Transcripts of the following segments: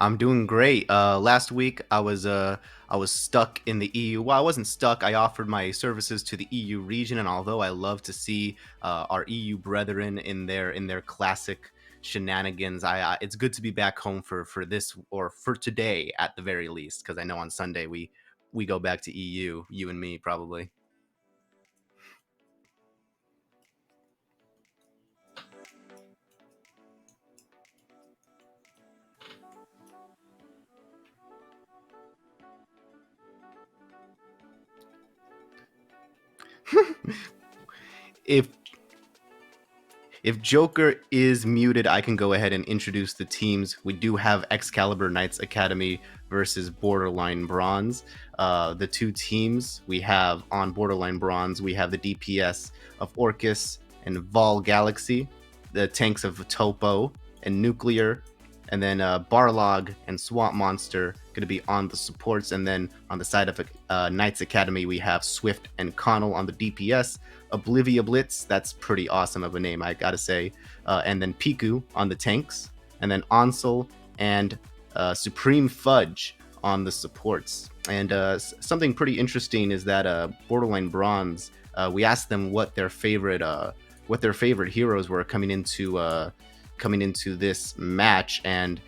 I'm doing great. Last week I was stuck in the EU. Well, I wasn't stuck. I offered my services to the EU region, and although I love to see our EU brethren in their classic shenanigans, I it's good to be back home for this or for today at the very least, because I know on Sunday we go back to EU. You and me probably. If If Joker is muted, I can go ahead and introduce the teams. We do have Excalibur Knights Academy versus Borderline Bronze. The two teams we have on Borderline Bronze, we have the DPS of Orcus and Vol Galaxy, the tanks of Topo and Nuclear, and then Barlog and Swamp Monster going to be on the supports. And then on the side of Knights Academy, we have Swift and Connell on the DPS, Oblivia Blitz, that's pretty awesome of a name, I gotta say. And then Piku on the tanks, and then Ansel and Supreme Fudge on the supports. And something pretty interesting is that Borderline Bronze, we asked them what their favorite heroes were coming into this match, and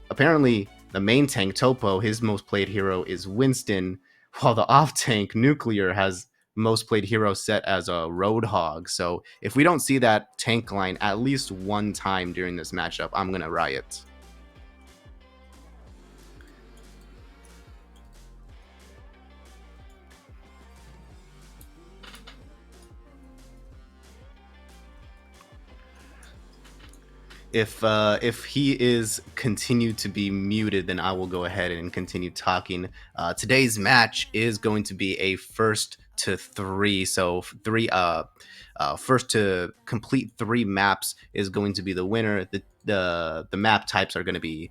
apparently the main tank Topo, his most played hero is Winston, while the off tank Nuclear has most played hero set as a Roadhog. So if we don't see that tank line at least one time during this matchup, I'm gonna riot. If he is continued to be muted, then I will go ahead and continue talking. Today's match is going to be a first to three. So first to complete three maps is going to be the winner. The map types are going to be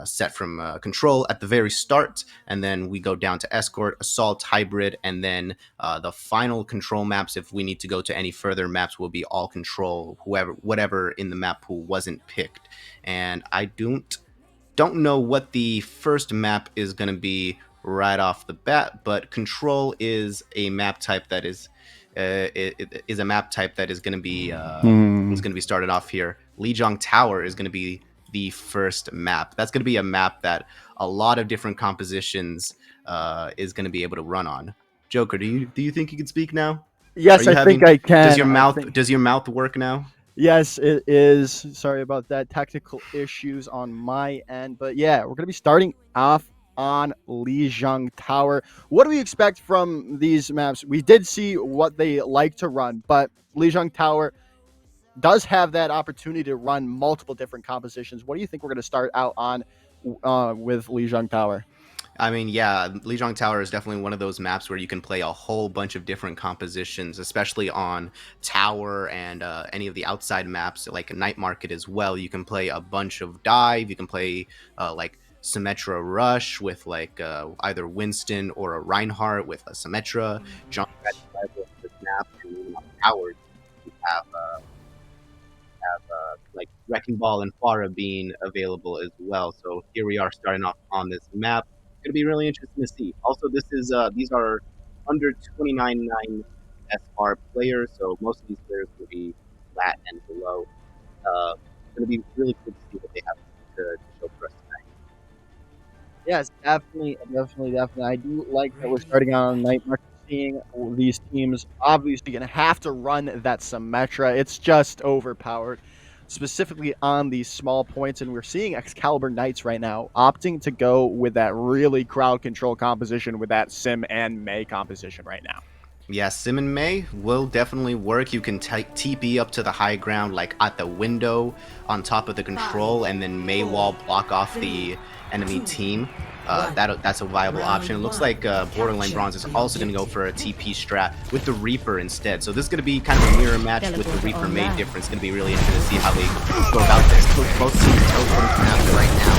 set from control at the very start, and then we go down to escort, assault, hybrid, and then the final control maps, if we need to go to any further maps, will be all control, whatever in the map pool wasn't picked. And I don't know what the first map is going to be right off the bat, but control is a map type that is a map type that is going to be started off here. Lijiang Tower is going to be the first map. That's going to be a map that a lot of different compositions is going to be able to run on. Joker, do you think you can speak now? Yes, I think I can. Does your mouth work now? Yes, it is. Sorry about that. Technical issues on my end. But yeah, we're going to be starting off on Lijiang Tower. What do we expect from these maps? We did see what they like to run, but Lijiang Tower does have that opportunity to run multiple different compositions. What do you think we're going to start out on with Lijiang Tower? I mean, yeah, Lijiang Tower is definitely one of those maps where you can play a whole bunch of different compositions, especially on Tower and any of the outside maps, like Night Market as well. You can play a bunch of dive. You can play like Symmetra Rush with like either Winston or a Reinhardt with a Symmetra. Jump at this map, and even on Tower, you have like Wrecking Ball and Pharah being available as well. So here we are starting off on this map. It's going to be really interesting to see. Also, these are under 29.9 SR players, so most of these players will be flat and below. It's going to be really cool to see what they have to show for us tonight. Yes, definitely. I do like that we're starting out on Night Market, seeing these teams obviously going to have to run that Symmetra. It's just overpowered, specifically on these small points, and we're seeing Excalibur Knights right now opting to go with that really crowd control composition with that Sim and Mei composition right now. Yeah, Sim and Mei will definitely work. You can TP up to the high ground, like at the window on top of the control, and then Mei wall block off the enemy team. That's a viable option. It looks like Borderline Bronze is also going to go for a TP strat with the Reaper instead. So this is going to be kind of a mirror match with the Reaper Mei difference. It's going to be really interesting to see how they go about this. Both teams teleporting from after right now.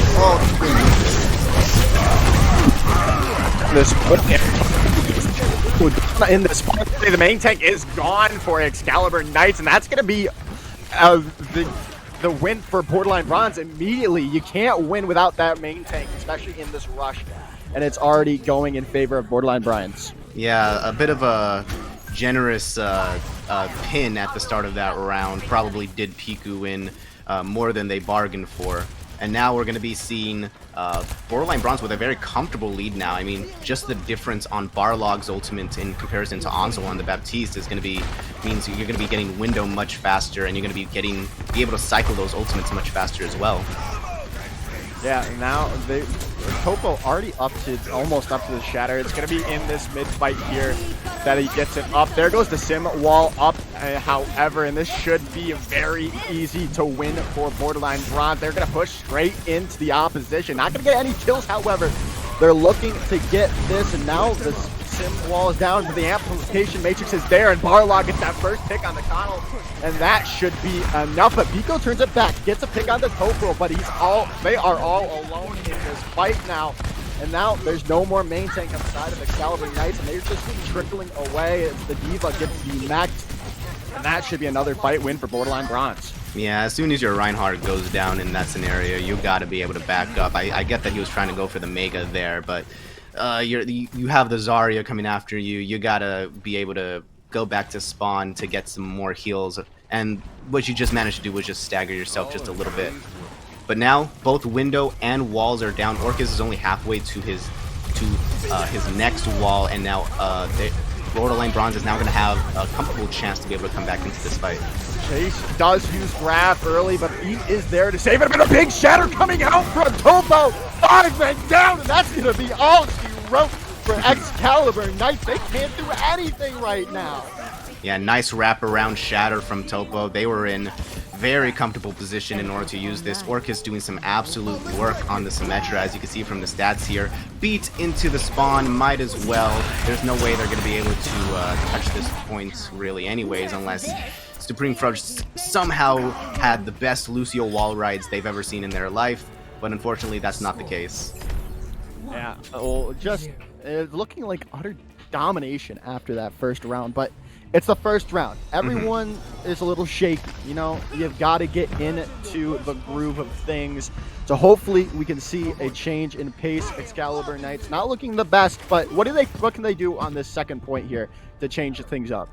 In this point, the main tank is gone for Excalibur Knights, and that's going to be the win for Borderline Bronze immediately. You can't win without that main tank, especially in this rush. And it's already going in favor of Borderline Bronze. Yeah, a bit of a generous pin at the start of that round probably did Piku in more than they bargained for. And now we're going to be seeing Borderline Bronze with a very comfortable lead now. I mean, just the difference on Barlog's ultimate in comparison to Anzo on the Baptiste is going to be means you're going to be getting window much faster, and you're going to be able to cycle those ultimates much faster as well. Yeah, now Topo already almost up to the Shatter. It's going to be in this mid fight here that he gets it up. There goes the Sim wall up, however, and this should be very easy to win for Borderline Bronze. They're going to push straight into the opposition. Not going to get any kills, however. They're looking to get this, and now the Sim wall is down, but the amplification matrix is there, and Barlog gets that first pick on the Connell, and that should be enough. But Pico turns it back, gets a pick on the Topro, but they are all alone in this fight now. And now there's no more main tank on the side of Excalibur Knights, and they're just trickling away as the D.Va gets demaxed. And that should be another fight win for Borderline Bronze. Yeah, as soon as your Reinhardt goes down in that scenario, you got to be able to back up. I get that he was trying to go for the Mega there, but you have the Zarya coming after you. You got to be able to go back to spawn to get some more heals. And what you just managed to do was just stagger yourself just a little bit. But now both window and walls are down. Orcus is only halfway to his next wall, and now Borderline Bronze is now going to have a comfortable chance to be able to come back into this fight. Chase does use grab early, but he is there to save it. But a big shatter coming out from Topo. 5 men down, and that's going to be all she wrote for Excalibur Knights. They can't do anything right now. Yeah, nice wraparound shatter from Topo. They were in very comfortable position in order to use this. Orcus doing some absolute work on the Symmetra, as you can see from the stats here. Beat into the spawn, might as well. There's no way they're going to be able to touch this point really anyways, unless Supreme Fudge somehow had the best Lucio wall rides they've ever seen in their life, but unfortunately that's not the case. Yeah, well, just looking like utter domination after that first round, but it's the first round. Everyone is a little shaky. You know, you've got to get into the groove of things. So hopefully we can see a change in pace. Excalibur Knights not looking the best, but what can they do on this second point here to change things up?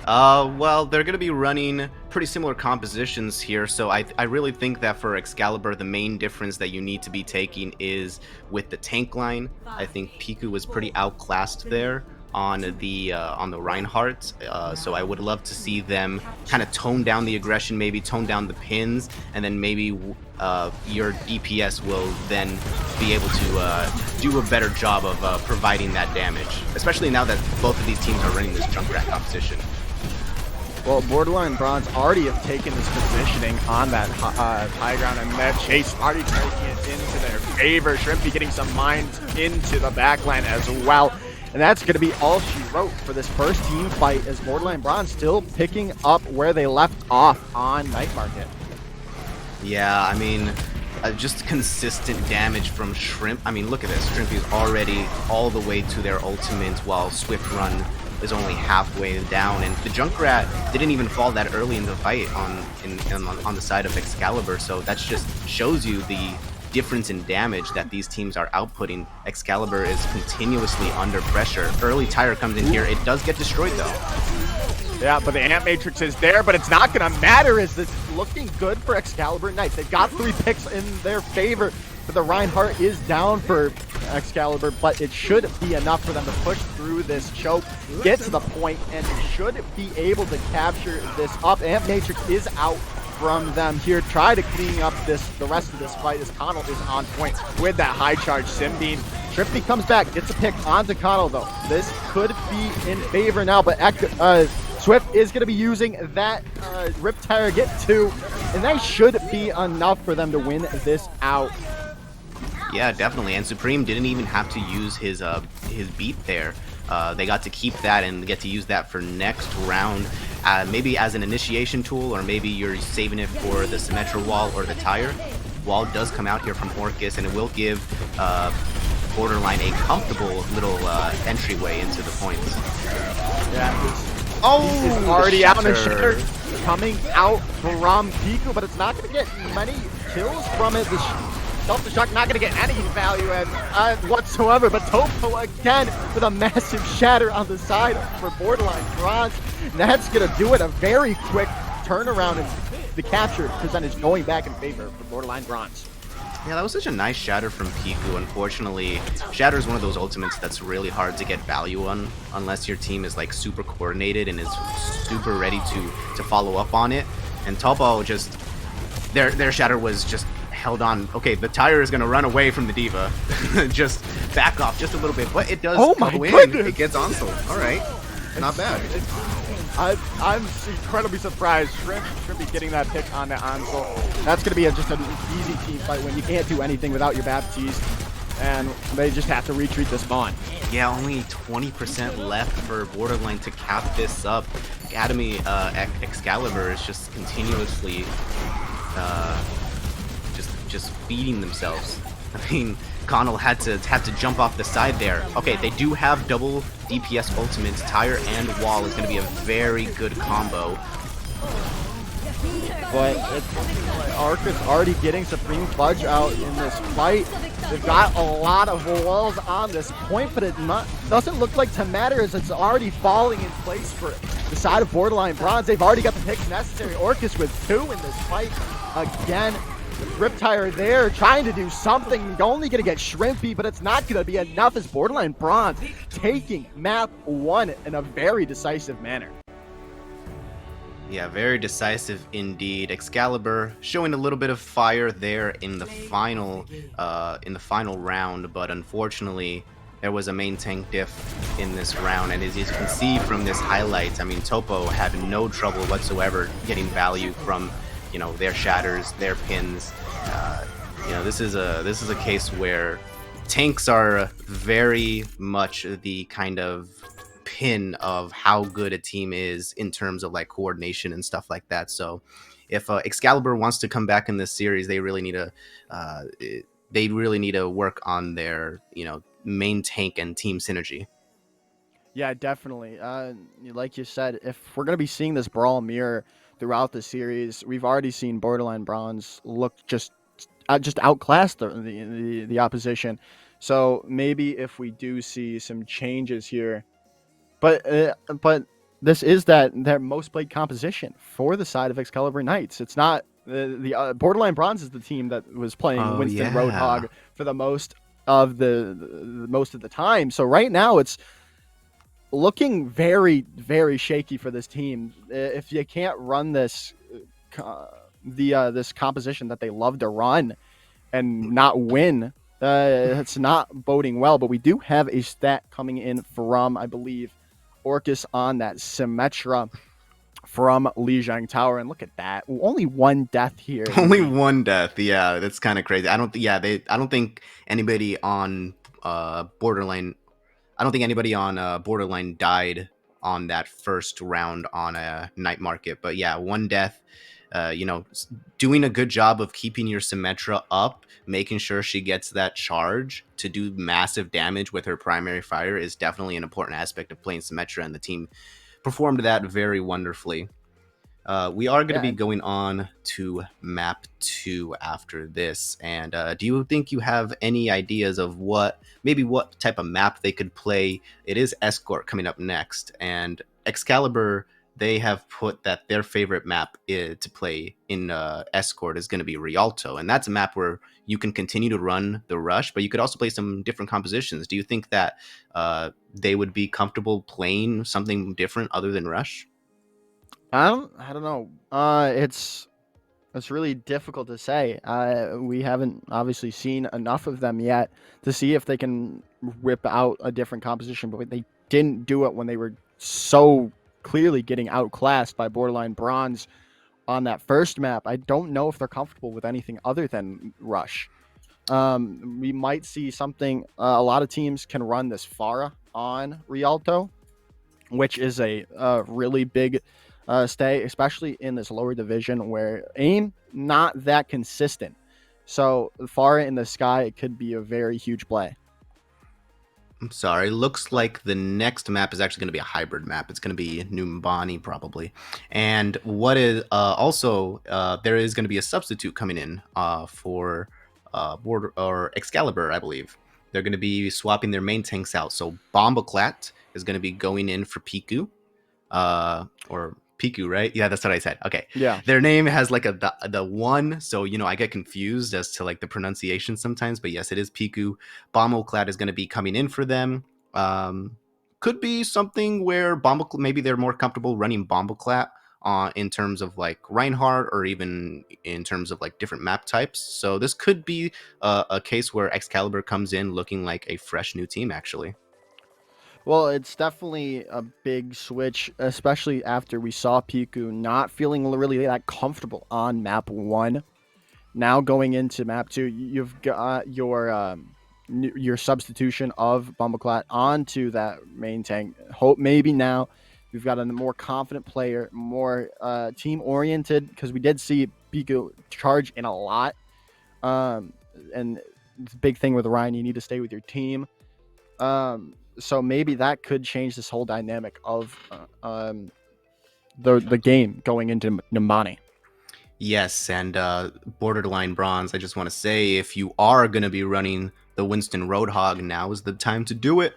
Well, they're going to be running pretty similar compositions here, so I really think that for Excalibur, the main difference that you need to be taking is with the tank line. I think Piku was pretty outclassed there on the Reinhardt, so I would love to see them kind of tone down the aggression, maybe tone down the pins, and then maybe your DPS will then be able to do a better job of providing that damage, especially now that both of these teams are running this Junkrat competition. Well, Borderline Bronze already have taken this positioning on that high ground, and that Chase already taking it into their favor. Shrimpy getting some mines into the backline as well. And that's going to be all she wrote for this first team fight, as Borderline Bronze still picking up where they left off on Night Market. Yeah, I mean, just consistent damage from Shrimp. I mean, look at this. Shrimp is already all the way to their ultimate, while Swift Run is only halfway down. And the Junkrat didn't even fall that early in the fight on the side of Excalibur. So that just shows you the difference in damage that these teams are outputting. Excalibur is continuously under pressure. Early Tire comes in here. It does get destroyed though. Yeah, but the Amp Matrix is there, but it's not going to matter, as it's looking good for Excalibur Knights. They've got 3 picks in their favor, but the Reinhardt is down for Excalibur, but it should be enough for them to push through this choke, get to the point, and should be able to capture this up. Amp Matrix is out from them here. Try to clean up the rest of this fight, as Connell is on point with that high charge Simbeam. Shrimpy comes back, gets a pick onto Connell though. This could be in favor now, but Swift is going to be using that Riptire get 2, and that should be enough for them to win this out. Yeah, definitely. And Supreme didn't even have to use his beat there. They got to keep that and get to use that for next round, maybe as an initiation tool, or maybe you're saving it for the Symmetra wall or the Tire. Wall does come out here from Orcus, and it will give Borderline a comfortable little entryway into the points. Yeah. Oh, he's already out in the shatter. coming out from Piku, but it's not going to get many kills from it. The self-destruct not going to get any value whatsoever, but Topo again with a massive shatter on the side for Borderline Bronze. That's going to do it. A very quick turnaround, and the capture percentage going back in favor for Borderline Bronze. Yeah, that was such a nice shatter from Piku. Unfortunately, shatter is one of those ultimates that's really hard to get value on unless your team is like super coordinated and is super ready to follow up on it. And Topo just their shatter was just held on. Okay, the tire is gonna run away from the diva. Just back off just a little bit, but it does go in. It gets Ansel. All right, not bad. I'm incredibly surprised. Shrimp be getting that pick on the Ansel. That's going to be just an easy team fight when you can't do anything without your Baptiste, and they just have to retreat this spawn. Yeah, only 20% left for Borderline to cap this up. Academy Excalibur is just continuously just feeding themselves. I mean, Connell had to jump off the side there. Okay, they do have double DPS ultimates. Tire and wall is going to be a very good combo. But it's like Arcus already getting Supreme Fudge out in this fight. They've got a lot of walls on this point, but it doesn't look like to matter as it's already falling in place for the side of Borderline Bronze. They've already got the picks necessary. Orcus with 2 in this fight again. Riptire there trying to do something. Only going to get Shrimpy, but it's not going to be enough as Borderline Bronze taking map 1 in a very decisive manner. Yeah, very decisive indeed. Excalibur showing a little bit of fire there in the final round, but unfortunately there was a main tank diff in this round, and as you can see from this highlight, I mean, Topo had no trouble whatsoever getting value from, you know, their shatters, their pins. You know, this is a case where tanks are very much the kind of pin of how good a team is in terms of like coordination and stuff like that. So if Excalibur wants to come back in this series, they really need to work on their, you know, main tank and team synergy. Yeah, definitely. Like you said, if we're going to be seeing this brawl mirror throughout the series, we've already seen Borderline Bronze look just outclass the opposition. So maybe if we do see some changes here, but this is that most played composition for the side of Excalibur Knights. It's not the Borderline Bronze is the team that was playing Winston Roadhog for the most of the time. So right now it's looking very, very shaky for this team. If you can't run this this composition that they love to run and not win, it's not boding well. But we do have a stat coming in from, I believe, Orcus on that Symmetra from Lijiang Tower, and look at that, only 1 death here. Only 1 death. Yeah, that's kind of crazy. I don't think anybody on Borderline died on that first round on a night market. But yeah, 1 death. You know, doing a good job of keeping your Symmetra up, making sure she gets that charge to do massive damage with her primary fire is definitely an important aspect of playing Symmetra, and the team performed that very wonderfully. We are going to be going on to map 2 after this, and do you think you have any ideas of what type of map they could play? It is Escort coming up next, and Excalibur, they have put that their favorite map to play in Escort is going to be Rialto, and that's a map where you can continue to run the rush, but you could also play some different compositions. Do you think that they would be comfortable playing something different other than rush? I don't know. It's really difficult to say. We haven't obviously seen enough of them yet to see if they can whip out a different composition, but they didn't do it when they were so clearly getting outclassed by Borderline Bronze on that first map. I don't know if they're comfortable with anything other than rush. We might see something. A lot of teams can run this Pharah on Rialto, which is a really big stay, especially in this lower division where aim not that consistent. So Pharah in the sky, it could be a very huge play. I'm sorry. Looks like the next map is actually going to be a hybrid map. It's going to be Numbani probably. And what is also there is going to be a substitute coming in for Border or Excalibur, I believe. They're going to be swapping their main tanks out. So Bombaclat is going to be going in for Piku, or Piku, right? Yeah, that's what I said. Okay. Yeah. Their name has like the one, so I get confused as to like the pronunciation sometimes, but yes, it is Piku. Bomboclad is going to be coming in for them. Could be something where maybe they're more comfortable running Bomboclat in terms of like Reinhardt, or even in terms of like different map types. So this could be a case where Excalibur comes in looking like a fresh new team, actually. Well, it's definitely a big switch, especially after we saw Piku not feeling really that comfortable on map 1. Now going into map 2, you've got your substitution of Bumbleclat onto that main tank. Hope maybe now we've got a more confident player, more team oriented, because we did see Piku charge in a lot. And the big thing with Ryan, you need to stay with your team. So maybe that could change this whole dynamic of the game going into Numbani. Yes, and Borderline Bronze, I just want to say, if you are going to be running the Winston Roadhog, now is the time to do it.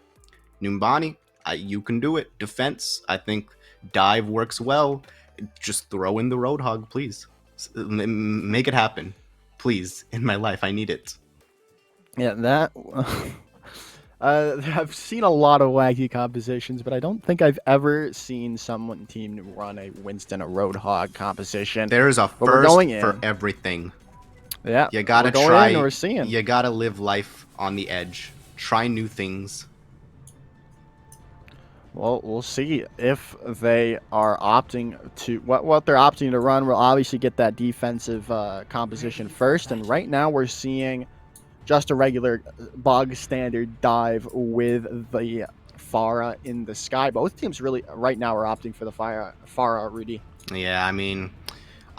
Numbani, you can do it. Defense, I think dive works well. Just throw in the Roadhog, please. Make it happen. Please, in my life, I need it. Yeah, that... I've seen a lot of wacky compositions, but I don't think I've ever seen someone team run a Winston, a Roadhog composition. There's a but first we're going in. for everything. Yeah, you gotta we're going try. In, we're seeing. You gotta live life on the edge. Try new things. Well, we'll see if they are opting to what they're opting to run. We'll obviously get that defensive composition first, and right now we're seeing just a regular bog standard dive with the Pharah in the sky. Both teams really right now are opting for the Pharah, Rudy. Yeah, I mean,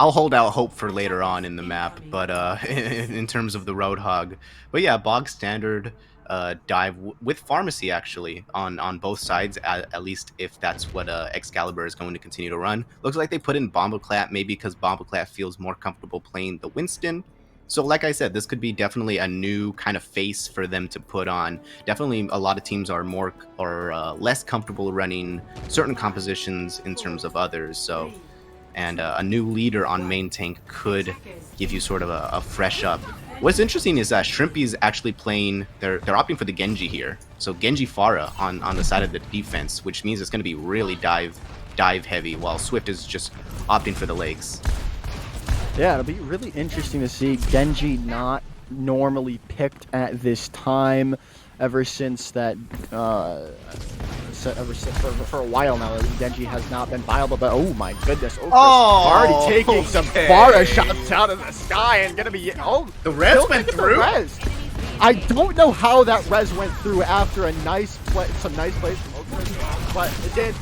I'll hold out hope for later on in the map, but in terms of the Roadhog. But yeah, bog standard dive with Pharmacy, actually, on both sides, at least if that's what Excalibur is going to continue to run. Looks like they put in Bomboclat, maybe because Bomboclat feels more comfortable playing the Winston. So like I said, this could be definitely a new kind of face for them to put on. Definitely a lot of teams are more or less comfortable running certain compositions in terms of others. So, and a new leader on main tank could give you sort of a fresh up. What's interesting is that Shrimpy's actually playing, they're opting for the Genji here. So Genji Pharah on the side of the defense, which means it's going to be really dive heavy, while Swift is just opting for the legs. Yeah, it'll be really interesting to see Genji not normally picked at this time ever since that for a while now. Genji has not been viable, but oh my goodness, already taking some Pharah shots out of the sky and gonna be the res went through. I don't know how that res went through after some nice plays from Oakland, but it did.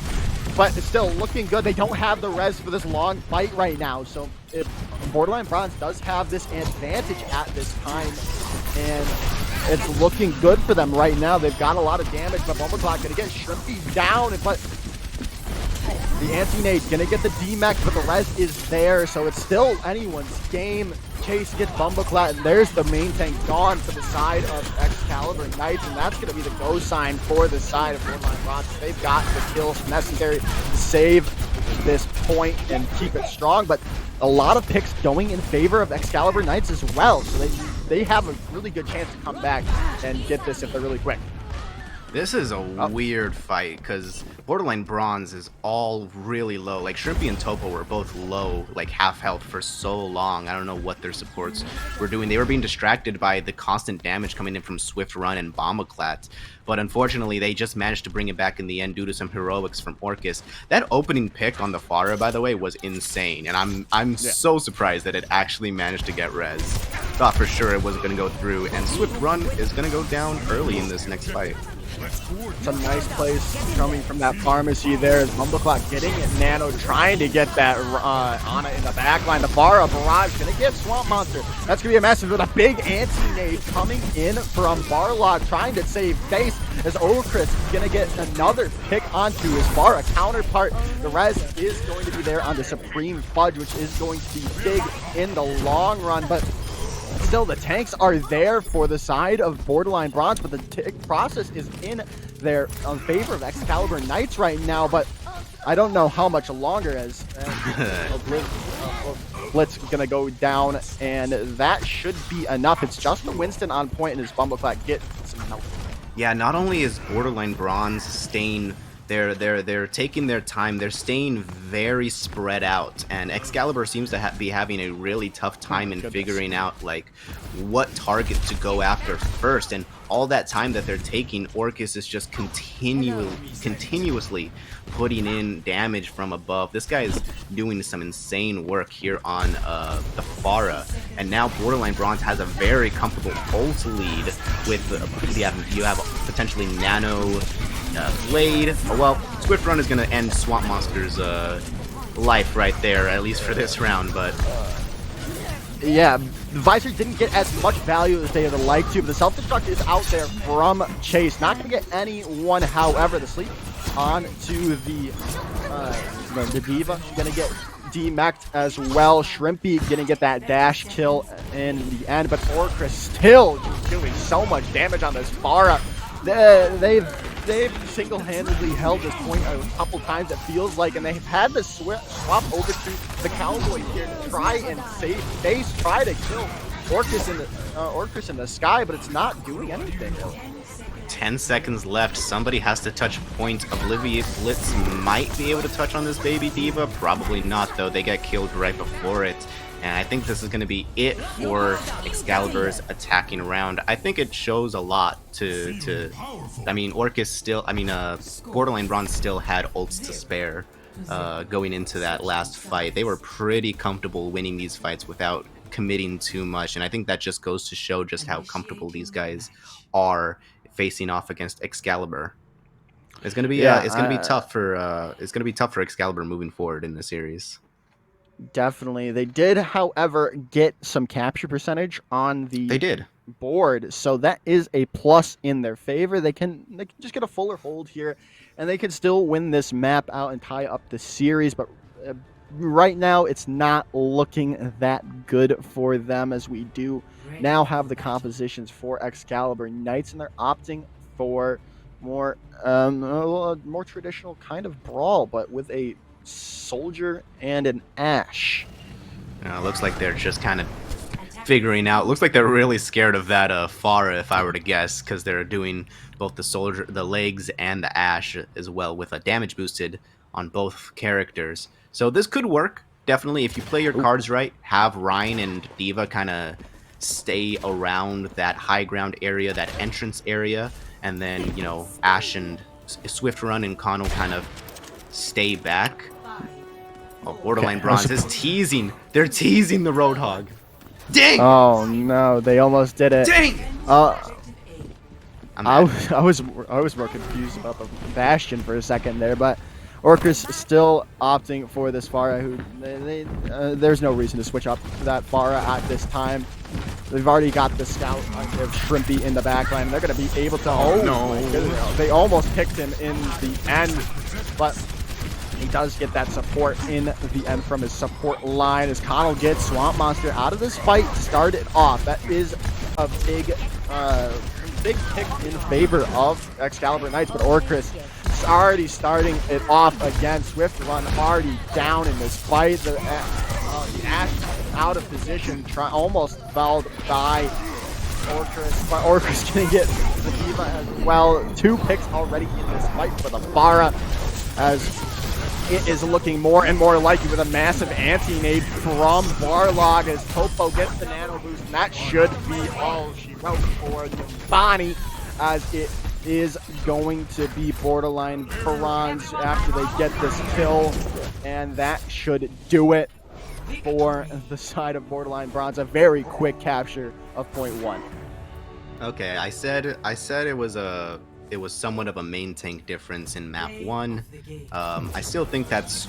But it's still looking good. They don't have the res for this long fight right now. So if Borderline Bronze does have this advantage at this time, and it's looking good for them right now. They've got a lot of damage, but Bumbleclock gonna get Shrimpy down, but the anti-nade gonna get the DMAC, but the res is there, so it's still anyone's game. Chase gets Bumbleclat, and there's the main tank gone for the side of Excalibur Knights, and that's going to be the go sign for the side of Borderline Bronze. They've got the kills necessary to save this point and keep it strong, but a lot of picks going in favor of Excalibur Knights as well, so they have a really good chance to come back and get this if they're really quick. This is a weird fight because Borderline Bronze is all really low. Like Shrimpy and Topo were both low, like half health for so long. I don't know what their supports were doing. They were being distracted by the constant damage coming in from Swift Run and Bomboclat. But unfortunately, they just managed to bring it back in the end due to some heroics from Orcus. That opening pick on the Pharah, by the way, was insane. And I'm so surprised that it actually managed to get res. Thought for sure it wasn't going to go through. And Swift Run is going to go down early in this next fight. Some nice plays coming from that pharmacy there as Bumbleclot getting it. Nano trying to get that Ana in the back line. The Farah barrage gonna get Swamp Monster. That's gonna be a massive with a big anti-nade coming in from Barlog trying to save face as Okris gonna get another pick onto his Farah counterpart. The res is going to be there on the Supreme Fudge, which is going to be big in the long run, but still, the tanks are there for the side of Borderline Bronze, but the process is in their favor of Excalibur Knights right now. But I don't know how much longer as Blitz gonna go down, and that should be enough. It's just the Winston on point, and his Bumbleclot get some help. Yeah, not only is Borderline Bronze staying, they're taking their time, they're staying very spread out, and Excalibur seems to be having a really tough time in figuring out like what target to go after first, and all that time that they're taking, Orcus is just continuously putting in damage from above. This guy is doing some insane work here on the Farah, and now Borderline Bronze has a very comfortable ult lead with you have potentially Nano, Blade. Oh, well, Swift Run is going to end Swamp Monster's life right there, at least for this round, but yeah, the Visor didn't get as much value as they would like to, but the self-destruct is out there from Chase. Not going to get anyone, however. The sleep on to the D.Va. She's going to get demeched as well. Shrimpy going to get that dash kill in the end, but Orcris still just doing so much damage on this Farah. They've single-handedly held this point a couple times, it feels like, and they've had to swap over to the Cowboy here to try and save face, try to kill Orcus in the sky, but it's not doing anything. 10 seconds left. Somebody has to touch point. Oblivious Blitz might be able to touch on this baby D.Va. Probably not, though. They get killed right before it. And I think this is going to be it for Excalibur's attacking round. I think it shows a lot I mean, Borderline Bronze still had ults to spare going into that last fight. They were pretty comfortable winning these fights without committing too much. And I think that just goes to show just how comfortable these guys are facing off against Excalibur. It's going to be tough for Excalibur moving forward in the series. Definitely. They did, however, get some capture percentage on the board, so that is a plus in their favor. They can just get a fuller hold here, and they can still win this map out and tie up the series, but right now it's not looking that good for them, as we do now have the compositions for Excalibur Knights, and they're opting for more traditional kind of brawl, but with a soldier and an Ashe. Looks like they're just kind of figuring out. Looks like they're really scared of that Farah, if I were to guess, because they're doing both the soldier, the legs, and the Ashe as well, with a damage boosted on both characters. So this could work, definitely, if you play your cards right. Have Ryan and D.Va kind of stay around that high ground area, that entrance area, and then, you know, Ashe and Swift Run and Kano kind of stay back. Oh, Borderline Bronze is teasing. They're teasing the Roadhog. Dang! Oh no, they almost did it. Dang! I was more confused about the Bastion for a second there, but Orcus still opting for this Farah. There's no reason to switch up that Farah at this time. They've already got the scout of Shrimpy in the backline. They're going to be able to. Oh no! They almost picked him in the end, but he does get that support in the end from his support line as Connell gets Swamp Monster out of this fight to start it off. That is a big pick in favor of Excalibur Knights, but Orcris is already starting it off again. Swift Run already down in this fight. The Ashe out of position, almost fouled by Orcris, but Orcris gonna get the D.Va as well. 2 picks already in this fight for the Farah, as it is looking more and more likely with a massive anti-nade from Barlog as Topo gets the nano boost, and that should be all she wrote for the Bonnie, as it is going to be Borderline Bronze after they get this kill, and that should do it for the side of Borderline Bronze. A very quick capture of point 1. Okay, I said it was a it was somewhat of a main tank difference in map 1. I still think that's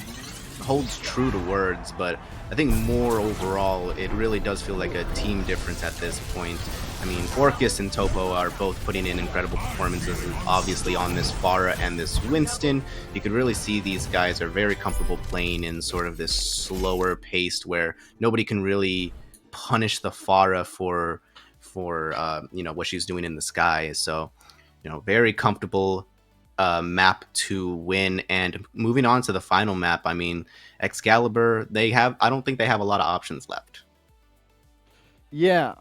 holds true to words, but I think more overall, it really does feel like a team difference at this point. I mean, Orcus and Topo are both putting in incredible performances, obviously on this Pharah and this Winston. You could really see these guys are very comfortable playing in sort of this slower paced where nobody can really punish the Pharah for what she's doing in the sky. So very comfortable map to win. And moving on to the final map, I mean, Excalibur, I don't think they have a lot of options left. Yeah,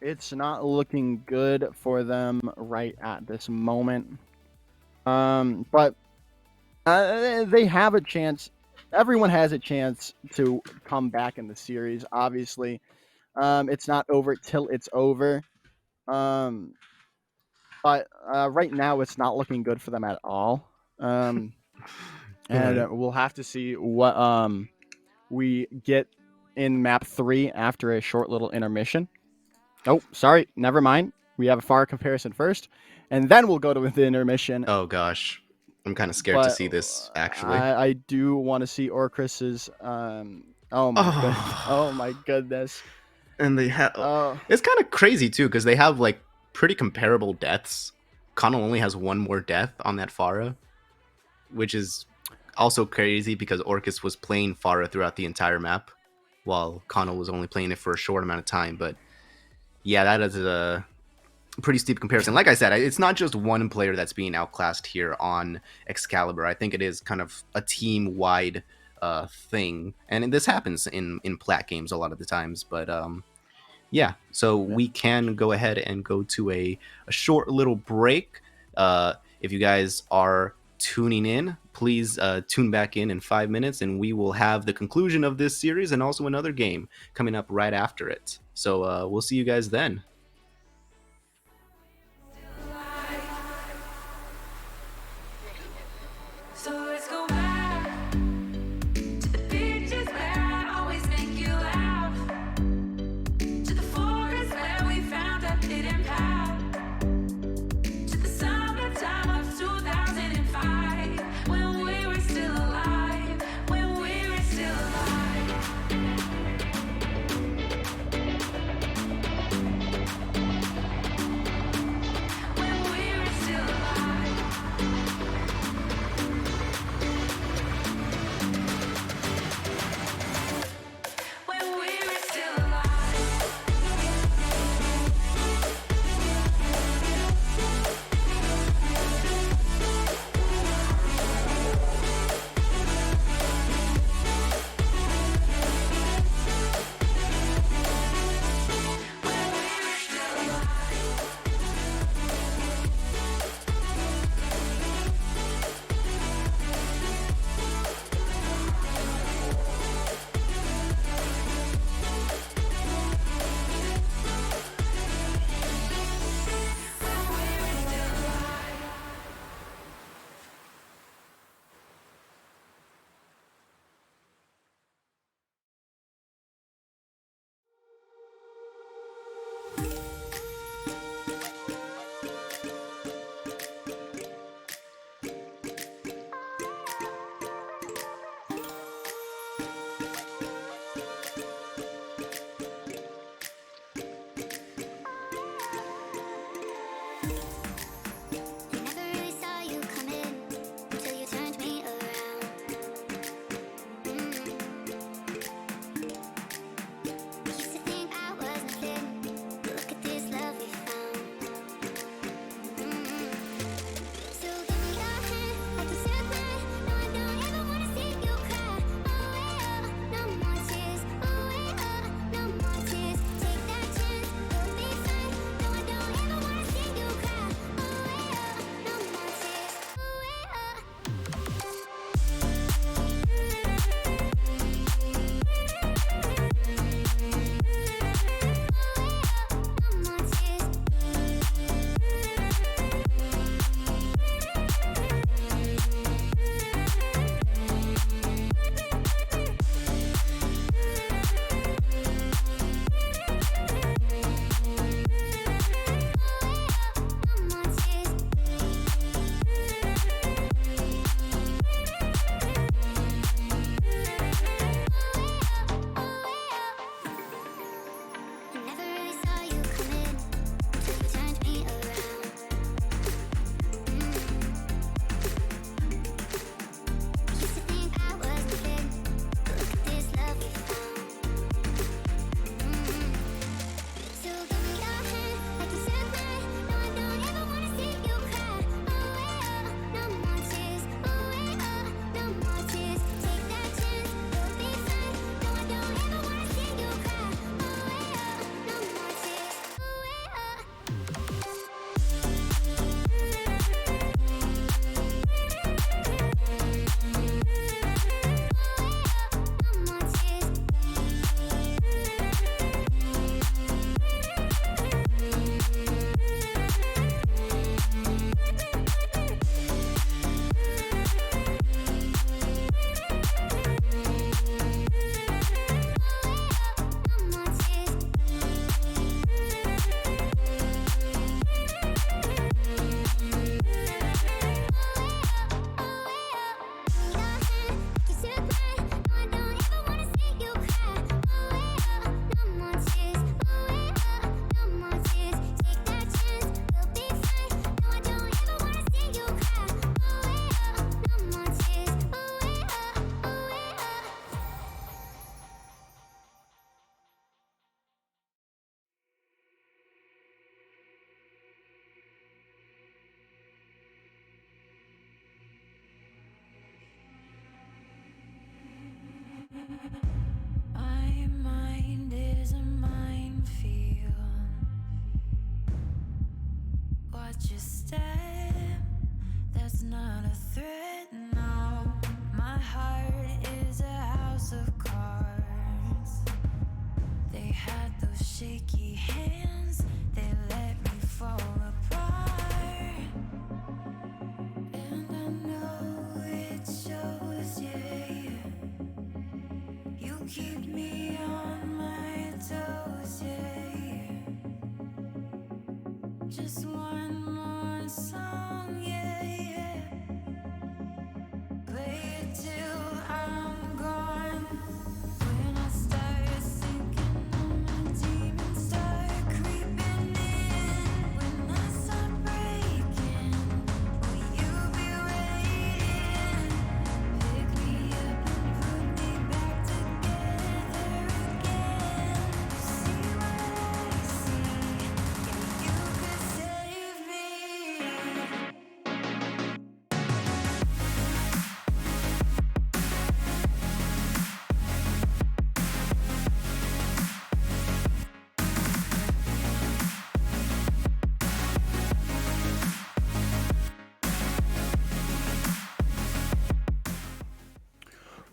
it's not looking good for them right at this moment. But they have a chance. Everyone has a chance to come back in the series. Obviously, it's not over till it's over. But right now, it's not looking good for them at all. And Right. we'll have to see what we get in map 3 after a short little intermission. Oh, sorry, never mind. We have a far comparison first, and then we'll go to the intermission. Oh gosh, I'm kind of scared to But see this actually. I do want to see Orcris's. Oh my goodness! Oh my goodness! And they have. Oh, It's kind of crazy too because they have like pretty comparable deaths. Kano only has one more death on that Pharah, which is also crazy because Orcus was playing Pharah throughout the entire map, while Kano was only playing it for a short amount of time. But yeah, that is a pretty steep comparison. Like I said, it's not just one player that's being outclassed here on Excalibur. I think it is kind of a team-wide thing, and this happens in plat games a lot of the times. But yeah, so we can go ahead and go to a short little break. If you guys are tuning in, please tune back in 5 minutes, and we will have the conclusion of this series and also another game coming up right after it. So we'll see you guys then. So let's go back to the beaches where I always make you laugh, to the forest where we found a hidden path, to the summertime of 2005, when we were still alive, when we were still alive. watch you step. That's not a threat, no. My heart is a house of cards. They had those shaky hands, they let me fall apart. And I know it shows, yeah. You keep me on my toes, yeah. Just one more song, yeah. Play it till I'm gone. When I start sinking, all my demons start creeping in. When I start breaking, will you be waiting? Pick me up and put me back together again. See what I see? Yeah, you could save me.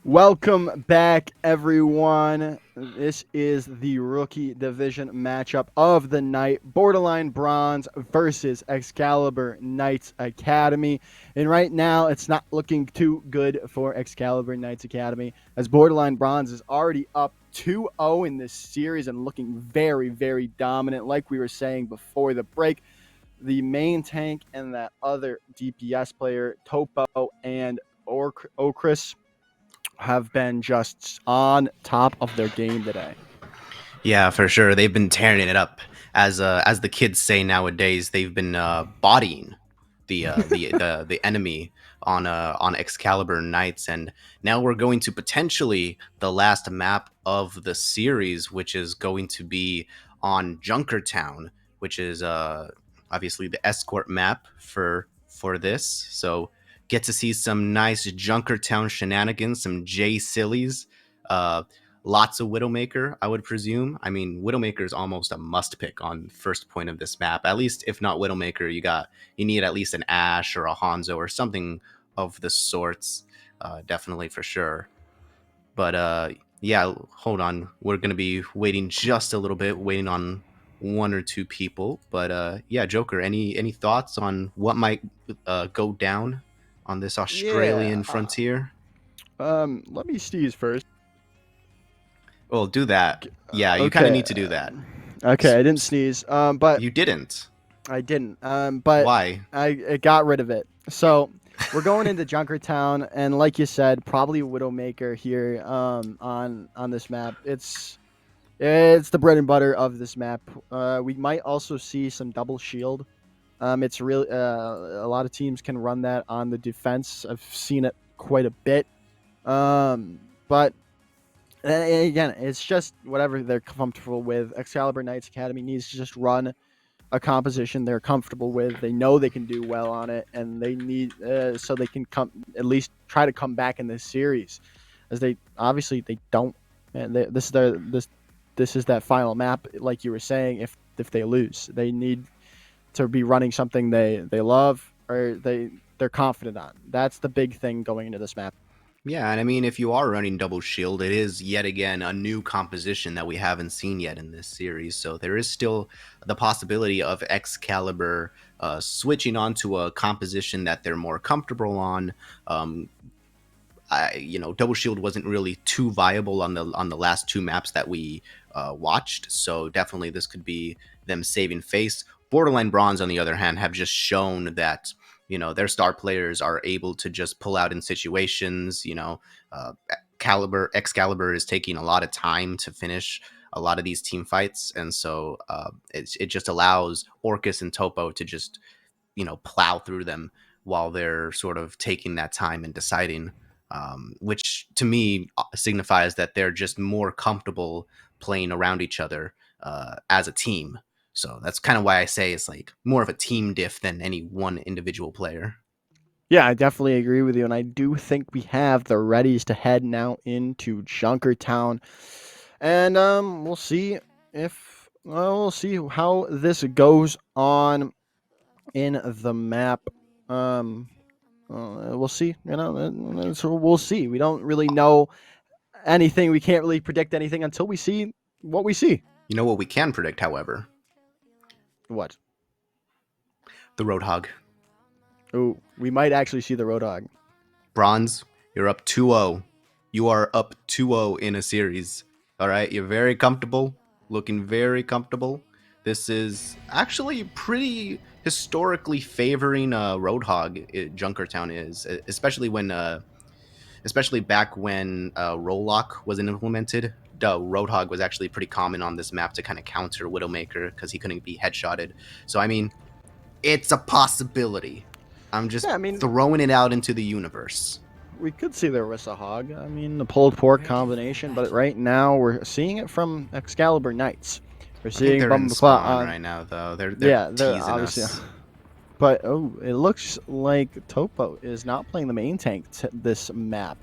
Welcome back, everyone. This is the rookie division matchup of the night. Borderline Bronze versus Excalibur Knights Academy. And right now, it's not looking too good for Excalibur Knights Academy, as Borderline Bronze is already up 2-0 in this series and looking very, very dominant. Like we were saying before the break, the main tank and that other DPS player, Topo and Okris, have been just on top of their game today. Yeah, for sure. They've been tearing it up. As the kids say nowadays, they've been bodying the enemy on Excalibur Knights, and now we're going to potentially the last map of the series, which is going to be on Junkertown, which is obviously the escort map for this. So get to see some nice Junkertown shenanigans, some J sillies. Uh, Lots of Widowmaker, I would presume. I mean, Widowmaker is almost a must pick on first point of this map. At least, if not Widowmaker, you need at least an Ashe or a Hanzo or something of the sorts. Definitely for sure. But yeah, hold on. We're gonna be waiting just a little bit, waiting on one or two people. But yeah, Joker, any thoughts on what might go down on this Yeah. Australian frontier? Let me sneeze first. Well, do that. Yeah, you kind of Okay. need to do that. Okay, I didn't sneeze. But You didn't. I didn't. But Why? I got rid of it. So we're going into Junkertown, and like you said, probably Widowmaker here. On this map, it's the bread and butter of this map. We might also see some double shield. It's really a lot of teams can run that on the defense. I've seen it quite a bit. But again, it's just whatever they're comfortable with. Excalibur Knights Academy needs to just run a composition they're comfortable with. They know they can do well on it, and they need so they can come at least try to come back in this series, as they obviously they don't. And this is that final map, like you were saying. If they lose, they need to be running something they love or they're confident on. That's the big thing going into this map. Yeah, and I mean, if you are running double shield, it is yet again a new composition that we haven't seen yet in this series. So there is still the possibility of Excalibur switching onto a composition that they're more comfortable on. Double shield wasn't really too viable on the last two maps that we watched. So definitely this could be them saving face. Borderline Bronze, on the other hand, have just shown that their star players are able to just pull out in situations. Excalibur is taking a lot of time to finish a lot of these team fights, and so it just allows Orcus and Topo to just plow through them while they're sort of taking that time and deciding, which to me signifies that they're just more comfortable playing around each other as a team. So that's kind of why I say it's like more of a team diff than any one individual player. Yeah, I definitely agree with you, and I do think we have the readies to head now into Junkertown, and we'll see how this goes on. in the map. We'll see. So we'll see. We don't really know anything. We can't really predict anything until we see what we see. You know what we can predict, however? What? The Roadhog. Oh, we might actually see the Roadhog. Bronze, you're up 2-0. You are up 2-0 in a series. All right, you're very comfortable, looking very comfortable. This is actually pretty historically favoring Roadhog. Junkertown is, especially back when Rollock wasn't implemented. Roadhog was actually pretty common on this map to kind of counter Widowmaker because he couldn't be headshotted. So I mean, it's a possibility. I'm just throwing it out into the universe. We could see the Orisa Hog. I mean, the pulled pork combination, but right now we're seeing it from Excalibur Knights. We're seeing they're in Bumbleclaw spawn right now, though. They're teasing obviously. us. But it looks like Topo is not playing the main tank this map.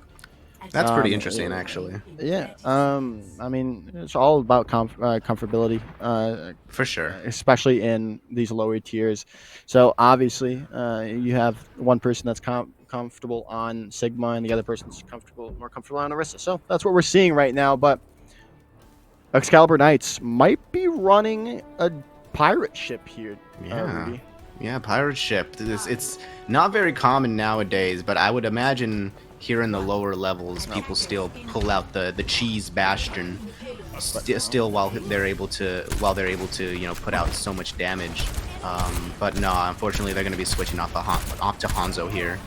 That's pretty interesting, actually. Yeah. I mean, it's all about comfortability. For sure. Especially in these lower tiers. So obviously, you have one person that's comfortable on Sigma, and the other person's more comfortable on Orisa. So that's what we're seeing right now. But Excalibur Knights might be running a pirate ship here. Yeah. Yeah, pirate ship. It's not very common nowadays, but I would imagine here in the lower levels, people still pull out the cheese bastion, still while they're able to put out so much damage. But no, unfortunately, they're going to be switching off to Hanzo here.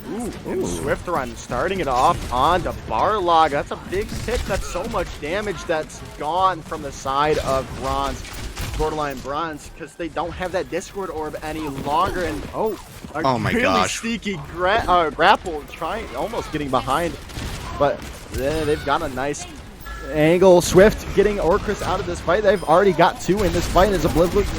Ooh, Swift Run starting it off onto Barlog. That's a big pick. That's so much damage that's gone from the side of Borderline Bronze, because they don't have that Discord orb any longer. And oh my really gosh, sneaky grapple, almost getting behind, but they've got a nice angle. Swift getting Orcris out of this fight. They've already got 2 in this fight as Blitz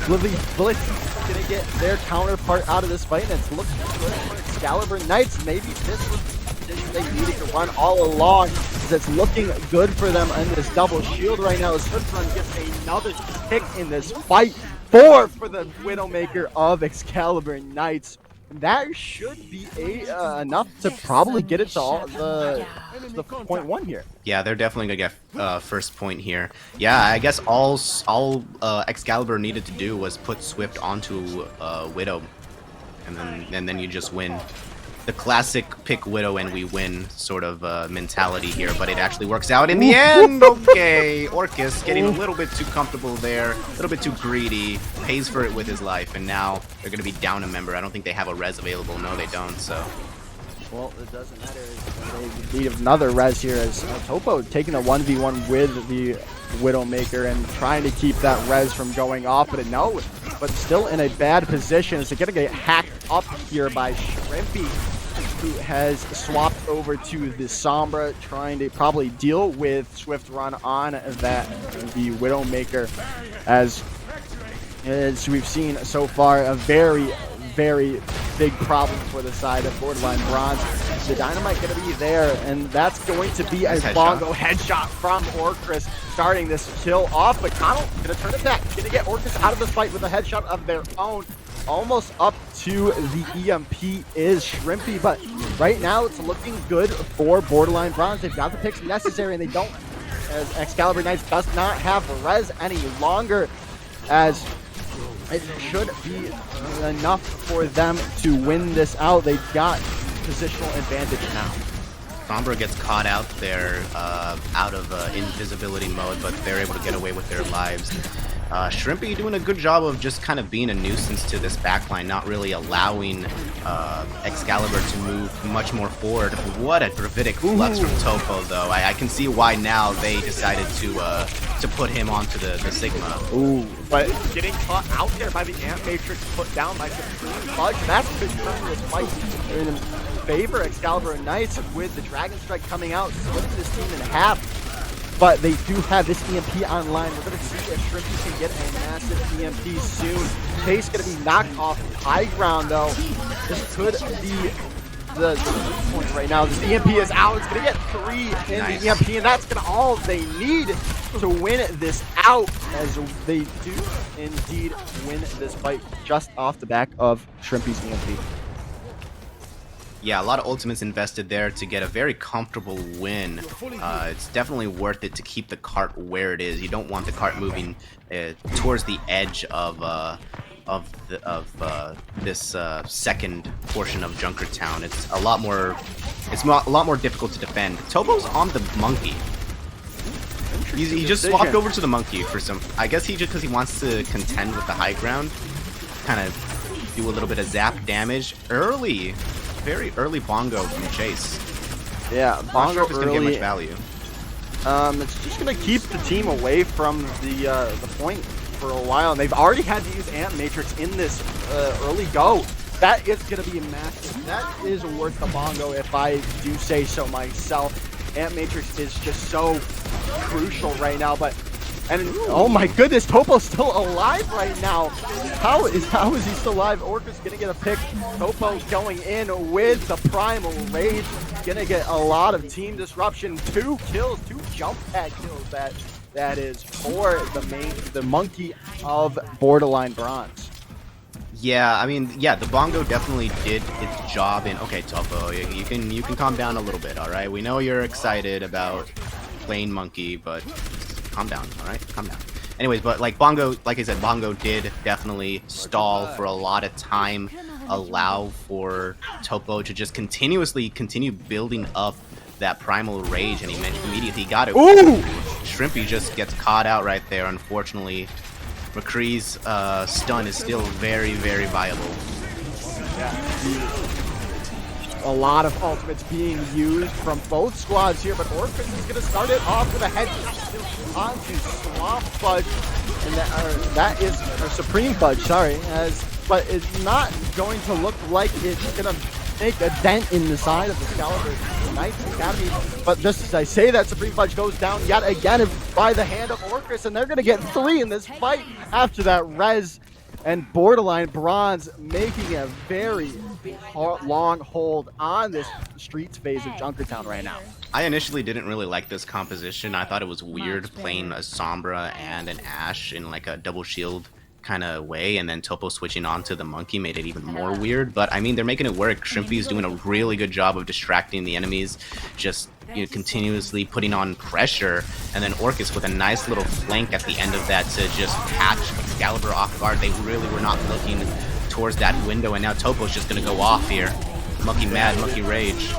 gonna get their counterpart out of this fight, and it's looking good for Excalibur Knights. Maybe this was the decision they needed to run all along, because it's looking good for them in this double shield right now. Swift Run gets another pick in this fight. 4 for the Widowmaker of Excalibur Knights. That should be enough to probably get it to the point 1 here. Yeah, they're definitely gonna get first point here. Yeah, I guess all Excalibur needed to do was put Swift onto Widow, and then you just win. The classic pick Widow and we win sort of mentality here, but it actually works out in the end. Okay, Orcus getting a little bit too comfortable there, a little bit too greedy, pays for it with his life, and now they're going to be down a member. I don't think they have a res available. No, they don't, so... Well, it doesn't matter. They need another res here as Topo taking a 1v1 with the Widowmaker and trying to keep that res from going off, but still in a bad position. So they're going to get hacked up here by Shrimpy, who has swapped over to the Sombra, trying to probably deal with Swift Run on the Widowmaker, as we've seen so far, a very big problem for the side of Borderline Bronze. The Dynamite going to be there, and that's going to be a bongo headshot from Orcris, starting this kill off. But Connell going to turn it back, going to get Orcris out of this fight with a headshot of their own. Almost up to the EMP is Shrimpy, but right now it's looking good for Borderline Bronze. They've got the picks necessary, and they don't, as Excalibur Knights does not have res any longer, as it should be enough for them to win this out. They've got positional advantage now. Sombra gets caught out there, out of invisibility mode, but they're able to get away with their lives. Shrimpy doing a good job of just kind of being a nuisance to this backline, not really allowing Excalibur to move much more forward. What a Dravidic flux from Topo, though. I can see why now they decided to put him onto the Sigma. Ooh, but getting caught out there by the Ant Matrix, put down by Supreme Fudge, that's been turning this fight in favor Excalibur Knights, with the Dragon Strike coming out, splitting this team in half. But they do have this EMP online. We're going to see if Shrimpy can get a massive EMP soon. Case going to be knocked off high ground, though. This could be the point right now. This EMP is out. It's going to get 3 in Nice. the EMP, and that's going to all they need to win this out, as they do indeed win this fight just off the back of Shrimpy's EMP. Yeah, a lot of ultimates invested there to get a very comfortable win. It's definitely worth it to keep the cart where it is. You don't want the cart moving towards the edge of this second portion of Junkertown. It's a lot more difficult to defend. Tobo's on the monkey. He just swapped over to the monkey for some. I guess because he wants to contend with the high ground, kind of do a little bit of zap damage early. Very early bongo from Chase. Yeah, Not sure bongo if it's gonna get early. much value. It's just gonna keep the team away from the point for a while, and they've already had to use Ant Matrix in this early go. That is gonna be massive. That is worth the bongo, if I do say so myself. Ant Matrix is just so crucial right now, and oh my goodness, Topo's still alive right now. How is he still alive? Orca's gonna get a pick. Topo going in with the Primal Rage. Gonna get a lot of team disruption. 2 kills, 2 jump pad kills. That is for the monkey of Borderline Bronze. Yeah, I mean, yeah, the bongo definitely did its job. Okay, Topo, you can calm down a little bit. All right, we know you're excited about playing monkey, but calm down, all right? Calm down. Anyways, but like I said, bongo did definitely stall for a lot of time, allow for Topo to just continue building up that primal rage, and he immediately got it. Ooh! Shrimpy just gets caught out right there, unfortunately. McCree's stun is still very, very viable. A lot of ultimates being used from both squads here, but Orphan is going to start it off with a headshot onto Swamp Fudge, and that is Supreme Fudge, sorry, but it's not going to look like it's going to make a dent in the side of the Excalibur Knights Academy. But just as I say that, Supreme Fudge goes down yet again by the hand of Orcus, and they're going to get 3 in this fight after that res. And Borderline Bronze making a very long hold on this streets phase of Junkertown right now. I initially didn't really like this composition. I thought it was weird playing a Sombra and an Ashe in like a double shield kind of way, and then Topo switching on to the monkey made it even more weird. But I mean, they're making it work. Shrimpy's doing a really good job of distracting the enemies, just continuously putting on pressure, and then Orcus with a nice little flank at the end of that to just catch Excalibur off guard. They really were not looking towards that window, and now Topo's just gonna go off here. Monkey mad, monkey rage.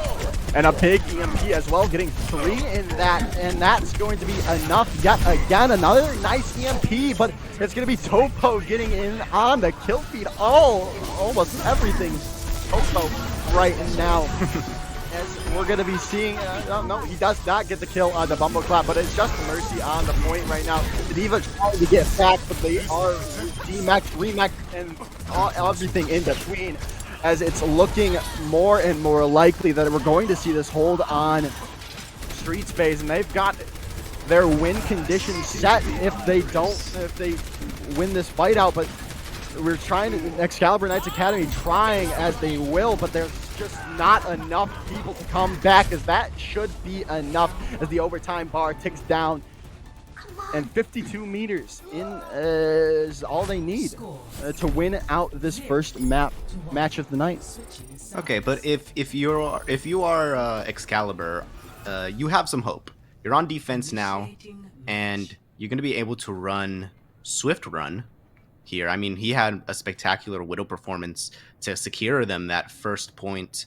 And a big EMP as well, getting 3 in that, and that's going to be enough yet again. Another nice EMP, but it's going to be Topo getting in on the kill feed. Almost everything Topo right now. As we're going to be seeing, no, he does not get the kill on the Bumble Clap, but it's just Mercy on the point right now. The Diva trying to get back, but they are D-Max, Remax, and everything in between, as it's looking more and more likely that we're going to see this hold on Streets phase, and they've got their win conditions set if they win this fight out. But we're trying to, Excalibur Knights Academy trying as they will, but there's just not enough people to come back, as that should be enough as the overtime bar ticks down. And 52 meters in is all they need to win out this first match of the night. Okay, but if you are Excalibur, you have some hope. You're on defense now, and you're going to be able to run Swift Run here. I mean, he had a spectacular Widow performance to secure them that first point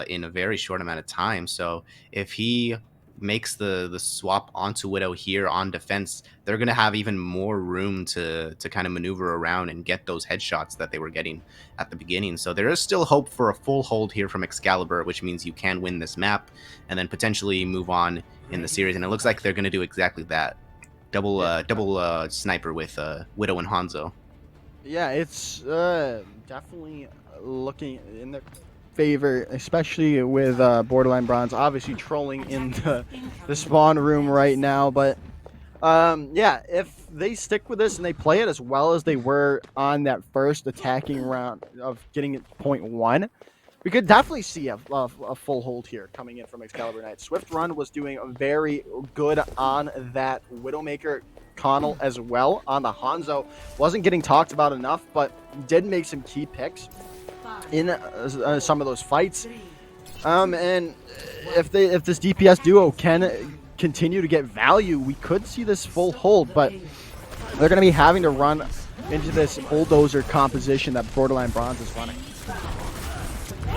in a very short amount of time. So if he makes the swap onto Widow here on defense, they're going to have even more room to kind of maneuver around and get those headshots that they were getting at the beginning. So there is still hope for a full hold here from Excalibur, which means you can win this map and then potentially move on in the series. And it looks like they're going to do exactly that. Double sniper with Widow and Hanzo. Yeah, it's definitely looking in their favor, especially with Borderline Bronze obviously trolling in the spawn room right now. But yeah, if they stick with this and they play it as well as they were on that first attacking round of getting it point 1, We could definitely see a full hold here coming in from Excalibur Knight. Swift Run was doing very good on that Widowmaker Connell as well on the Hanzo. Wasn't getting talked about enough, but did make some key picks in some of those fights. And if this DPS duo can continue to get value, we could see this full hold, but they're going to be having to run into this bulldozer composition that Borderline Bronze is running.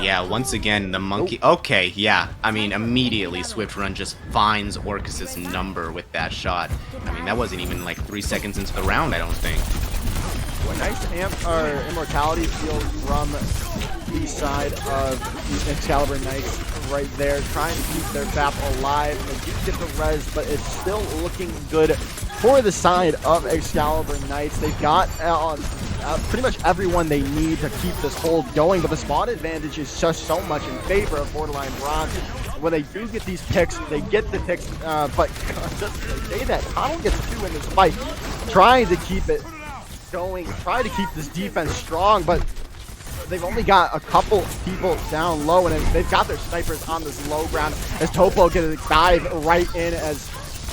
Yeah, once again, the monkey... Okay, yeah. I mean, immediately Swift Run just finds Orcus's number with that shot. I mean, that wasn't even like 3 seconds into the round, I don't think. A nice immortality steal from the side of the Excalibur Knights right there, trying to keep their BAP alive. They do get the res, but it's still looking good for the side of Excalibur Knights. They've got pretty much everyone they need to keep this hold going, but the spawn advantage is just so much in favor of Borderline Bronze. When they do get these picks, they get the picks, but just to say that, Connell gets 2 in this fight, trying to keep it going, try to keep this defense strong, but they've only got a couple people down low, and they've got their snipers on this low ground as Topo gets a dive right in as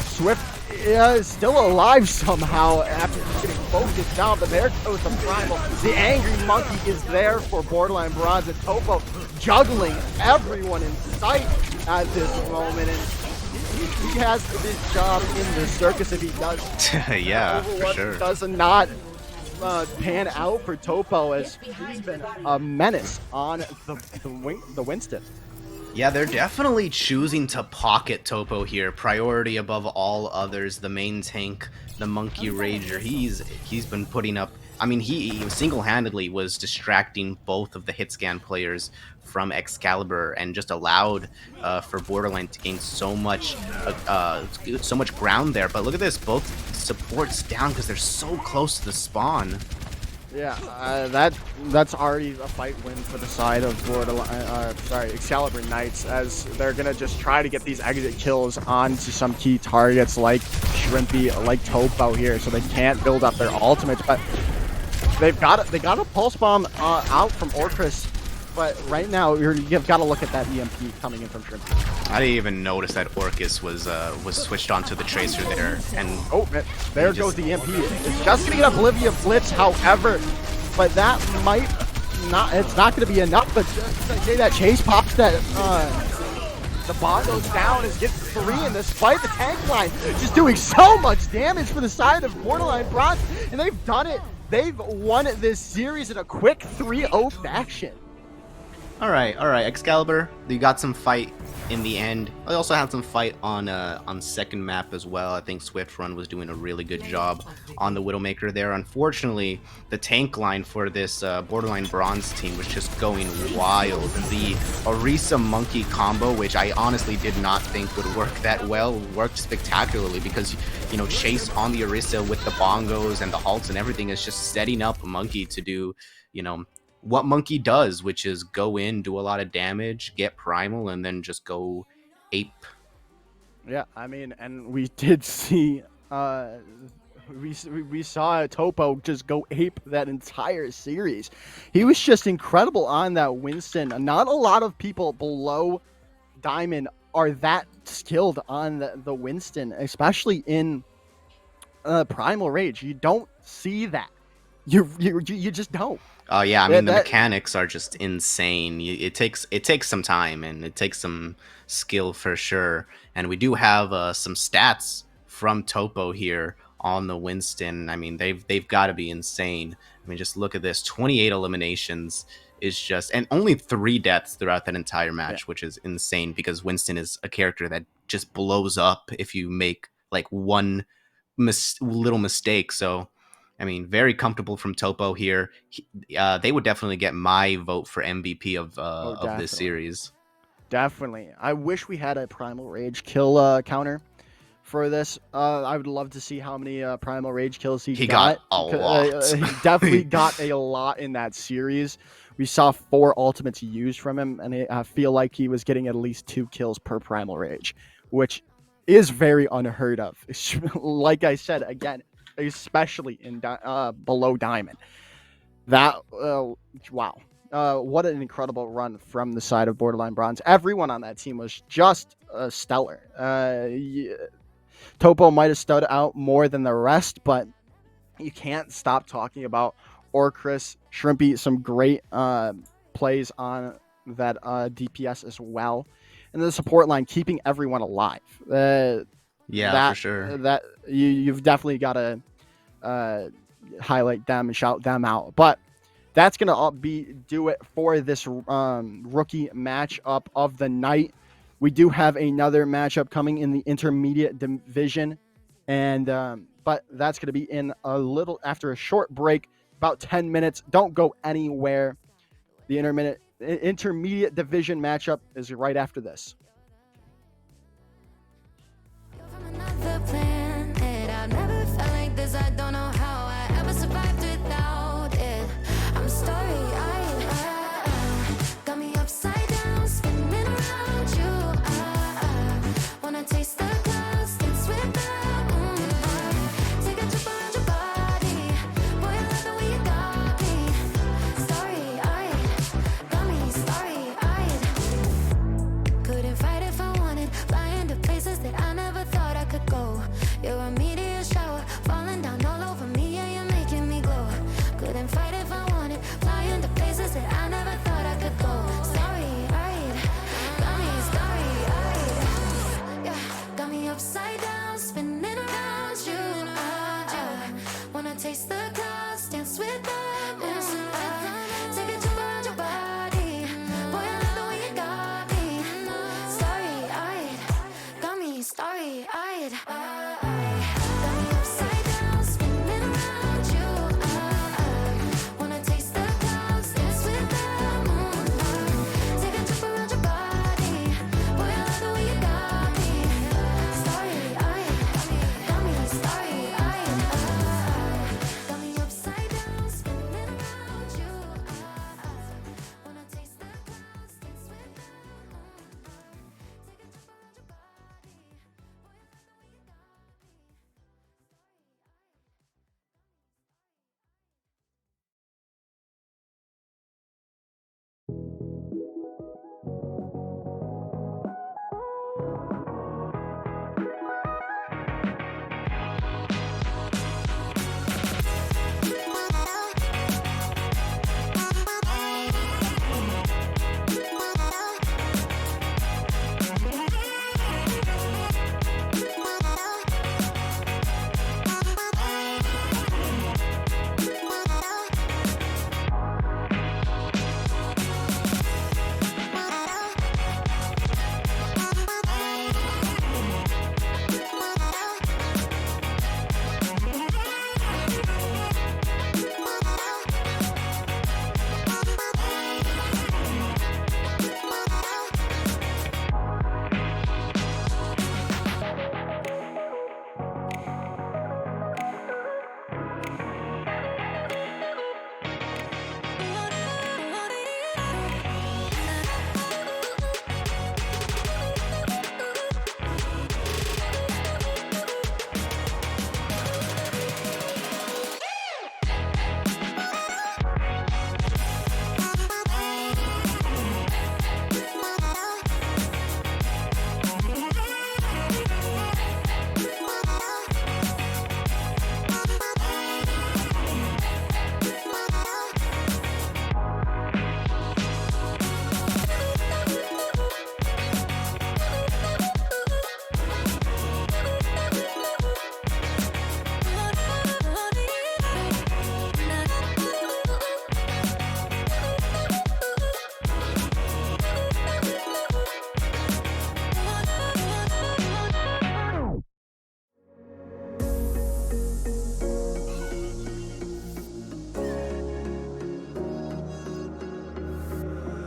Swift is still alive somehow after getting focused down, but there goes the Primal. The Angry Monkey is there for Borderline Bronze, and Topo juggling everyone in sight at this moment, and he has his job in the circus if he does. Yeah, for sure. Does not pan out for Topo, as he's been a menace on the Winston. Yeah, they're definitely choosing to pocket Topo here. Priority above all others. The main tank, the Monkey Rager, he's been putting up... I mean, he single-handedly was distracting both of the hitscan players from Excalibur and just allowed for Borderline to gain so much ground there. But look at this, both supports down because they're so close to the spawn. Yeah, that's already a fight win for the side of Excalibur Knights, as they're gonna just try to get these exit kills onto some key targets like Shrimpy, like Topo here, so they can't build up their ultimates. But they got a pulse bomb out from Orcus, but right now you've got to look at that EMP coming in from Shrimpy. I didn't even notice that Orcus was switched onto the Tracer there, and there goes the EMP. It's just gonna get Oblivion Blitz, however, but that might not. It's not gonna be enough. But just say that Chase pops that. The bot goes down, is getting 3 in this fight. The tank line just doing so much damage for the side of Borderline Bronze, and they've done it. They've won this series in a quick 3-0 fashion. All right, Excalibur, you got some fight in the end. I also had some fight on second map as well. I think Swift Run was doing a really good job on the Widowmaker there. Unfortunately, the tank line for this Borderline Bronze team was just going wild. The Orisa Monkey combo, which I honestly did not think would work that well, worked spectacularly because, you know, Chase on the Orisa with the bongos and the halts and everything is just setting up Monkey to do, you know, what Monkey does, which is go in, do a lot of damage, get primal, and then just go ape. Yeah, I mean, and we did see, we saw Topo just go ape that entire series. He was just incredible on that Winston. Not a lot of people below Diamond are that skilled on the Winston, especially in Primal Rage. You don't see that. You just don't. Oh yeah, I mean the mechanics are just insane. It takes some time and it takes some skill for sure. And we do have some stats from Topo here on the Winston. I mean they've got to be insane. I mean just look at this: 28 eliminations is just, and only 3 deaths throughout that entire match, which is insane because Winston is a character that just blows up if you make like one little mistake. So I mean, very comfortable from Topo here. They would definitely get my vote for MVP of this series. Definitely. I wish we had a Primal Rage kill counter for this. I would love to see how many Primal Rage kills he got. A lot. He definitely got a lot in that series. We saw 4 ultimates used from him, and I feel like he was getting at least 2 kills per Primal Rage, which is very unheard of. Like I said, again, especially in below Diamond. That wow, what an incredible run from the side of Borderline Bronze. Everyone on that team was just stellar. Topo might have stood out more than the rest, but you can't stop talking about Orcris, Shrimpy, some great plays on that DPS as well. And the support line keeping everyone alive. Yeah, for sure. That you've definitely got to highlight them and shout them out. But that's gonna do it for this rookie matchup of the night. We do have another matchup coming in the intermediate division, and but that's gonna be in a little after a short break, about 10 minutes. Don't go anywhere. The intermediate division matchup is right after this. You're from another planet. I've never felt like this. I don't know how I ever survived without it. I'm starry-eyed. Got me upside down, spinning around you. Wanna taste the clouds, dance with the moon. Take a trip around your body. Boy, I love the way you got me. Starry-eyed, got me starry-eyed. Couldn't fight if I wanted. Flying to places that I never thought I could go. You're a meteor shower, falling down all over me. Yeah, you're making me glow. Couldn't fight if I wanted. Flying to places that I never thought I could go. Starry-eyed, got me starry-eyed. Yeah, got me upside down, spinning around you. Wanna taste the clouds, dance with the moon. Take a trip around your body. Boy, I love the way you got me. Starry-eyed, got me starry-eyed. Got me upside down, spinning around you. Wanna taste the clouds, dance with the moon. Take a trip around your body. Boy, I love the way you got me. Starry-eyed, got me starry-eyed. Got me upside down, spinning around you. Wanna taste the clouds, dance with the moon. Take a trip around your body.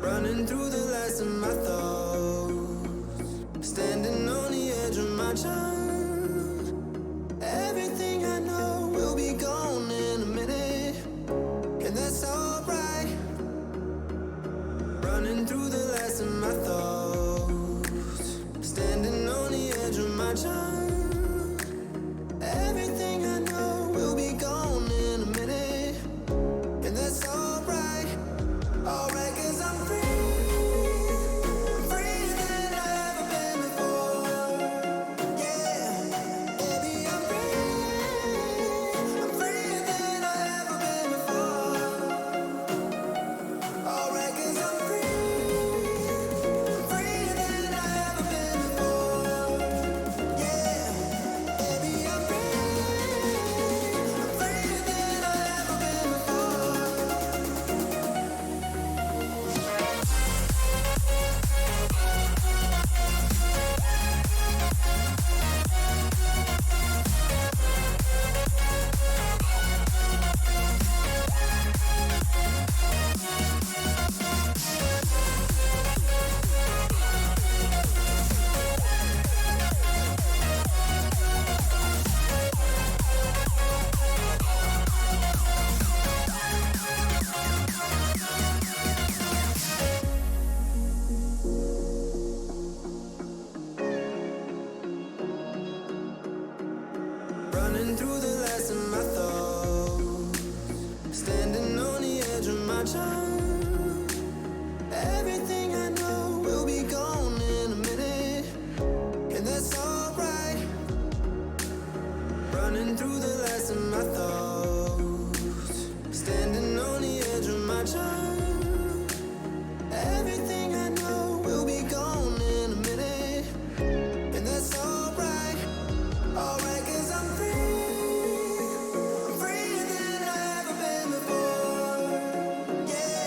Running through the last of my thoughts, standing on the edge of my time. Everything I know will be gone in a minute, and that's alright. Running through the last of my thoughts, standing on the edge of my time. Everything I know will be gone in a minute, and that's alright. Alright. my tongue. Everything I know will be gone in a minute, and that's alright. Running through the last of my thoughts, standing on the edge of my tongue. Everything I know will be gone in a minute, and that's alright. Alright, 'cause I'm free. I'm freer than I've ever been before. Yeah.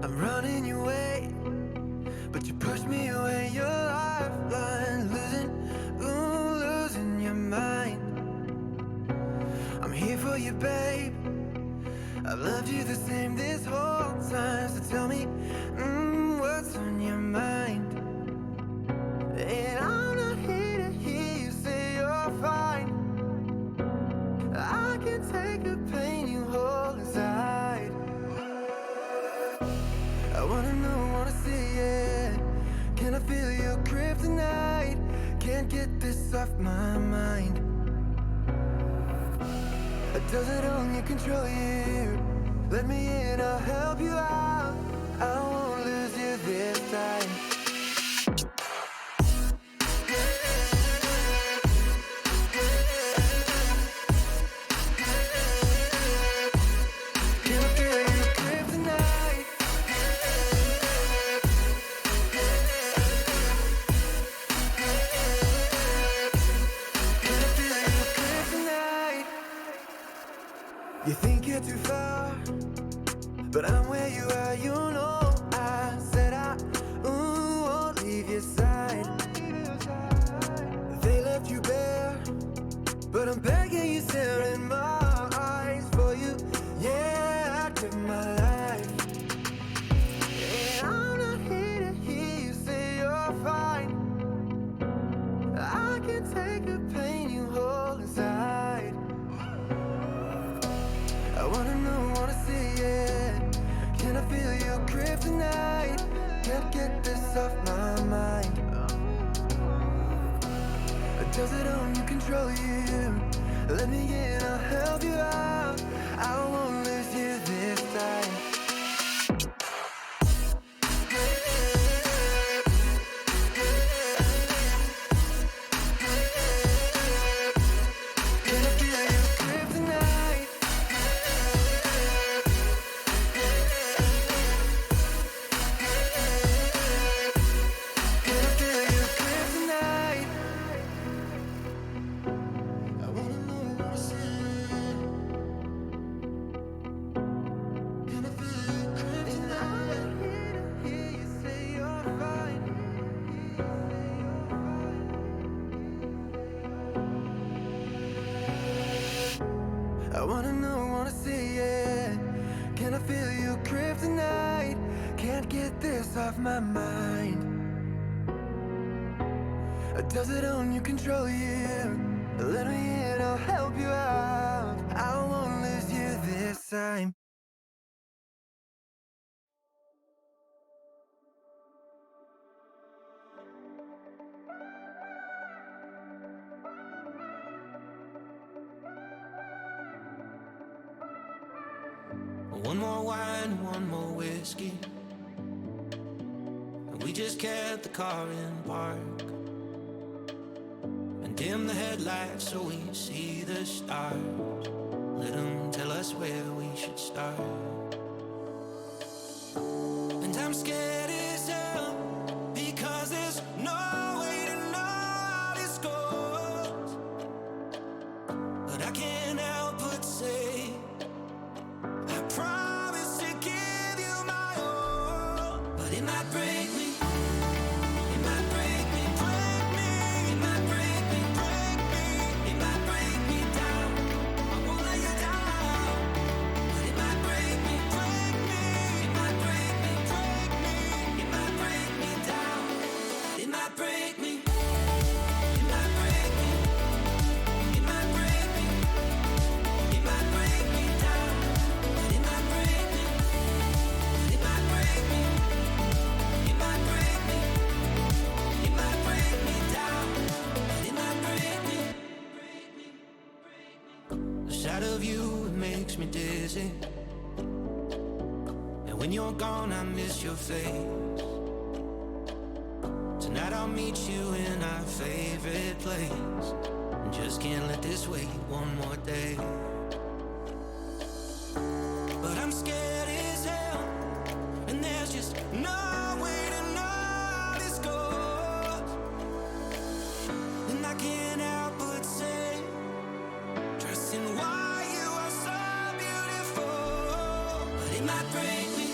I'm running your way, but you push me away. Your lifeline, losing your mind. I'm here for you, babe. I've loved you the same this whole time. So tell me, what's on your mind? And I'm not here to hear you say you're fine. I can take the pain you hold inside. I wanna know, wanna see it. Can I feel your kryptonite? Can't get this off my mind. Does it only control you? Let me in, I'll help you out. I won't lose you this time. Can I feel your kryptonite? Can I feel your kryptonite? You think you're too far, but I'm where you are, you know. I said I won't leave your side. They left you bare, but I'm begging you, stare in my eyes for you. Yeah, I give my life. And I'm not here to hear you say you're fine. I can take the pain you hold inside. I wanna know, wanna see it. Can I feel your kryptonite? Can't get this off my mind. Does it only control you? Let me in, I'll help you out. I won't lose you this time. Can I feel your kryptonite? Can I feel your kryptonite? I wanna know, wanna see. Can I feel your kryptonite? I'm here to hear you say you're fine. I wanna know, wanna see it. Can I feel your kryptonite? Can't get this off my mind. Does it own you, control you? Let me in, I'll help you out. I won't lose you this time. One more wine, one more whiskey, and we just kept the car in park and dim the headlights so we see the stars. Let them tell us where we should start. And I'm scared as hell because there's no way to know how this goes. But I can't help but say I promise to give you my all. But it might break me. It might break me, break me. It might break me, break me. It might break me down. I won't let you down. But it might break me, break me. It might break me, break me. It might break me down. It might break me. It might break me. It might break me. It might break me down. But it might break me. It might break me. It might break me. It might break me down. But it might break me. The sight of you, it makes me dizzy. And when you're gone, I miss your face. Tonight I'll meet you in our favorite place. And just can't let this wait one more day. But I'm scared as hell, and there's just no way to know how this goes. And I can't help but say, trusting why you are so beautiful. But it might break me.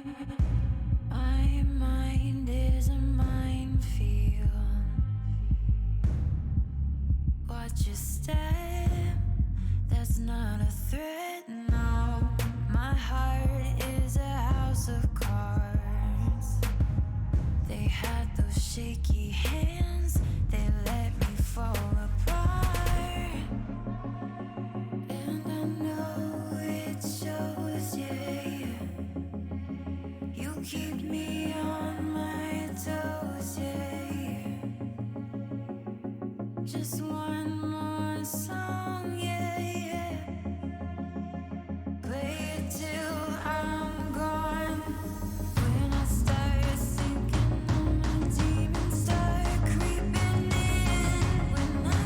My mind is a minefield. Watch your step, that's not a threat, no. My heart is a house of cards. They had those shaky hands, they let me fall apart. And I know it shows, yeah. You keep me on my toes, yeah. Just one more song, yeah, yeah. Play it till I'm gone. When I start sinking, all my demons start creeping in. When I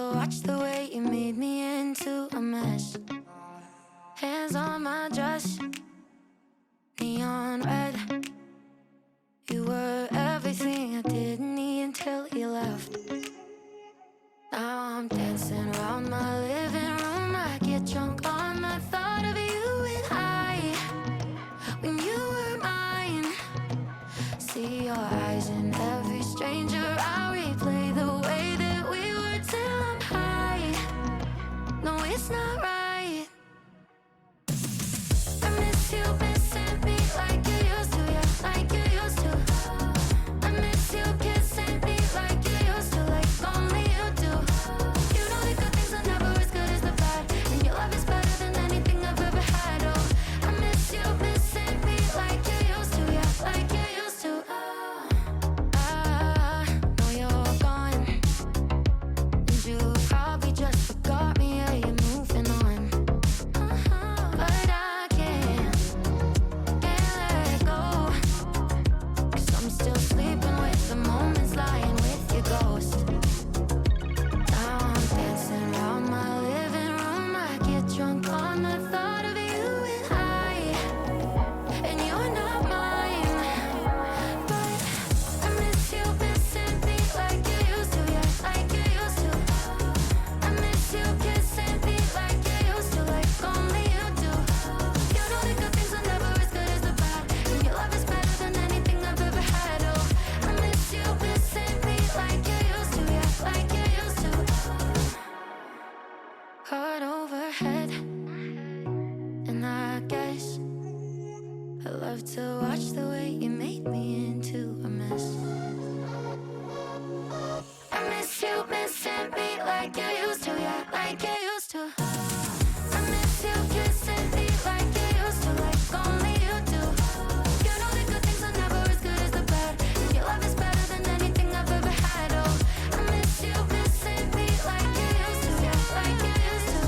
to watch the way you made me into a mess. Hands on my dress, neon red. You were everything I didn't need until you left. Now I'm dancing around my living room. I get drunk on the thought of you and I, when you were mine. See your eyes in every stranger. I replay the way that we were till I'm high. No, it's not right. I miss you missing me like you used to, yeah, like you used to. I miss you kissing me like you used to, like only you do. You know the good things are never as good as the bad, and your love is better than anything I've ever had. Oh, I miss you missing me like you used to, yeah, like you used to. I know you're gone, and you probably just forgot me. Yeah, you're moving on. But I can't let go, 'cause I'm still sleeping with the moments, lying with your ghost. Now I'm dancing around my living room. I get drunk on the thought of you and I, and you're not mine. But I miss you missing me like you used to, yeah, like you used to. I miss you kissing me like you used to, like only you do. You know the good things are never as good as the bad, and your love is better than anything I've ever had. Oh, I miss you missing me like you used to, yeah, like you used to. Heart overhead, and I guess I love to watch the way you made me into a mess. I miss you missing me like you used to, yeah, like you used to. I miss you kissing me like you used to, like only you do. You know the good things are never as good as the bad, and your love is better than anything I've ever had. Oh, I miss you missing me like you used to, yeah, like you used to.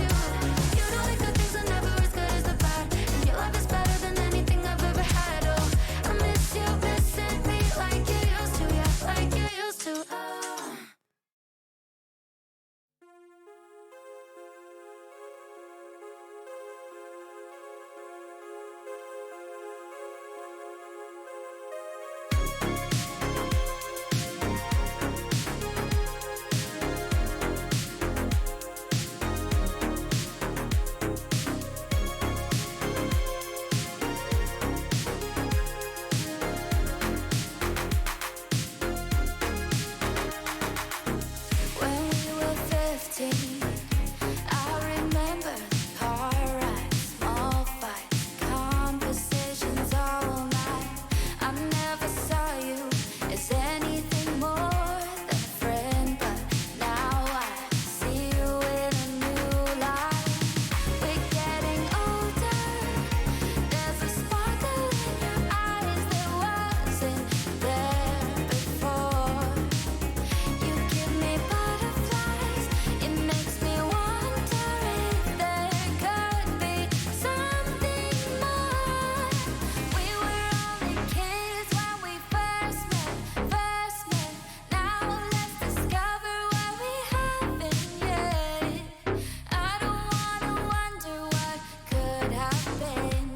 You know the good things are never as good as the bad, and your love is better than anything I've ever had. Oh, I miss you missing me like you used to, yeah, like you used to. When we were 15, I remember car rides, small fights, conversations all night. I never saw you as anything more than a friend, but now I see you in a new light. We're getting older, there's a sparkle in your eyes that wasn't there before. You give me butterflies, it makes me wonder if there could be something more. We were only kids when we first met. Now let's discover what we haven't yet. I don't wanna wonder what could have been.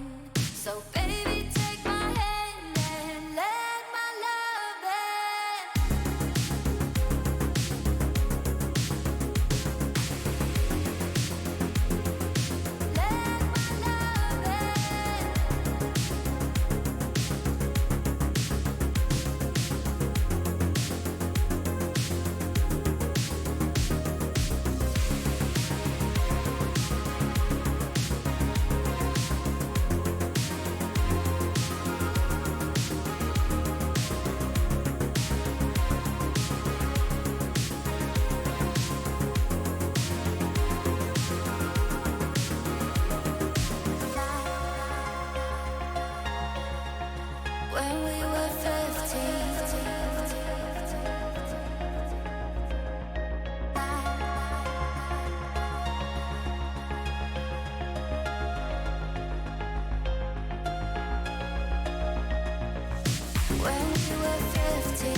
So baby, take my hand and let my love in. Let my love in. When we were 15, when we were 15,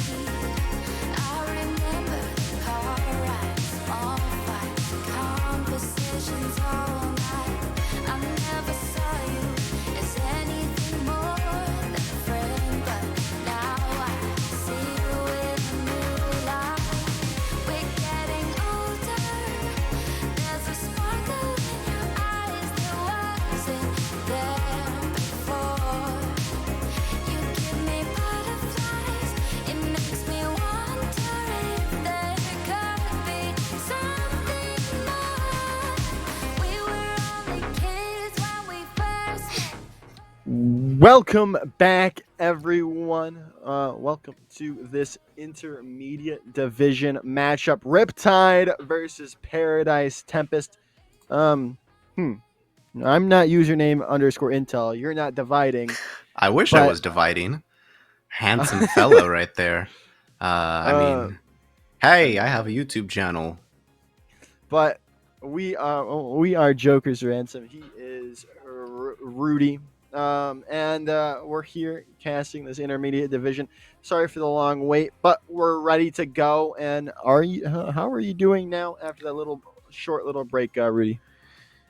I remember car rides, small fights. sessions all night. I never saw you as anything more than a friend, but now I see you in a new light. We're getting older. There's a sparkle in your eyes that wasn't there before. You give me butterflies. It makes me wonder if there could be something more. We were only kids when we first met. Welcome back, everyone. Welcome to this intermediate division matchup: Riptide versus Paradise Tempest. I'm not username underscore intel. You're not dividing. I wish I But- was dividing. Handsome fellow right there. I mean, hey, I have a YouTube channel. But we are Joker's Ransom. He is Rudy. And we're here casting this intermediate division. Sorry for the long wait, but we're ready to go. And how are you doing now after that short little break, Rudy?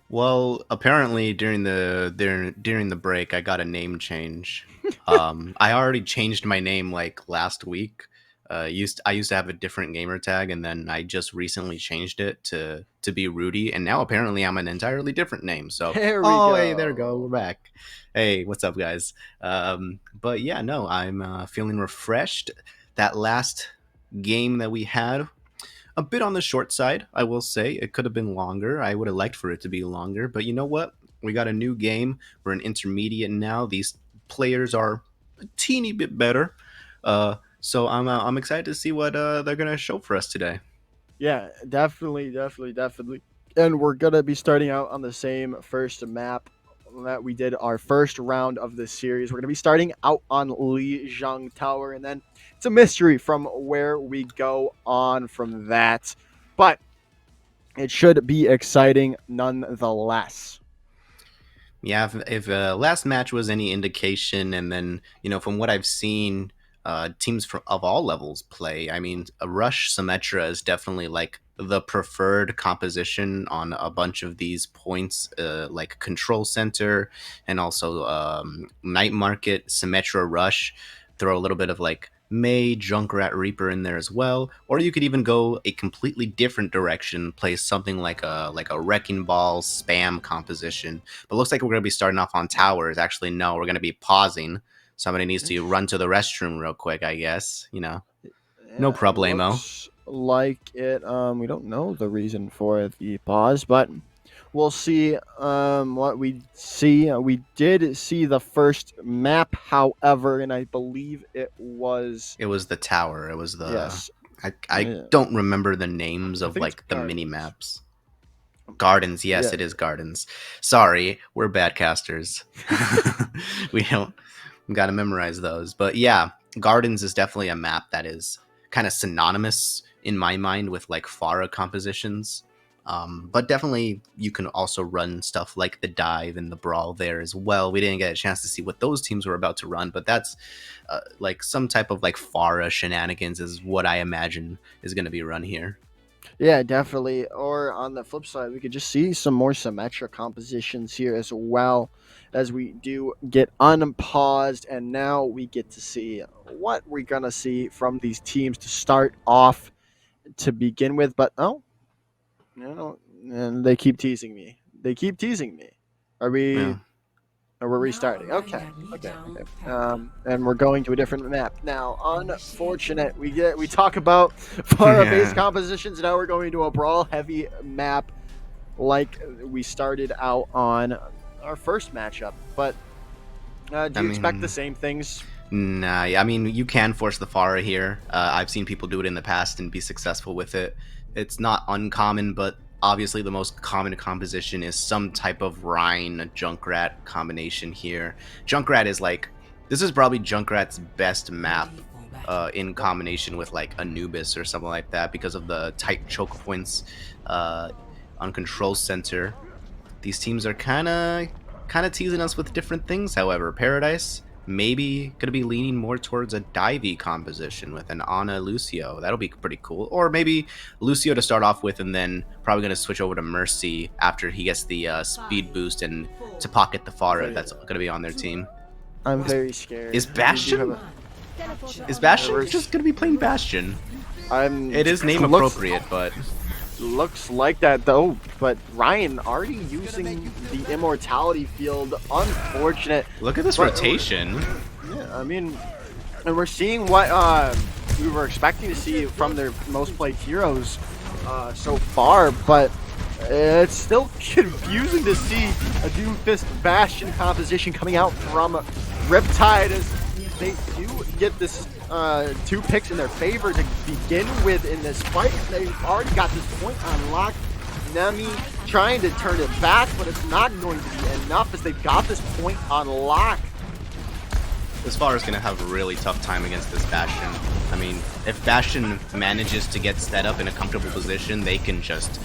Well, apparently during the break, I got a name change. I already changed my name like last week. I used to have a different gamer tag, and then I just recently changed it to be Rudy, and now apparently I'm an entirely different name. So There we go. Hey, there we go, we're back. Hey, what's up, guys? But yeah, no, I'm feeling refreshed. That last game that we had, a bit on the short side, I will say. It could have been longer. I would have liked for it to be longer, but you know what? We got a new game. We're an intermediate now. These players are a teeny bit better. So I'm excited to see what they're gonna show for us today. Yeah, definitely. And we're gonna be starting out on the same first map that we did our first round of this series. We're gonna be starting out on Lijiang Tower, and then it's a mystery from where we go on from that. But it should be exciting nonetheless. Yeah, if last match was any indication, and then from what I've seen, teams of all levels play. I mean, a Rush Symmetra is definitely like the preferred composition on a bunch of these points, like Control Center and also Night Market, Symmetra Rush. Throw a little bit of like May, Junkrat, Reaper in there as well, or you could even go a completely different direction, play something like a Wrecking Ball spam composition. But looks like we're gonna be starting off on towers. Actually, no, we're gonna be pausing. Somebody needs to run to the restroom real quick, I guess. No problemo. Looks like it. We don't know the reason for the pause, but we'll see what we see. We did see the first map, however, and I believe it was the tower. It was the yes. I Yeah. don't remember the names I of think it's like the Gardens. mini maps. Gardens, yes, Yeah. it is Gardens. Sorry, we're bad casters. We got to memorize those. But yeah, Gardens is definitely a map that is kind of synonymous in my mind with like Pharah compositions. But definitely you can also run stuff like the dive and the brawl there as well. We didn't get a chance to see what those teams were about to run, but that's like some type of like Pharah shenanigans is what I imagine is going to be run here. Yeah, definitely. Or on the flip side, we could just see some more Symmetra compositions here as well as we do get unpaused. And now we get to see what we're going to see from these teams to start off to begin with. But, and they keep teasing me. Are we... Yeah. Or we're restarting. Okay. And we're going to a different map now. Unfortunate. We talk about Pharah-based Yeah. compositions. Now we're going to a brawl-heavy map, like we started out on our first matchup. But do you expect the same things? Nah, I mean, you can force the Pharah here. I've seen people do it in the past and be successful with it. It's not uncommon, but obviously the most common composition is some type of Rhine Junkrat combination here. Junkrat is like, this is probably Junkrat's best map in combination with like Anubis or something like that because of the tight choke points on Control Center. These teams are kind of teasing us with different things, however. Paradise, maybe going to be leaning more towards a divey composition with an Ana Lucio. That'll be pretty cool. Or maybe Lucio to start off with, and then probably going to switch over to Mercy after he gets the speed boost and to pocket the Pharah that's going to be on their team. I'm very scared. Is We do Bastion? have Is Bastion Mercy. just going to be playing Bastion? It is name appropriate, but Looks like that though, but Ryan already using the immortality field. Unfortunate. look at this But- rotation. Yeah, I mean, and we're seeing what we were expecting to see from their most played heroes so far, but it's still confusing to see a Doomfist Bastion composition coming out from Riptide as they do get this 2 picks in their favor to begin with in this fight. They've already got this point on lock. Nemi trying to turn it back, but it's not going to be enough as they've got this point on lock. This Pharah is going to have a really tough time against this Bastion. I mean, if Bastion manages to get set up in a comfortable position, they can just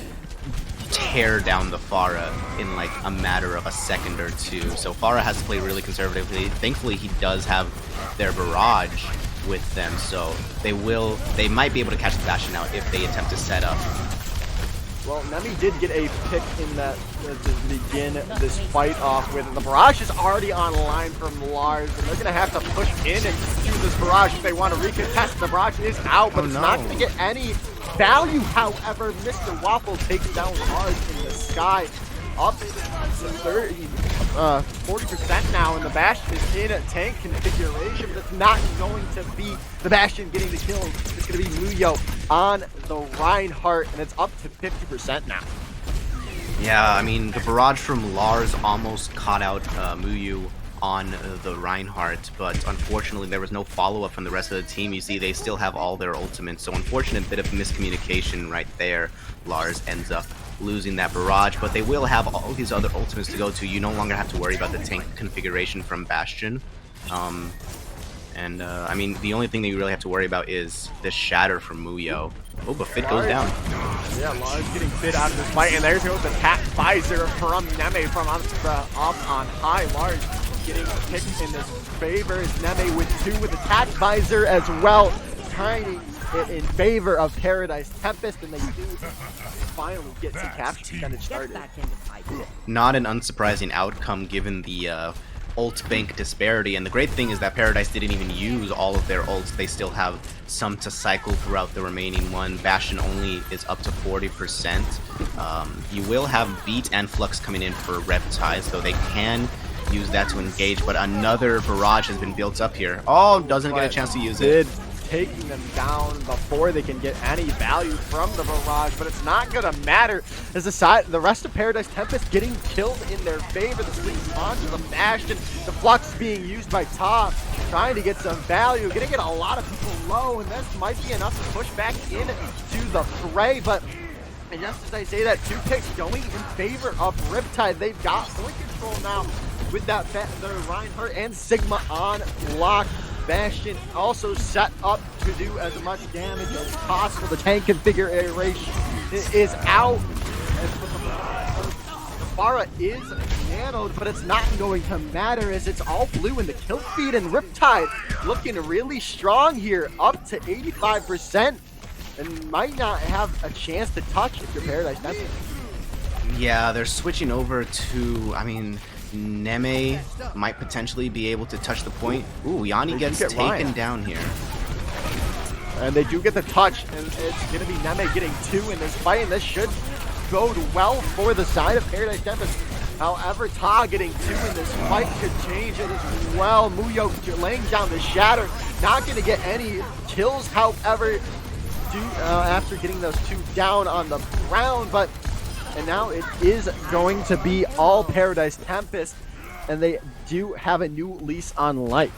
tear down the Pharah in like a matter of a second or two. So Pharah has to play really conservatively. Thankfully, he does have their barrage with them, so they might be able to catch the Bastion out if they attempt to set up. Well, Nemi did get a pick in that to begin this fight off with. The barrage is already online from Lars, and they're going to have to push in and do this barrage if they want to recontest. The barrage is out, but it's not going to get any value. However, Mr. Waffle takes down Lars in the sky. Up to 40% now, and the Bastion is in a tank configuration, but it's not going to be the Bastion getting the kill. It's going to be Muyo on the Reinhardt, and it's up to 50% now. Yeah, I mean, the barrage from Lars almost caught out Muyu on the Reinhardt, but unfortunately there was no follow-up from the rest of the team. You see, they still have all their ultimates, so unfortunate bit of miscommunication right there. Lars ends up losing that barrage, but they will have all these other ultimates to go to. You no longer have to worry about the tank configuration from Bastion. I mean, the only thing that you really have to worry about is the shatter from Muyo. Oh, but Fit goes down. Yeah, Lars getting Fit out of this fight, and there's goes the tap visor from Neme from up on high. Lars getting picked in this favor. Neme with 2 with the tap visor as well, trying it in favor of Paradise Tempest, and they do finally get some capture percentage started. Not an unsurprising outcome given the ult bank disparity, and the great thing is that Paradise didn't even use all of their ults. They still have some to cycle throughout the remaining one. Bastion only is up to 40%. You will have Beat and Flux coming in for Reptile, so they can use that to engage, but another barrage has been built up here. Oh, doesn't get a chance to use it. Taking them down before they can get any value from the barrage, but it's not gonna matter as the rest of Paradise Tempest getting killed in their favor. The sleep spawns of the Bastion, the Flux being used by Top, trying to get some value, gonna get a lot of people low, and this might be enough to push back in to the fray. But and just as I say that, 2 picks going in favor of Riptide. They've got point control now with that the Reinhardt and Sigma on lock. Bastion also set up to do as much damage as possible. The tank configuration is out. Pharah is nanoed, but it's not going to matter as it's all blue in the kill feed, and Riptide looking really strong here, up to 85%, and might not have a chance to touch if you're Paradise Tempest. Yeah, they're switching over to, I mean, Neme might potentially be able to touch the point. Ooh, Yanni gets taken down here. And they do get the touch, and it's going to be Neme getting 2 in this fight, and this should bode well for the side of Paradise Tempest. However, Ta getting 2 in this fight could change it as well. Muyo laying down the shatter, not going to get any kills, however, after getting those 2 down on the ground, but and now it is going to be all Paradise Tempest, and they do have a new lease on life.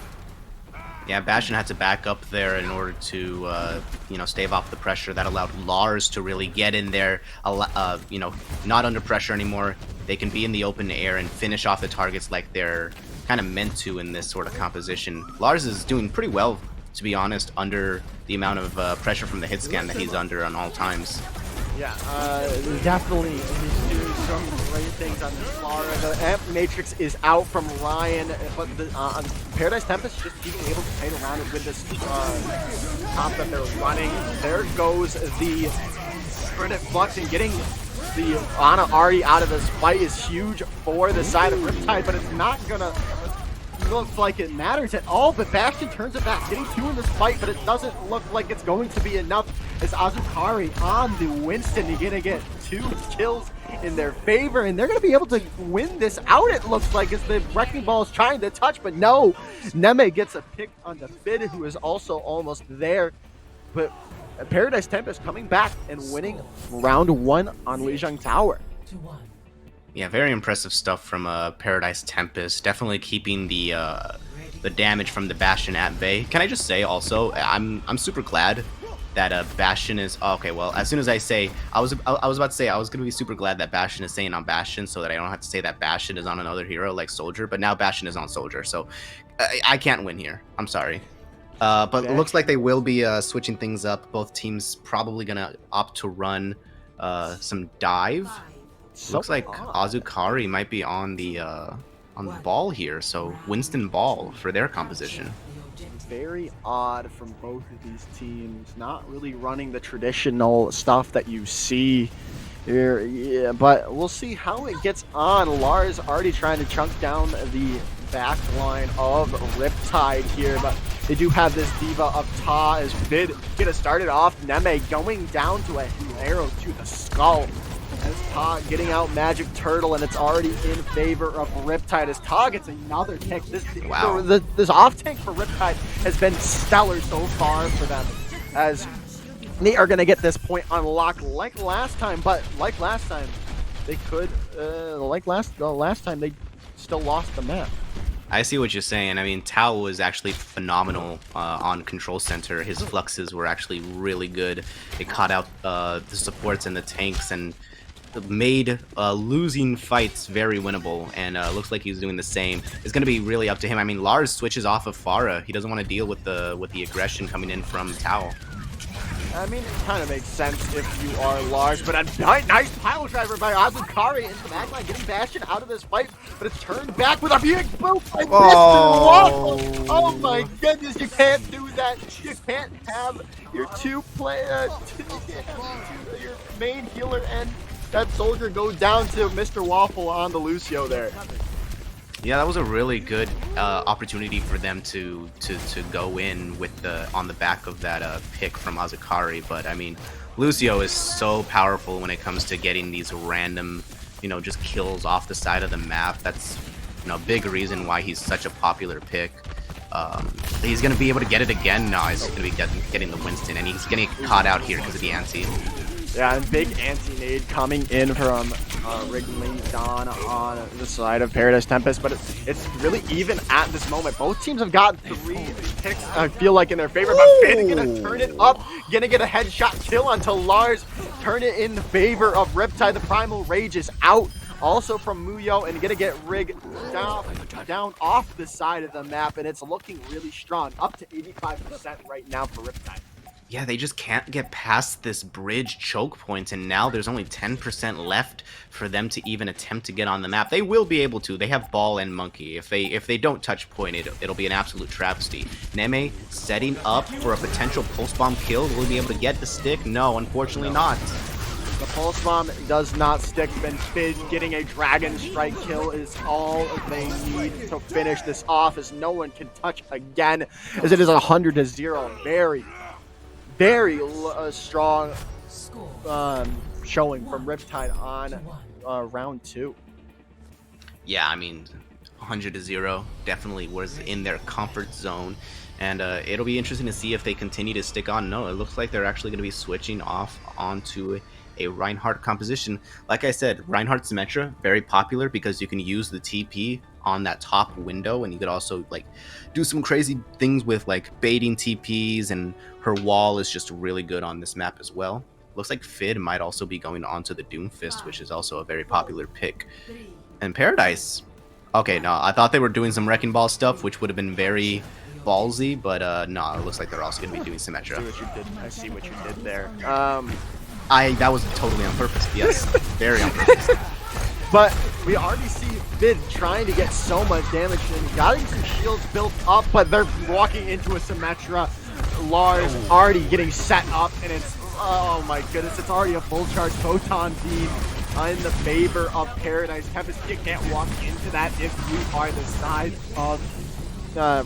Yeah, Bastion had to back up there in order to, stave off the pressure. That allowed Lars to really get in there, not under pressure anymore. They can be in the open air and finish off the targets like they're kind of meant to in this sort of composition. Lars is doing pretty well, to be honest, under the amount of pressure from the hit scan that he's under on all times. Yeah, definitely. He's some great things on this Lara. The Amp Matrix is out from Ryan, but the Paradise Tempest just being able to play around it with this top that they're running. There goes the Credit Flux, and getting the Ana Ari out of this fight is huge for the side of Riptide, but it's not gonna look like it matters at all. But Bastion turns it back, getting 2 in this fight, but it doesn't look like it's going to be enough as Azukari on the Winston. You're gonna get 2 kills in their favor, and they're gonna be able to win this out, it looks like, as the Wrecking Ball is trying to touch, but no. Neme gets a pick on the Fid, who is also almost there, but Paradise Tempest coming back and winning round 1 on Lijiang Tower. Yeah, very impressive stuff from Paradise Tempest. Definitely keeping the damage from the Bastion at bay. Can I just say also, I'm super glad that Bastion is okay. Well, as soon as I say, I was about to say I was gonna be super glad that Bastion is staying on Bastion, so that I don't have to say that Bastion is on another hero like Soldier. But now Bastion is on Soldier, so I can't win here. I'm sorry. But it looks like they will be switching things up. Both teams probably gonna opt to run some dive. Looks like Azukari might be on the ball here, so Winston Ball for their composition. Very odd from both of these teams, not really running the traditional stuff that you see here. Yeah, but we'll see how it gets on. Lars already trying to chunk down the back line of Riptide here, but they do have this Diva up Ta as Vid gonna start it off. Neme going down to a arrow to the skull. As Ta getting out Magic Turtle, and it's already in favor of Riptide as Ta gets another kick. This off tank for Riptide has been stellar so far for them, as they are going to get this point unlocked like last time, but like last time they could, last time they still lost the map. I see what you're saying. I mean, Tao was actually phenomenal on Control Center. His fluxes were actually really good. It caught out the supports and the tanks, and made losing fights very winnable, and looks like he's doing the same. It's going to be really up to him. I mean, Lars switches off of Pharah. He doesn't want to deal with the aggression coming in from Tao. I mean, it kind of makes sense if you are Lars, but a nice pile driver by Azukari into the backline, getting Bastion out of this fight, but it's turned back with a big boot by Mr. Waffle. Oh my goodness, you can't do that. You can't have your your main healer and that Soldier go down to Mr. Waffle on the Lucio there. Yeah, that was a really good opportunity for them to go in with on the back of that pick from Azukari. But I mean, Lucio is so powerful when it comes to getting these random, just kills off the side of the map. That's a big reason why he's such a popular pick. He's gonna be able to get it again. No, he's gonna be getting the Winston, and he's gonna get caught out here because of the anti. Yeah, and big anti-nade coming in from Wrigley Dawn on the side of Paradise Tempest, but it's really even at this moment. Both teams have got 3 picks, I feel like, in their favor, but Finn gonna turn it up, gonna get a headshot kill until Lars turn it in favor of Riptide. The Primal Rage is out, also from Muyo, and gonna get Rig down off the side of the map, and it's looking really strong, up to 85% right now for Riptide. Yeah, they just can't get past this bridge choke point, and now there's only 10% left for them to even attempt to get on the map. They will be able to. They have Ball and Monkey. If they don't touch point, it'll be an absolute travesty. Neme setting up for a potential pulse bomb kill. Will he be able to get the stick? No, unfortunately not. The Pulse Bomb does not stick, and Fizz getting a Dragon Strike kill is all they need to finish this off, as no one can touch again, as it is 100-0. Very strong showing from Riptide on round 2. Yeah, I mean, 100-0 definitely was in their comfort zone, and it'll be interesting to see if they continue to stick on. No, it looks like they're actually going to be switching off onto a Reinhardt composition. Like I said, Reinhardt Symmetra, very popular because you can use the TP on that top window, and you could also do some crazy things with baiting TPs, and her wall is just really good on this map as well. Looks like Fid might also be going on to the Doomfist, which is also a very popular pick. And Paradise, okay, no, I thought they were doing some Wrecking Ball stuff, which would have been very ballsy, but no, it looks like they're also going to be doing Symmetra. I see what you did there. That was totally on purpose. Yes, very on purpose. But we already see Vid trying to get so much damage and getting some shields built up, but they're walking into a Symmetra. Lars already getting set up, and it's, oh my goodness, it's already a full charge photon beam in the favor of Paradise Tempest. You can't walk into that if you are the size of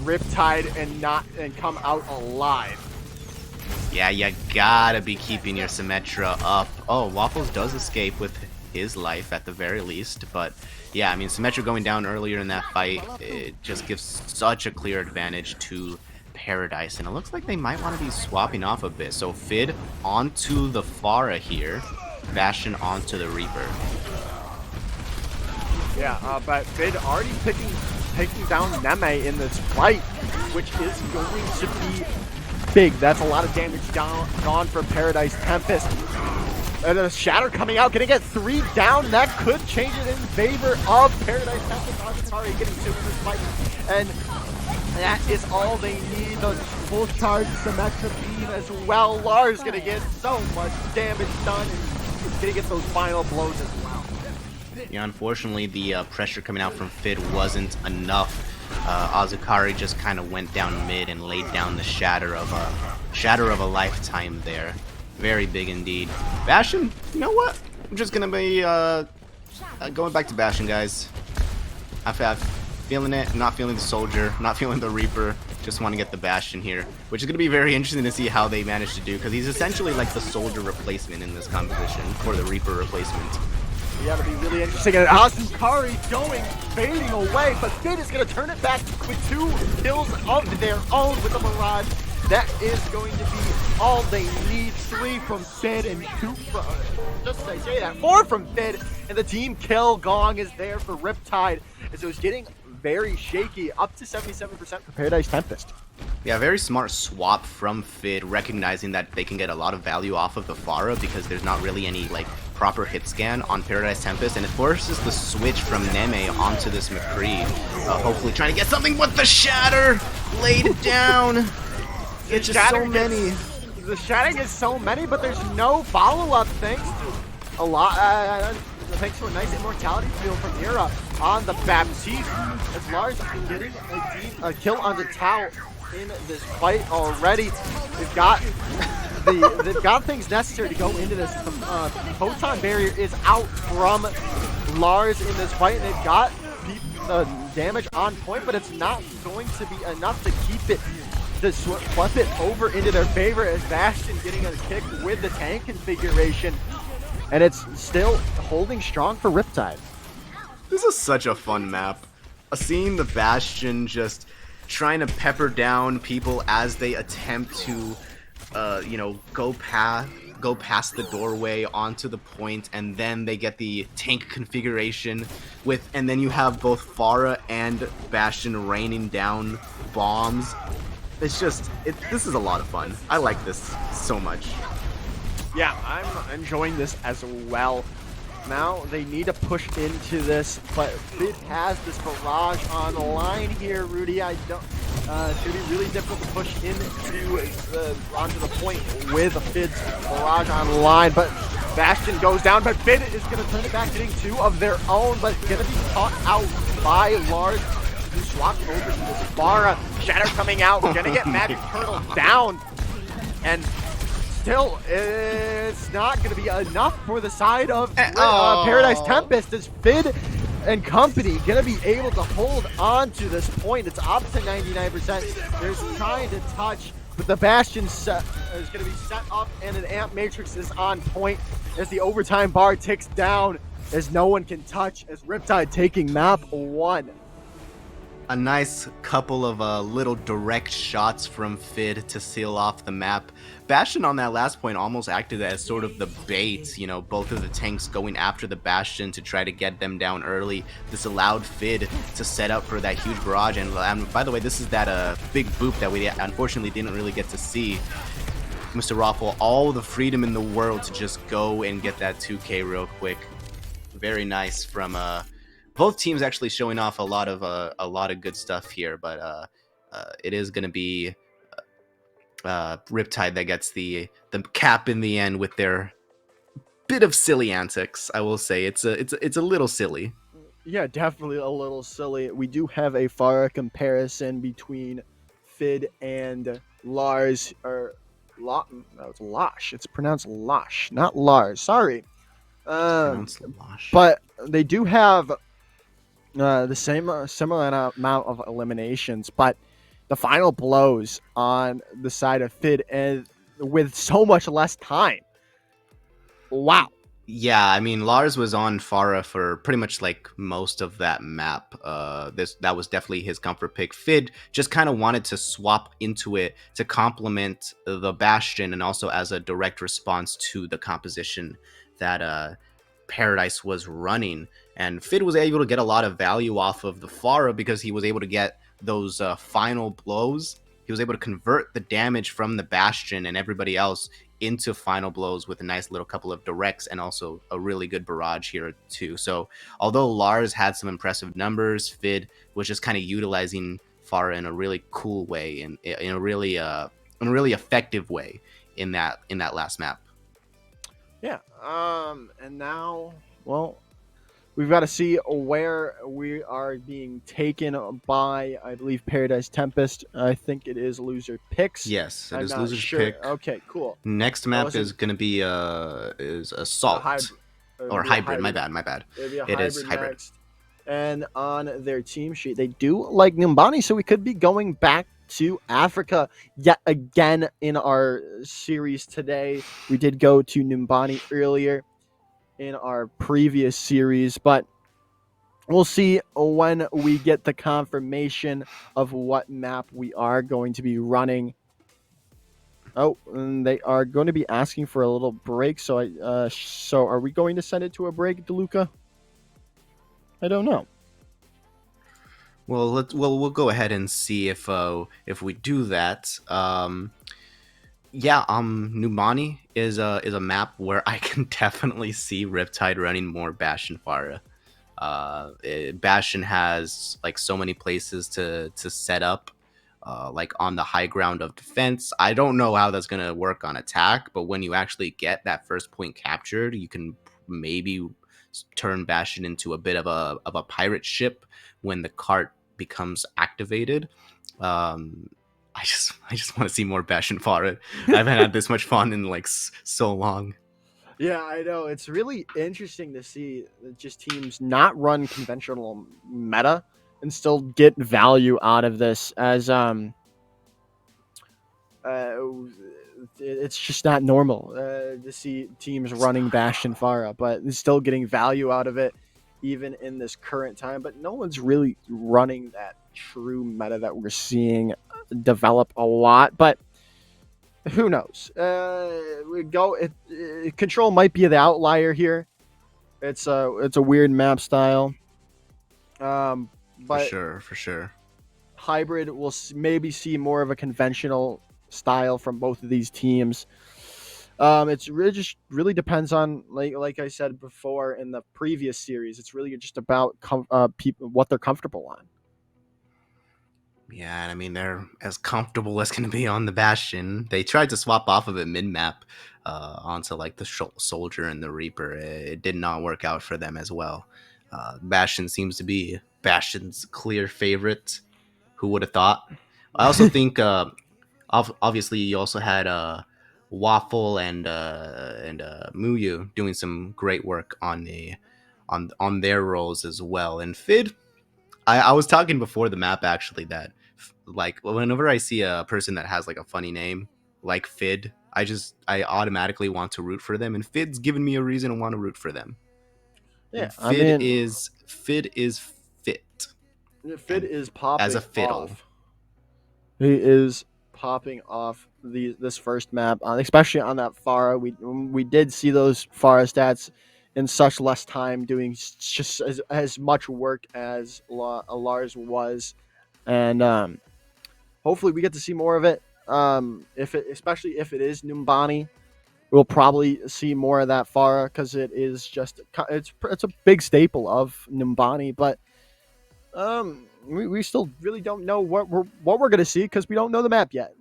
Riptide and come out alive. Yeah, you gotta be keeping your Symmetra up. Oh, Waffles does escape with his life at the very least, but yeah, I mean, Symmetra going down earlier in that fight, it just gives such a clear advantage to Paradise, and it looks like they might want to be swapping off a bit. So Fid onto the Pharah here, Bastion onto the Reaper. Yeah, but Fid already taking down Neme in this fight, which is going to be big. That's a lot of damage gone for Paradise Tempest. And a Shatter coming out, gonna get 3 down. That could change it in favor of Paradise Tempest. Azakari getting 2 in this fight. And that is all they need. The full charge Symmetra beam as well. Lars gonna get so much damage done, and gonna get those final blows as well. Yeah, unfortunately, the pressure coming out from Fid wasn't enough. Azakari just kind of went down mid and laid down the shatter of a lifetime there. Very big indeed. Bastion, you know what? I'm just gonna be going back to Bastion, guys. I'm feeling it. I'm not feeling the Soldier. I'm not feeling the Reaper. Just want to get the Bastion here, which is gonna be very interesting to see how they manage to do, because he's essentially like the Soldier replacement in this composition, or the Reaper replacement. Yeah, it'll be really interesting. And Azakari fading away, but Fid is going to turn it back with 2 kills of their own with the Mirage. That is going to be all they need. 3 from Fid and 2 from, just to say that, 4 from Fid. And the team kill gong is there for Riptide, as it was getting very shaky, up to 77% for Paradise Tempest. Yeah, very smart swap from Fid, recognizing that they can get a lot of value off of the Pharah because there's not really any like proper hit scan on Paradise Tempest, and it forces the switch from Neme onto this McCree. Hopefully trying to get something with the Shatter laid down. It's just so many. The Shatting is so many, but there's no follow-up thanks to a lot. Thanks to a nice immortality field from Mira on the Baptiste, as Lars is getting a kill on the Tau in this fight already. They've got things necessary to go into this. Photon barrier is out from Lars in this fight, and they've got the damage on point, but it's not going to be enough to keep it, to flip it over into their favor, as Bastion getting a kick with the tank configuration, and it's still holding strong for Riptide. This is such a fun map. Seeing the Bastion just trying to pepper down people as they attempt to, go past the doorway onto the point, and then they get the tank configuration and then you have both Pharah and Bastion raining down bombs. It's just, this is a lot of fun. I like this so much. Yeah, I'm enjoying this as well. Now they need to push into this, but Fid has this barrage on the line here, Rudy. It's going to be really difficult to push onto the point with Fid's barrage on the line, but Bastion goes down, but Fid is going to turn it back, getting 2 of their own, but going to be caught out by Lars, who swapped over to this Pharah. Shatter coming out, going to get Magic Turtle down, and still, it's not going to be enough for the side of Paradise Tempest, as Fid and company going to be able to hold on to this point. It's up to 99%. There's trying to touch, but the Bastion is going to be set up, and an Amp Matrix is on point as the overtime bar ticks down, as no one can touch, as Riptide taking map 1. A nice couple of little direct shots from Fid to seal off the map. Bastion on that last point almost acted as sort of the bait, both of the tanks going after the Bastion to try to get them down early. This allowed Fid to set up for that huge barrage, and by the way, this is that big boop that we unfortunately didn't really get to see. Mr. Raffle, all the freedom in the world to just go and get that 2K real quick. Very nice from both teams actually showing off a lot of good stuff here, but it is going to be Riptide that gets the cap in the end with their bit of silly antics. I will say it's a little silly. Yeah, definitely a little silly. We do have a far comparison between Fid and Lars, or no, it's Losh. It's pronounced Losh, not Lars. Sorry. It's Um, pronounced Losh. but they do have the same similar amount of eliminations, but the final blows on the side of Fid and with so much less time. Wow. Yeah, I mean Lars was on Farah for pretty much like most of that map. That was definitely his comfort pick. Fid just kind of wanted to swap into it to complement the Bastion and also as a direct response to the composition that Paradise was running. And Fid was able to get a lot of value off of the Farah because he was able to get those final blows. He was able to convert the damage from the Bastion and everybody else into final blows with a nice little couple of directs and also a really good barrage here too. So although Lars had some impressive numbers, Fid was just kind of utilizing Farah in a really cool way and in a really effective way in that last map. Yeah. And now, well, we've got to see where we are being taken by, I believe, Paradise Tempest. I think it is loser picks. Yes, it I'm is not loser's sure. pick. Okay, cool. Next I map wasn't is gonna be is Assault it would or be a Hybrid. My bad. It would be a It is hybrid Hybrid. next. And on their team sheet, they do like Nimbani, so we could be going back to Africa yet again in our series today. We did go to Nimbani earlier in our previous series, but we'll see when we get the confirmation of what map we are going to be running. Oh, and they are going to be asking for a little break. So are we going to send it to a break, DeLuca? I don't know. Well, we'll go ahead and see if we do that. Yeah, Numani is a map where I can definitely see Riptide running more Bastion Farah. Bastion has like so many places to set up, like on the high ground of defense. I don't know how that's gonna work on attack, but when you actually get that first point captured, you can maybe turn Bastion into a bit of a pirate ship when the cart becomes activated. Um, I just want to see more Bastion Farah. I haven't had this much fun in like so long. Yeah, I know. It's really interesting to see just teams not run conventional meta and still get value out of this as uh, it's just not normal to see teams running Bastion Farah, but still getting value out of it even in this current time. But no one's really running that true meta that we're seeing develop a lot. But who knows? We go. Control might be the outlier here. It's a weird map style. For But sure, for sure. hybrid will maybe see more of a conventional style from both of these teams. It's really just really depends on like I said before in the previous series. It's really just about people what they're comfortable on. Yeah, and I mean they're as comfortable as can be on the Bastion. They tried to swap off of it mid map onto like the Soldier and the Reaper. It did not work out for them as well. Bastion seems to be Bastion's clear favorite. Who would have thought? I also think obviously you also had Waffle and Muyu doing some great work on on their roles as well. And Fid, I was talking before the map actually that like whenever I see a person that has like a funny name like Fid, I automatically want to root for them, and Fid's given me a reason to want to root for them. Yeah, And I mean, Fid is fit Fid and is as popping a fiddle. off. He is popping off this first map, especially on that Farah. We did see those Farah stats in such less time, doing just as much work as Lars was, and hopefully we get to see more of it. Especially if it is Numbani, we'll probably see more of that Farah because it is just it's a big staple of Numbani, but we still really don't know what we're gonna see because we don't know the map yet.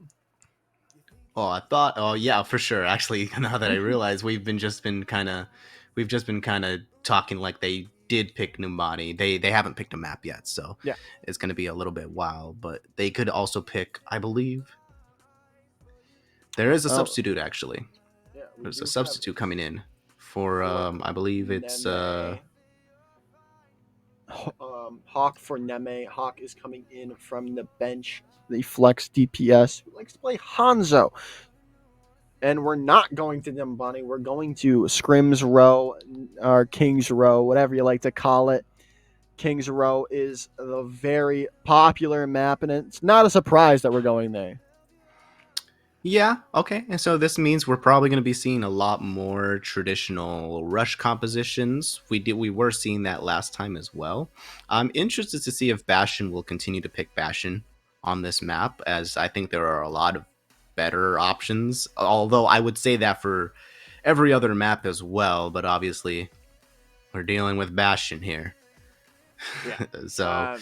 Oh, I thought. Oh, yeah, for sure. Actually, now that I realize we've just been kind of talking like they did pick Numbani. They haven't picked a map yet, so Yeah. it's going to be a little bit wild. But they could also pick. I believe there is a Oh, substitute. Actually, yeah, we there's a do have substitute coming in for. I believe it's. Neme. Hawk for Neme. Hawk is coming in from the bench. The flex DPS who likes to play Hanzo. And we're not going to Nimbani. We're going to Scrims Row or Kings Row, whatever you like to call it. Kings Row is a very popular map, and it's not a surprise that we're going there. Yeah, okay. And so this means we're probably going to be seeing a lot more traditional rush compositions. We were seeing that last time as well. I'm interested to see if Bastion will continue to pick Bastion on this map, as I think there are a lot of better options. Although I would say that for every other map as well, but obviously we're dealing with Bastion here. Yeah. So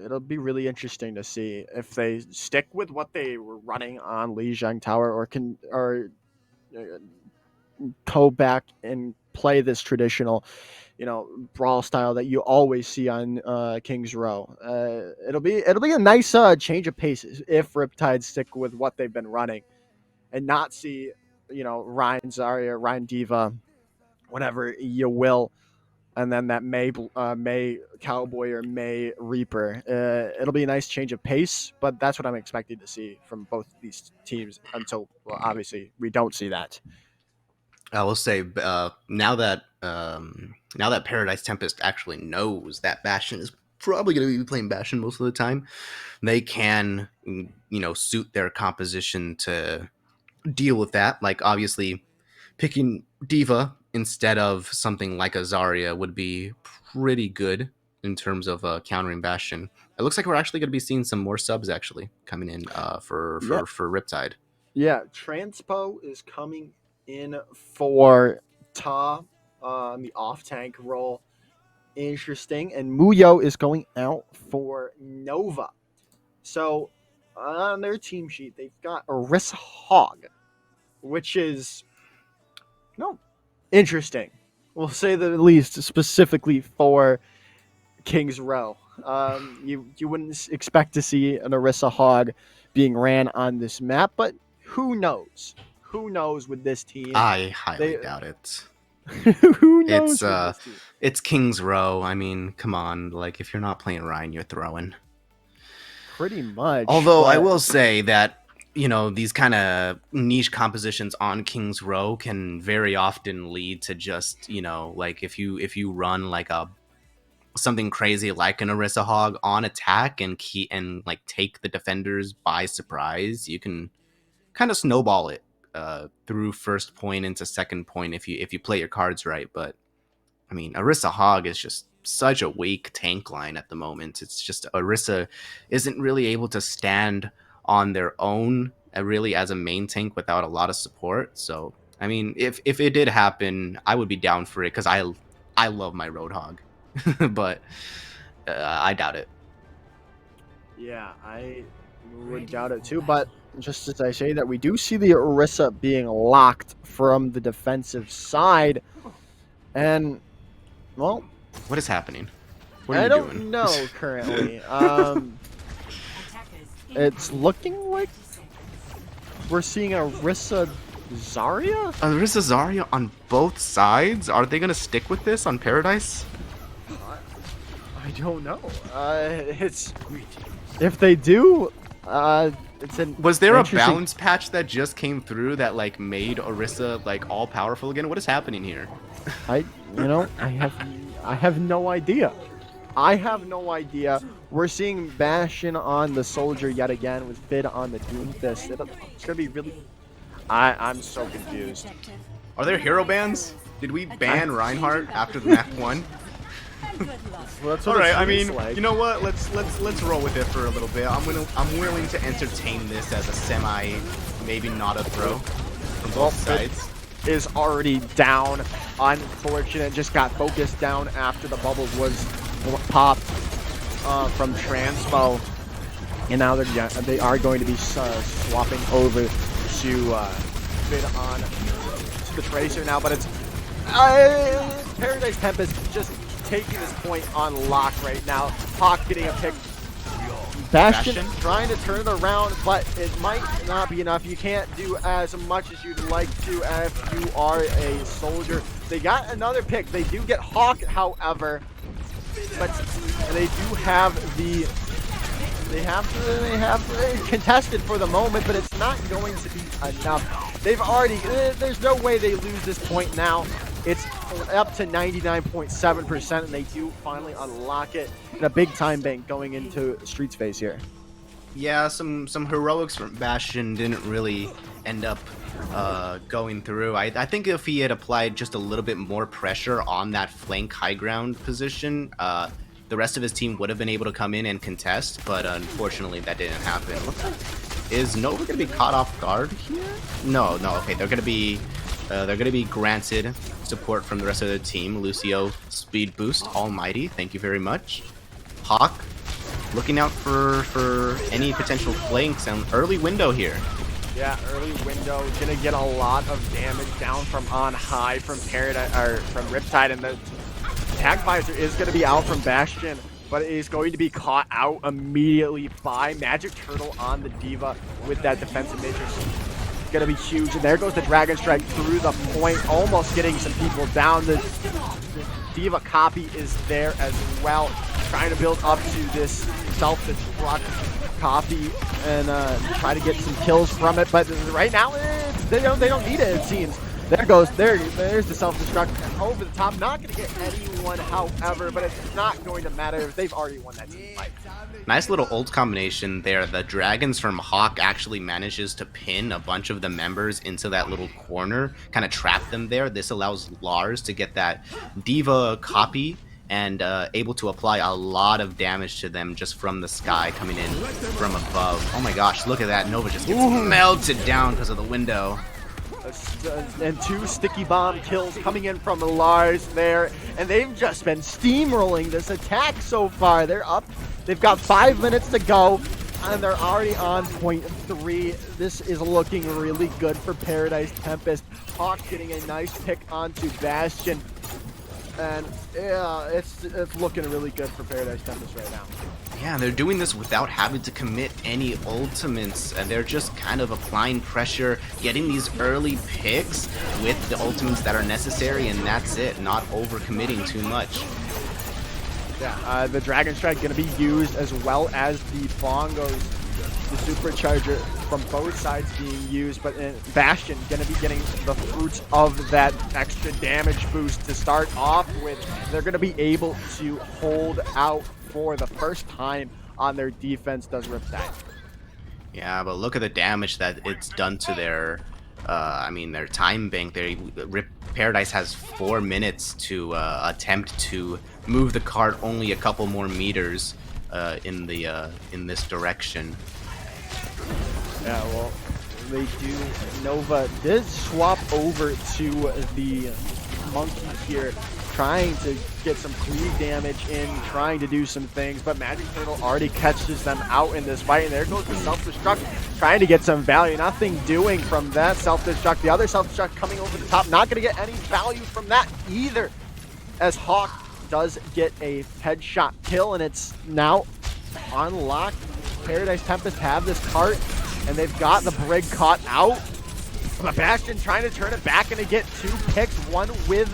It'll be really interesting to see if they stick with what they were running on Lijiang Tower, or can uh, go back and play this traditional, brawl style that you always see on Kings Row. It'll be a nice change of pace if Riptide stick with what they've been running, and not see Ryan Zarya, Ryan Diva, whatever you will, and then that May Cowboy or May Reaper. It'll be a nice change of pace, but that's what I'm expecting to see from both these teams until, well, obviously we don't see that. I will say now that Paradise Tempest actually knows that Bastion is probably going to be playing Bastion most of the time, they can suit their composition to deal with that. Like obviously, picking Diva instead of something like a Zarya would be pretty good in terms of countering Bastion. It looks like we're actually going to be seeing some more subs actually coming in for Yeah. Riptide. Yeah, Transpo is coming in for Ta, the off tank role. Interesting. And Muyo is going out for Nova. So on their team sheet, they've got Orisa Hog, which is interesting. We'll say the least, specifically for Kings Row. You wouldn't expect to see an Orisa Hog being ran on this map, but who knows? Who knows with this team? I highly doubt it. Who knows with this team? It's King's Row. I mean, come on. Like, if you're not playing Ryan, you're throwing. Pretty much. Although I will say that, these kind of niche compositions on King's Row can very often lead to just, like if you run like something crazy like an Orisa Hog on attack and like take the defenders by surprise, you can kind of snowball it through first point into second point if you play your cards right. But I mean, Orisa Hog is just such a weak tank line at the moment. It's just Orisa isn't really able to stand on their own really as a main tank without a lot of support. So I mean, if it did happen, I would be down for it because I love my Roadhog. But I doubt it. Yeah, I would doubt it too. But just as I say that, we do see the Orisa being locked from the defensive side, and well, what is happening? What are I you don't doing? know currently. It's looking like we're seeing a Orisa Zarya. Orisa Zarya on both sides. Are they gonna stick with this on Paradise? I don't know. It's if they do, it's an. Was there a interesting- balance patch that just came through that like made Orisa like all powerful again? What is happening here? I have no idea. I have no idea. We're seeing Bastion on the Soldier yet again with Fid on the Doomfist. It's gonna be really. I'm so confused. Are there hero bans? Did we ban Reinhardt after the map 1? Well, that's what All it right, I seems mean, like. you know what? Let's roll with it for a little bit. I'm willing to entertain this as a semi, maybe not a throw from both sides. Is already down. Unfortunate, just got focused down after the bubble was popped from Transpo. And now they are going to be swapping over to bid on to the Tracer now, but it's Paradise Tempest just taking this point on lock right now. Hawk getting a pick. Bastion trying to turn it around, but it might not be enough. You can't do as much as you'd like to if you are a soldier. They got another pick. They do get Hawk, however, but they do have they have contested for the moment, but it's not going to be enough. They've already there's no way they lose this point now. It's up to 99.7%, and they do finally unlock it in a big time bank going into Streets phase here. Yeah, some heroics from Bastion didn't really end up going through. I think if he had applied just a little bit more pressure on that flank high ground position, the rest of his team would have been able to come in and contest, but unfortunately that didn't happen. Is Nova going to be caught off guard here? No, okay, they're going to be granted support from the rest of the team. Lucio, speed boost, almighty, thank you very much. Hawk, looking out for any potential flanks and early window here. Yeah, early window, gonna get a lot of damage down from on high from Paradise or from Riptide, and the tag visor is gonna be out from Bastion, but it is going to be caught out immediately by Magic Turtle on the Diva with that defensive matrix. Gonna be huge, and there goes the Dragon Strike through the point, almost getting some people down. The Diva copy is there as well, trying to build up to this self-destruct copy and try to get some kills from it. But right now, they don't need it. It seems. There's the self-destruct over the top. Not going to get anyone, however, but it's not going to matter if they've already won that team fight. Nice little ult combination there. The Dragons from Hawk actually manages to pin a bunch of the members into that little corner, kind of trap them there. This allows Lars to get that Diva copy and able to apply a lot of damage to them just from the sky coming in from above. Oh my gosh, look at that. Nova just gets melted down because of the window. And 2 sticky bomb kills coming in from Lars there, and they've just been steamrolling this attack so far. They're up. They've got 5 minutes to go, and they're already on point 3. This is looking really good for Paradise Tempest. Hawk getting a nice pick onto Bastion, and yeah, it's looking really good for Paradise Tempest right now. Yeah, they're doing this without having to commit any ultimates, and they're just kind of applying pressure, getting these early picks with the ultimates that are necessary, and that's it, not overcommitting too much. Yeah, the Dragon Strike going to be used, as well as the Bongos, the Supercharger from both sides being used, but Bastion going to be getting the fruits of that extra damage boost to start off with. They're going to be able to hold out for the first time on their defense, does Riptide. Yeah, but look at the damage that it's done to their, their time bank. Paradise has 4 minutes to attempt to move the cart only a couple more meters in this direction. Yeah, well, they do. Nova did swap over to the Monkey here, trying to get some cleave damage in, trying to do some things, but Magic Turtle already catches them out in this fight, and there goes the self-destruct, trying to get some value. Nothing doing from that self-destruct. The other self-destruct coming over the top, not going to get any value from that either, as Hawk does get a headshot kill, and it's now unlocked. Paradise Tempest have this cart, and they've got the Brig caught out. But Bastion trying to turn it back, and they get 2 picks, one with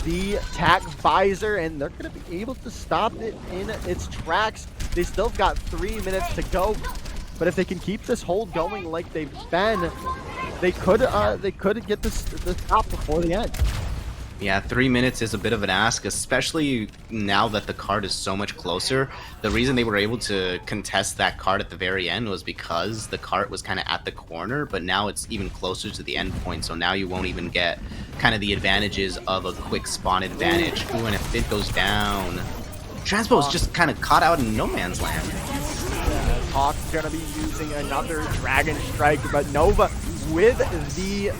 the tack visor, and they're going to be able to stop it in its tracks. They still got 3 minutes to go, but if they can keep this hold going like they've been, they could get the stop before the end. Yeah, 3 minutes is a bit of an ask, especially now that the card is so much closer. The reason they were able to contest that card at the very end was because the cart was kind of at the corner, but now it's even closer to the end point, so now you won't even get kind of the advantages of a quick spawn advantage. Ooh, and if it goes down, Transpo is just kind of caught out in no man's land. Hawk's gonna be using another Dragon Strike, but Nova with the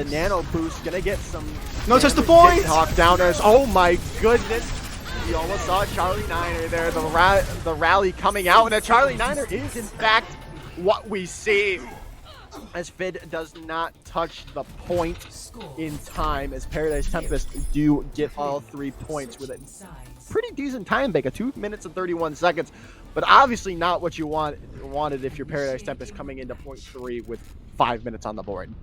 Nano Boost gonna get some. No, touch the point! Hawk down as, oh my goodness, We almost saw Charlie Niner there. The rally coming out, and a Charlie Niner is in fact what we see. As Fid does not touch the point in time, as Paradise Tempest do get all 3 points with a pretty decent time bank, 2 minutes and 31 seconds, but obviously not what you wanted if you're Paradise Tempest coming into point 3 with 5 minutes on the board.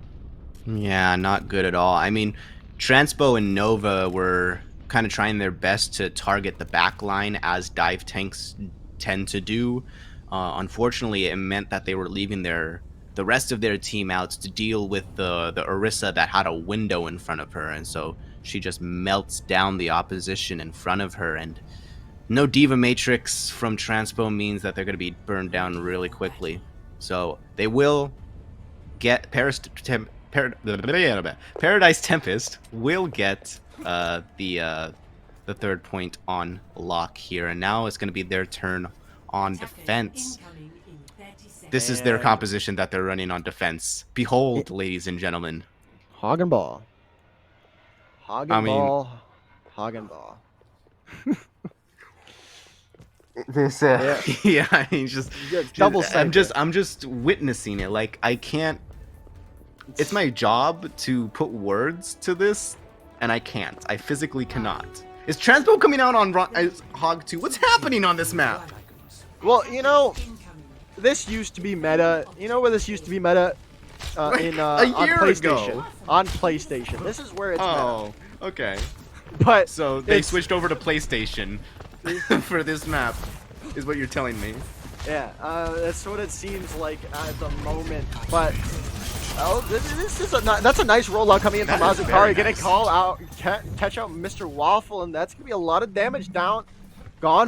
Yeah, not good at all. I mean, Transpo and Nova were kind of trying their best to target the back line as dive tanks tend to do. Unfortunately, it meant that they were leaving the rest of their team out to deal with the Orisa that had a window in front of her, and so she just melts down the opposition in front of her, and no Diva Matrix from Transpo means that they're going to be burned down really quickly. So they will get Paradise Tempest will get the third point on lock here, and now it's going to be their turn on defense. This is their composition that they're running on defense. Behold, ladies and gentlemen. Hog and ball. Hog and I mean- ball. Hog and ball. This Yeah. yeah, I mean, just Double I'm just witnessing it. Like, I can't. It's my job to put words to this, and I can't. I physically cannot. Is Transpo coming out on Hog 2? What's happening on this map? Well, you know, this used to be meta. You know where this used to be meta? On year PlayStation. ago. On PlayStation. This is where it's Oh, okay. meta. But So they it's- switched over to PlayStation for this map, is what you're telling me. Yeah, that's what it seems like at the moment. But this is that's a nice rollout coming in from That is Azukari, very gonna nice. call out, catch out Mr. Waffle, and that's gonna be a lot of damage gone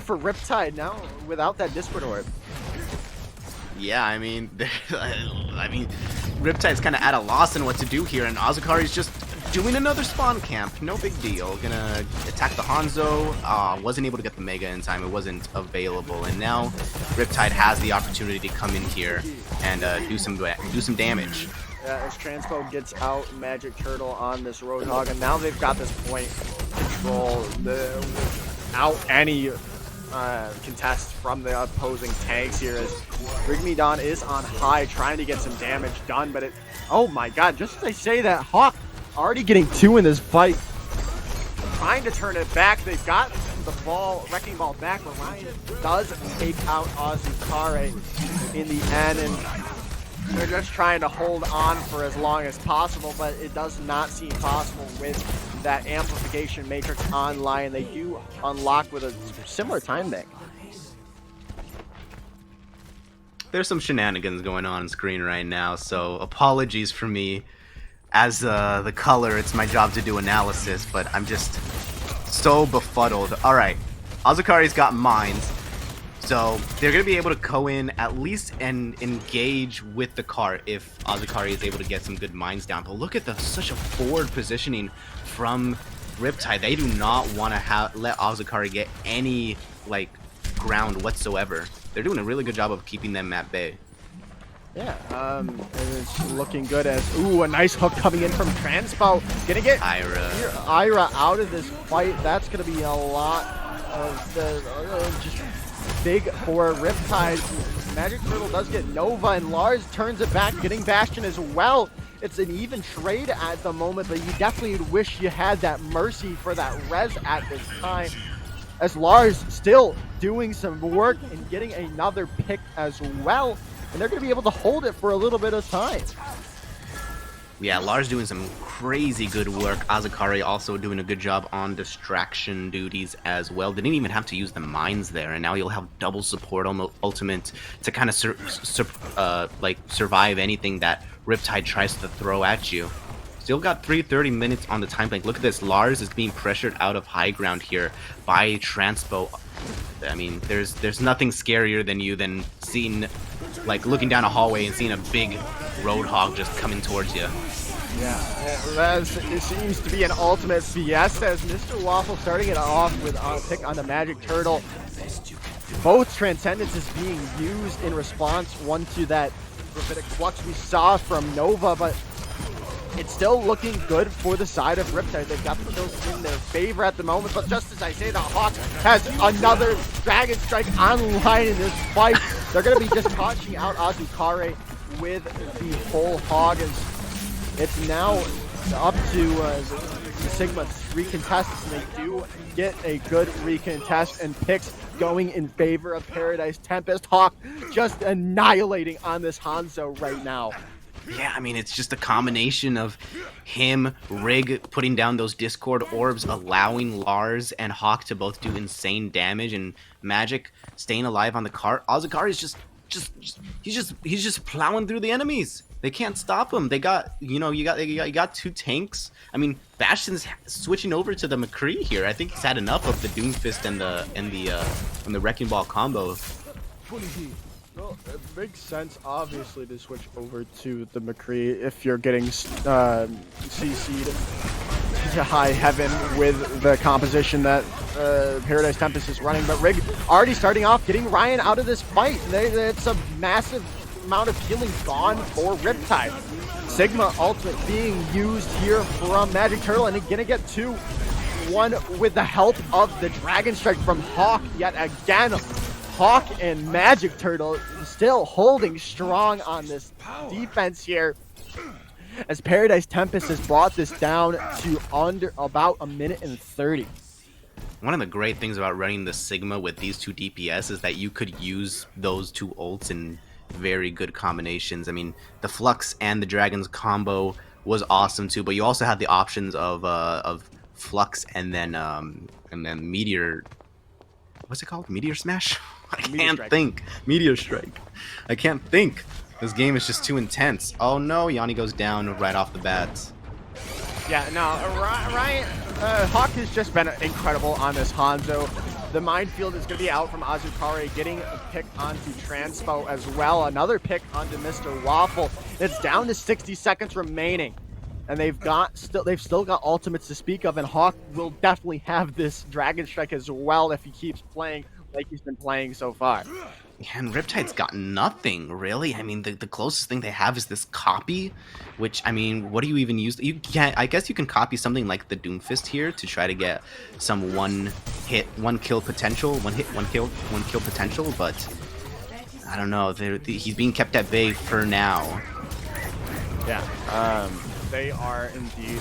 for Riptide now without that Discord Orb. Yeah, I mean, Riptide's kind of at a loss in what to do here, and Azukari's just doing another spawn camp. No big deal. Gonna attack the Hanzo. Wasn't able to get the Mega in time. It wasn't available, and now Riptide has the opportunity to come in here and do some damage. As Transpo gets out Magic Turtle on this Roadhog, and now they've got this point control without any contest from the opposing tanks here, as Rigmidon is on high trying to get some damage done, but oh my god, just as I say that, Hawk already getting 2 in this fight, trying to turn it back. They've got the wrecking ball back, but Ryan does take out Azukare in the end, and they're just trying to hold on for as long as possible, but it does not seem possible with that amplification matrix online. They do unlock with a similar time bank. There's some shenanigans going on screen right now, so apologies for me. As the color, it's my job to do analysis, but I'm just so befuddled. Alright, Azukari's got mines, so they're going to be able to go in at least and engage with the cart if Azukari is able to get some good mines down. But look at such a forward positioning from Riptide. They do not want to let Azukari get any ground whatsoever. They're doing a really good job of keeping them at bay. Yeah, and it's looking good as, a nice hook coming in from Transpo. Gonna get Ira out of this fight. That's gonna be a lot of just big for Riptide. Magic Turtle does get Nova, and Lars turns it back, getting Bastion as well. It's an even trade at the moment, but you definitely wish you had that Mercy for that res at this time. As Lars still doing some work and getting another pick as well. And they're going to be able to hold it for a little bit of time. Yeah, Lars doing some crazy good work. Azukari also doing a good job on distraction duties as well. Didn't even have to use the mines there, and now you'll have double support ultimate to kind of survive anything that Riptide tries to throw at you. Still got 30 minutes on the time bank. Look at this. Lars is being pressured out of high ground here by Transpo. I mean, there's nothing scarier than seeing, looking down a hallway and seeing a big Roadhog just coming towards you. Yeah, it seems to be an ultimate fiesta as Mr. Waffle starting it off with a pick on the Magic Turtle. Both Transcendences being used in response, one to that Gravitic Flux we saw from Nova, but it's still looking good for the side of Riptide. They've got the kills in their favor at the moment, but just as I say, the Hawk has another Dragon Strike online in this fight. They're going to be just punching out Azukare with the full hog. It's now up to Sigma recontest, and they do get a good recontest, and picks going in favor of Paradise Tempest. Hawk just annihilating on this Hanzo right now. Yeah, I mean, it's just a combination of him, Rig, putting down those Discord orbs, allowing Lars and Hawk to both do insane damage, and Magic staying alive on the cart. Azukari is he's just plowing through the enemies. They can't stop him. They got, you got two tanks. I mean, Bastion's switching over to the McCree here. I think he's had enough of the Doomfist and the Wrecking Ball combo. Well, it makes sense, obviously, to switch over to the McCree if you're getting CC'd to high heaven with the composition that Paradise Tempest is running. But Rig already starting off getting Ryan out of this fight. It's a massive amount of healing gone for Riptide. Sigma ultimate being used here from Magic Turtle, and gonna get 2-1 with the help of the Dragon Strike from Hawk yet again. Hawk and Magic Turtle still holding strong on this defense here, as Paradise Tempest has brought this down to under about a minute and 30. One of the great things about running the Sigma with these two DPS is that you could use those two ults in very good combinations. I mean, the Flux and the Dragons combo was awesome too, but you also had the options of Flux and then Meteor. What's it called? Meteor Smash? I can't think. Meteor Strike. I can't think. This game is just too intense. Oh no, Yanni goes down right off the bat. Yeah, no, Ryan, Hawk has just been incredible on this Hanzo. The minefield is going to be out from Azukare, getting a pick onto Transpo as well. Another pick onto Mr. Waffle. It's down to 60 seconds remaining, and they've still got ultimates to speak of, and Hawk will definitely have this Dragon Strike as well if he keeps playing like he's been playing so far. Yeah, and Riptide's got nothing, really. I mean, the closest thing they have is this copy, which, I mean, what do you even use? You can't, I guess you can copy something like the Doomfist here to try to get some one kill potential, one kill potential, but I don't know. He's being kept at bay for now. Yeah, they are indeed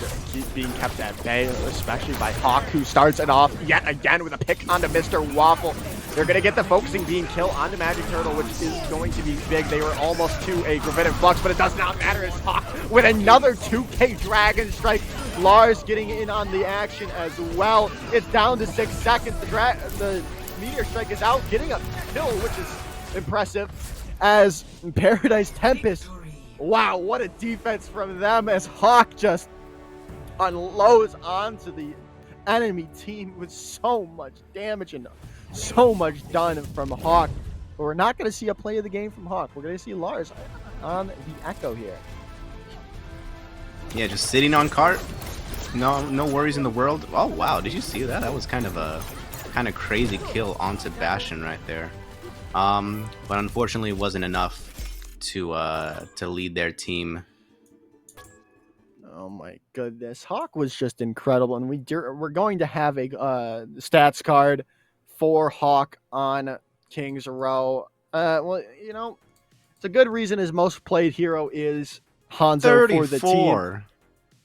being kept at bay, especially by Hawk, who starts it off yet again with a pick onto Mr. Waffle. They're going to get the focusing being killed onto Magic Turtle, which is going to be big. They were almost to a Gravitic Flux, but it does not matter as Hawk with another 2K Dragon Strike. Lars getting in on the action as well. It's down to 6 seconds. The Meteor Strike is out, getting a kill, which is impressive, as Paradise Tempest. Wow, what a defense from them, as Hawk just unloads onto the enemy team with so much damage and so much done from Hawk. But we're not going to see a play of the game from Hawk. We're going to see Lars on the Echo here. Yeah, just sitting on cart. No worries in the world. Oh wow, did you see that? That was kind of crazy kill onto Bastion right there. But unfortunately, it wasn't enough to lead their team. Oh my goodness, Hawk was just incredible, and we're going to have a stats card for Hawk on Kings Row. Well, you know, it's a good reason his most played hero is Hanzo for the team.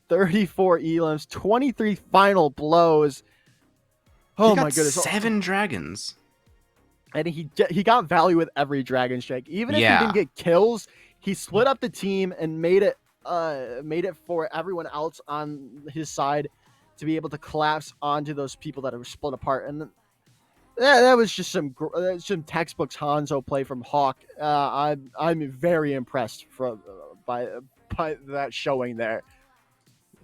34 elims, 23 final blows. Oh my goodness, 7 dragons. And he got value with every Dragon Strike. Even if he didn't get kills, he split up the team and made it for everyone else on his side to be able to collapse onto those people that are split apart. And that was just some textbooks Hanzo play from Hawk. I'm very impressed by that showing there.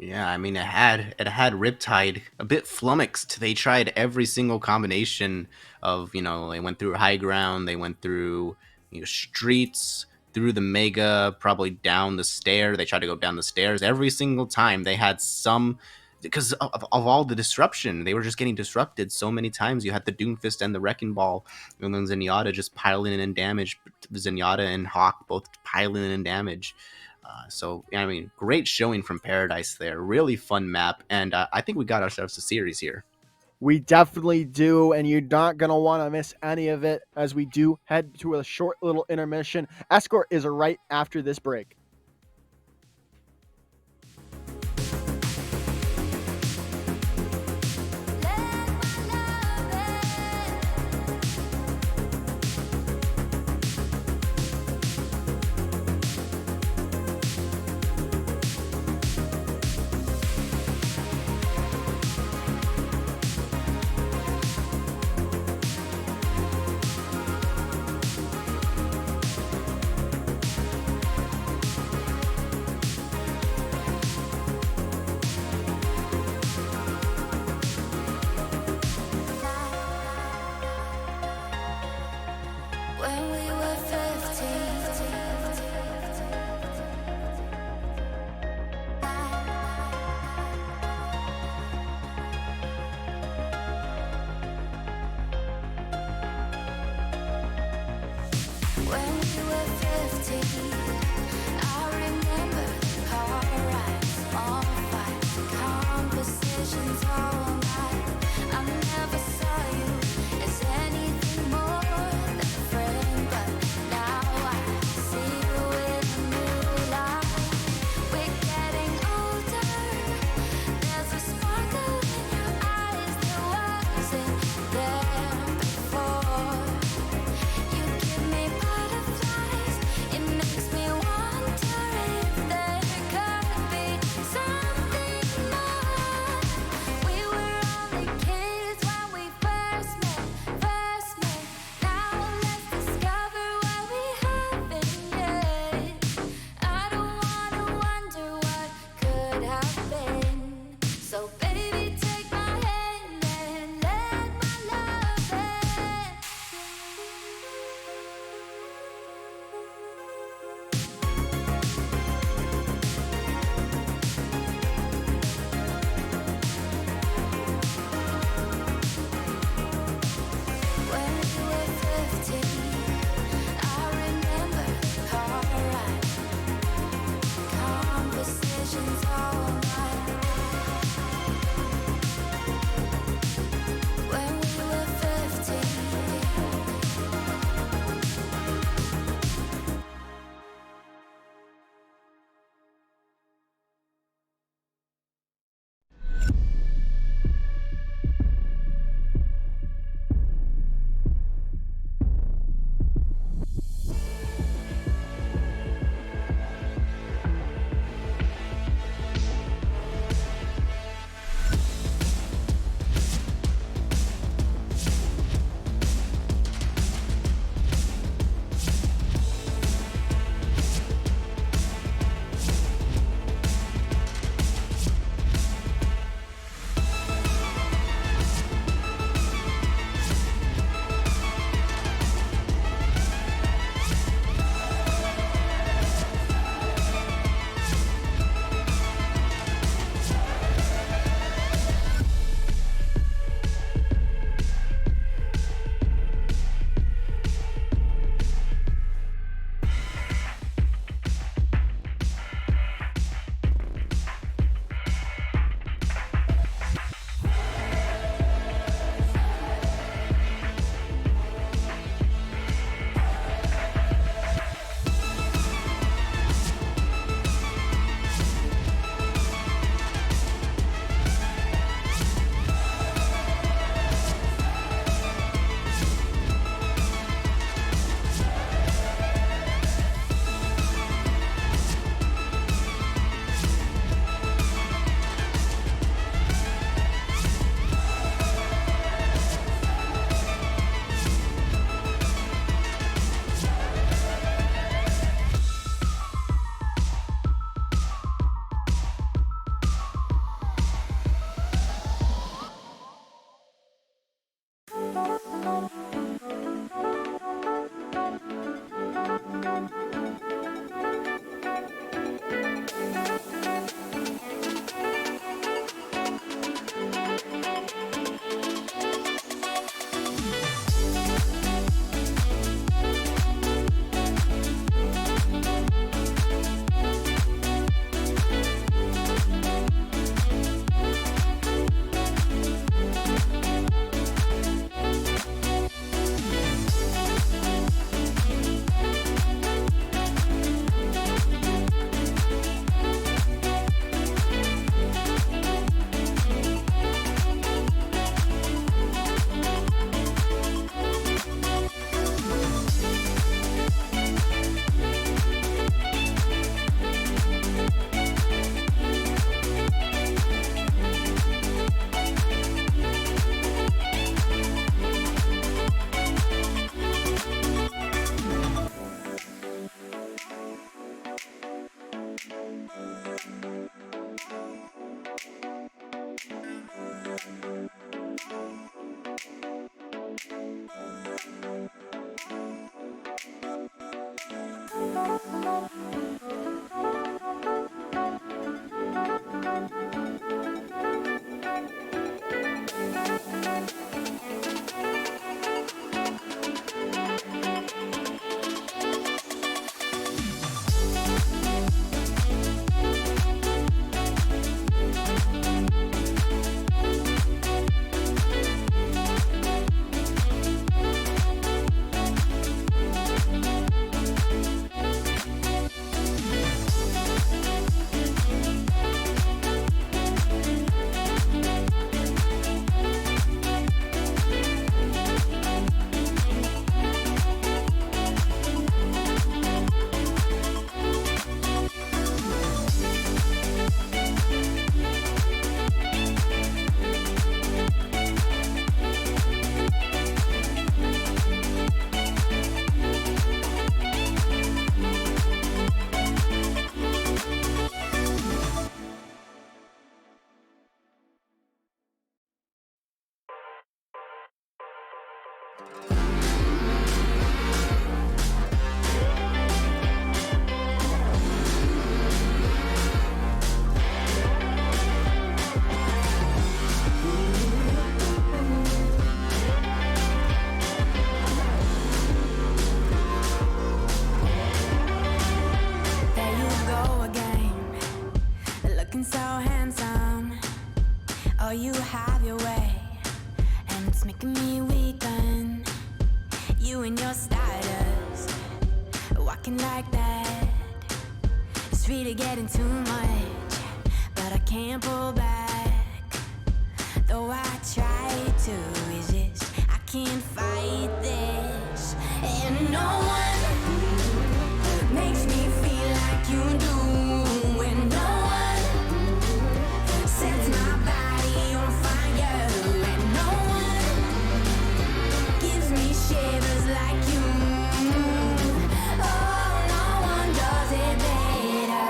Yeah, I mean, it had Riptide a bit flummoxed. They tried every single combination of, they went through high ground, they went through streets, through the mega, probably down the stair. They tried to go down the stairs every single time. They had some, because of all the disruption, they were just getting disrupted so many times. You had the Doomfist and the Wrecking Ball, and then Zenyatta just piling in damage. Zenyatta and Hawk both piling in damage. So, I mean, great showing from Paradise there. Really fun map. And I think we got ourselves a series here. We definitely do, and you're not going to want to miss any of it as we do head to a short little intermission. Escort is right after this break. There you go again, looking so handsome. Oh, you have your way, and it's making me weaken. You and your stardust, walking like that. It's really getting too much, but I can't pull back. Though I try to resist, I can't fight this. And no one makes me feel like you do. And no one sets my body on fire. And no one gives me shivers like you. Oh, no one does it better.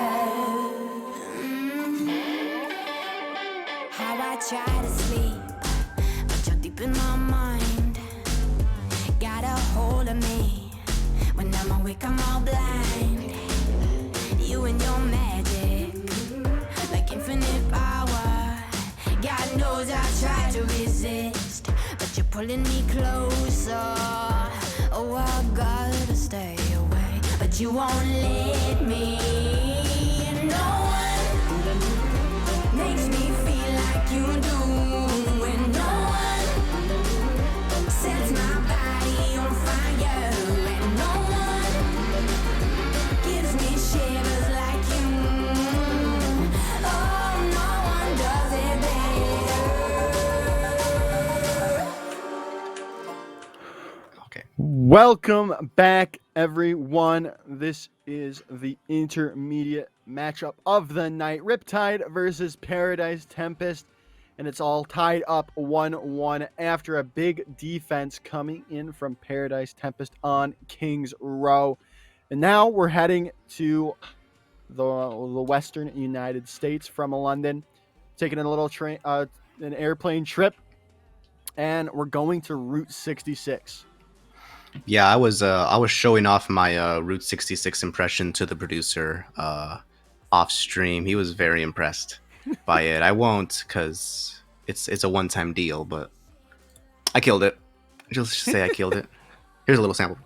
How I try to sleep, but you're deep in my mind. Got a hold of me. When I'm awake, I'm all blind. You and your magic, like infinite power. God knows I try to resist, but you're pulling me closer. Oh, I gotta stay away, but you won't let me. No one makes me feel like you do. And no one sets my body on fire. And no one gives me shivers like you. Oh, no one does it better. Okay. Welcome back, everyone. This is the intermediate matchup of the night. Riptide versus Paradise Tempest. And it's all tied up 1-1 after a big defense coming in from Paradise Tempest on Kings Row. And now we're heading to the Western United States from London, taking a little train, an airplane trip, and we're going to Route 66. Yeah, I was showing off my Route 66 impression to the producer off stream. He was very impressed by it. I won't, because it's a one-time deal, but I killed it. Just say I killed it. Here's a little sample.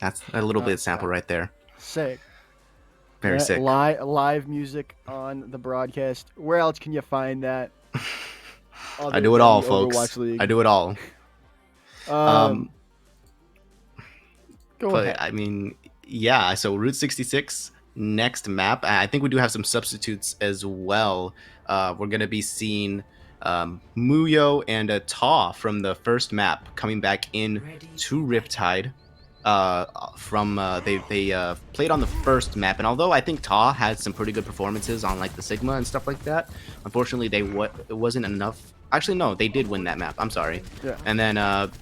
That's a little bit of sample right there. Sick. Very sick. Live music on the broadcast. Where else can you find that? I do it all, folks. I do it all. Go But ahead. I mean, yeah. So Route 66, next map. I think we do have some substitutes as well. We're gonna be seeing Muyo and Ta from the first map coming back in to Riptide. They played on the first map, and although I think Ta had some pretty good performances on like the Sigma and stuff like that, unfortunately it wasn't enough. Actually, no, they did win that map. I'm sorry. Yeah. And then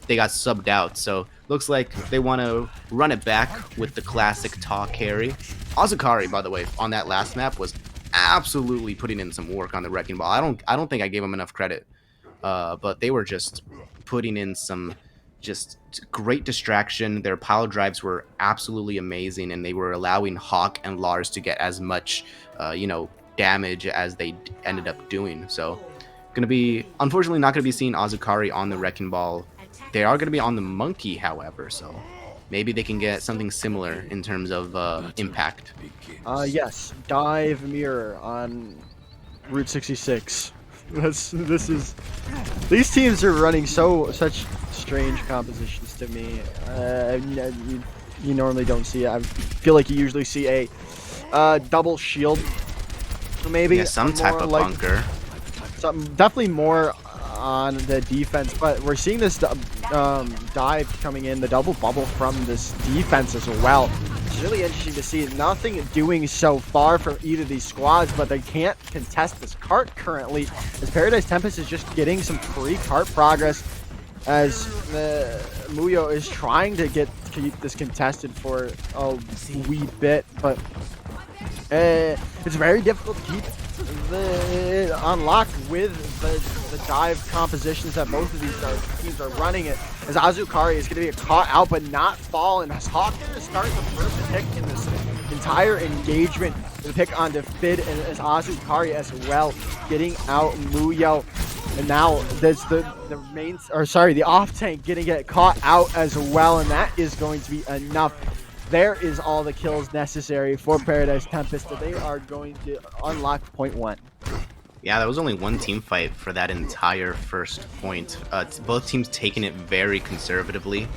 they got subbed out. So looks like they want to run it back with the classic Ta carry. Azukari, by the way, on that last map was absolutely putting in some work on the wrecking ball. I don't think I gave them enough credit, but they were just putting in some just great distraction. Their pile drives were absolutely amazing, and they were allowing Hawk and Lars to get as much, damage as they ended up doing. So, unfortunately not gonna be seeing Azukari on the wrecking ball. They are gonna be on the monkey, however. So maybe they can get something similar in terms of impact. Yes, dive mirror on Route 66. These teams are running such strange compositions to me. You normally don't see it. I feel like you usually see a double shield, maybe. Yeah, some type of bunker. Definitely more on the defense, but we're seeing this dive coming in, the double bubble from this defense as well. It's really interesting to see. Nothing doing so far from either of these squads, but they can't contest this cart currently, as Paradise Tempest is just getting some free cart progress, as Muyo is trying to keep this contested for a wee bit, but it's very difficult to keep unlocked with the dive compositions that both of these teams are running it. As Azukari is going to be caught out but not fall, and as Hawk going to start the first pick in this entire engagement, the pick onto Fid, and as Azukari as well getting out Muyo. And now there's the off tank getting it caught out as well, and that is going to be enough. There is all the kills necessary for Paradise Tempest. They are going to unlock point 1. Yeah, there was only one team fight for that entire first point. Both teams taking it very conservatively,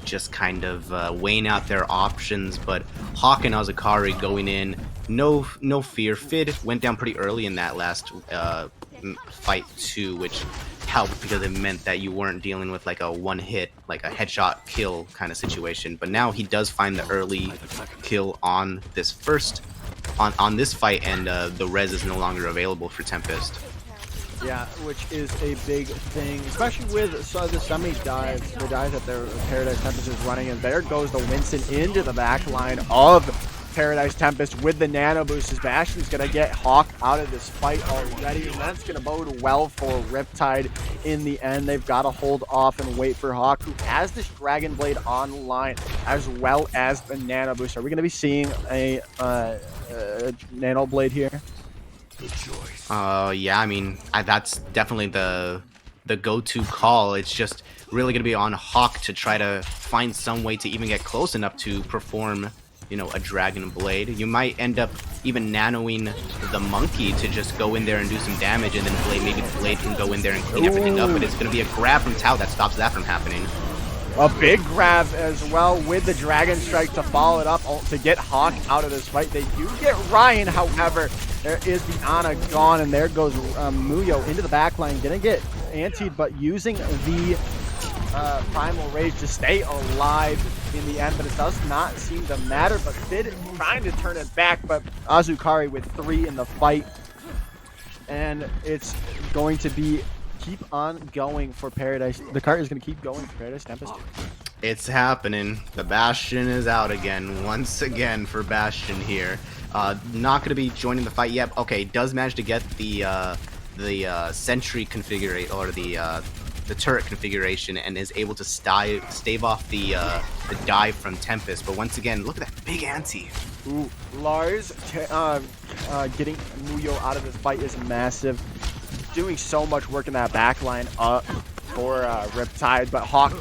just kind of weighing out their options. But Hawk and Azukari going in, no fear. Fid went down pretty early in that last fight too, which helped because it meant that you weren't dealing with like a one hit, like a headshot kill kind of situation. But now he does find the early kill on this on this fight, and the res is no longer available for Tempest. Yeah, which is a big thing, especially with the semi-dive, the dive that their Paradise Tempest is running, and there goes the Winston into the back line of Paradise Tempest with the nano boost. As Bastion's going to get Hawk out of this fight already, and that's going to bode well for Riptide in the end. They've got to hold off and wait for Hawk, who has this Dragon Blade online, as well as the nano boost. Are we going to be seeing a nano blade here? Yeah, I mean, that's definitely the go-to call. It's just really going to be on Hawk to try to find some way to even get close enough to perform, you know, a Dragon Blade. You might end up even nanoing the Monkey to just go in there and do some damage, and then maybe Blade can go in there and clean everything up, but it's going to be a grab from Tao that stops that from happening. A big grab as well with the Dragon Strike to follow it up to get Hawk out of this fight. They do get Ryan, however. There is the Ana gone, and there goes Muyo into the back line. Gonna get antied, but using the Primal Rage to stay alive in the end, but it does not seem to matter. But Fid trying to turn it back, but Azukari with 3 in the fight. And it's going to be keep on going for Paradise. The cart is going to keep going for Paradise Tempest. It's happening. The Bastion is out again, once again for Bastion here. Not going to be joining the fight yet. Okay, does manage to get the sentry configuration, or the turret configuration, and is able to stave off the dive from Tempest. But once again, look at that big ante. Ooh, Lars getting Muyo out of this fight is massive. Doing so much work in that backline for Riptide, but Hawk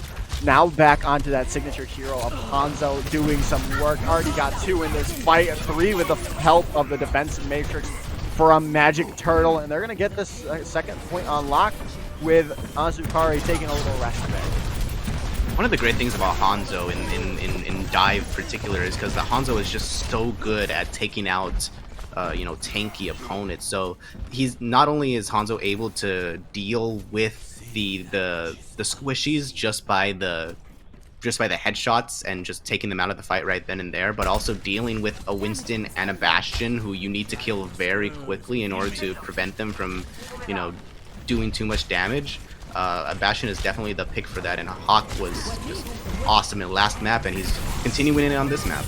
now back onto that signature hero of Hanzo, doing some work. Already got 2 in this fight, 3 with the help of the defensive matrix from Magic Turtle, and they're going to get this second point unlocked with Azukari taking a little rest there. One of the great things about Hanzo in Dive in particular is because the Hanzo is just so good at taking out tanky opponents. So he's not only is Hanzo able to deal with the squishies just by the headshots and just taking them out of the fight right then and there, but also dealing with a Winston and a Bastion who you need to kill very quickly in order to prevent them from, doing too much damage. A Bastion is definitely the pick for that, and Hawk was just awesome in the last map, and he's continuing it on this map.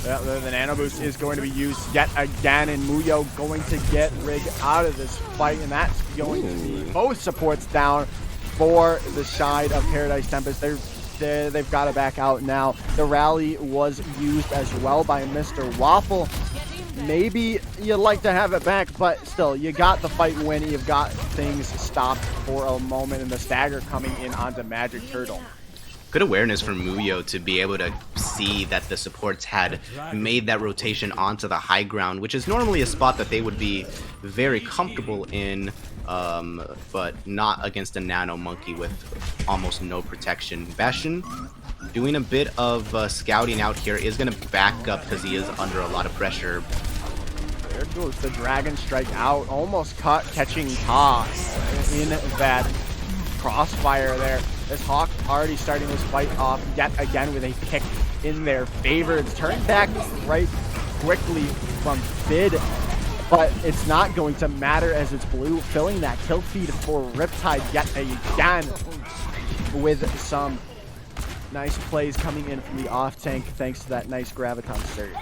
Yeah, the nano boost is going to be used yet again, and Muyo going to get Rig out of this fight, and that's going to be both supports down for the side of Paradise Tempest. They've got to back out now. The rally was used as well by Mr. Waffle. Maybe you'd like to have it back, but still, you got the fight win. You've got things stopped for a moment, and the stagger coming in onto Magic Turtle. Good awareness from Muyo to be able to see that the supports had made that rotation onto the high ground, which is normally a spot that they would be very comfortable in, but not against a Nano Monkey with almost no protection. Bastion doing a bit of scouting out here, is going to back up because he is under a lot of pressure. There goes the Dragon Strike out, almost caught catching Ta in that crossfire there. As Hawk already starting this fight off yet again with a pick in their favor. It's turned back right quickly from Fid, but it's not going to matter as it's Blue filling that kill feed for Riptide yet again with some nice plays coming in from the off tank thanks to that nice Graviton surge.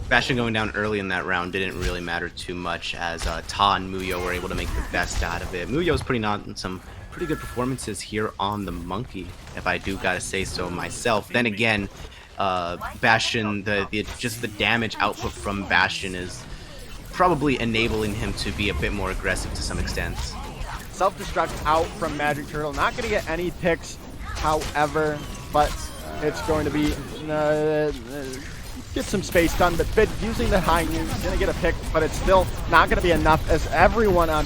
Bastion going down early in that round didn't really matter too much, as Ta and Muyo were able to make the best out of it. Muyo's putting on some pretty good performances here on the Monkey, if I do gotta say so myself. Then again, Bastion, just the damage output from Bastion is probably enabling him to be a bit more aggressive to some extent. Self-destruct out from Magic Turtle. Not going to get any picks, however, but it's going to be get some space done. But Fid using the high noon, going to get a pick, but it's still not going to be enough, as everyone on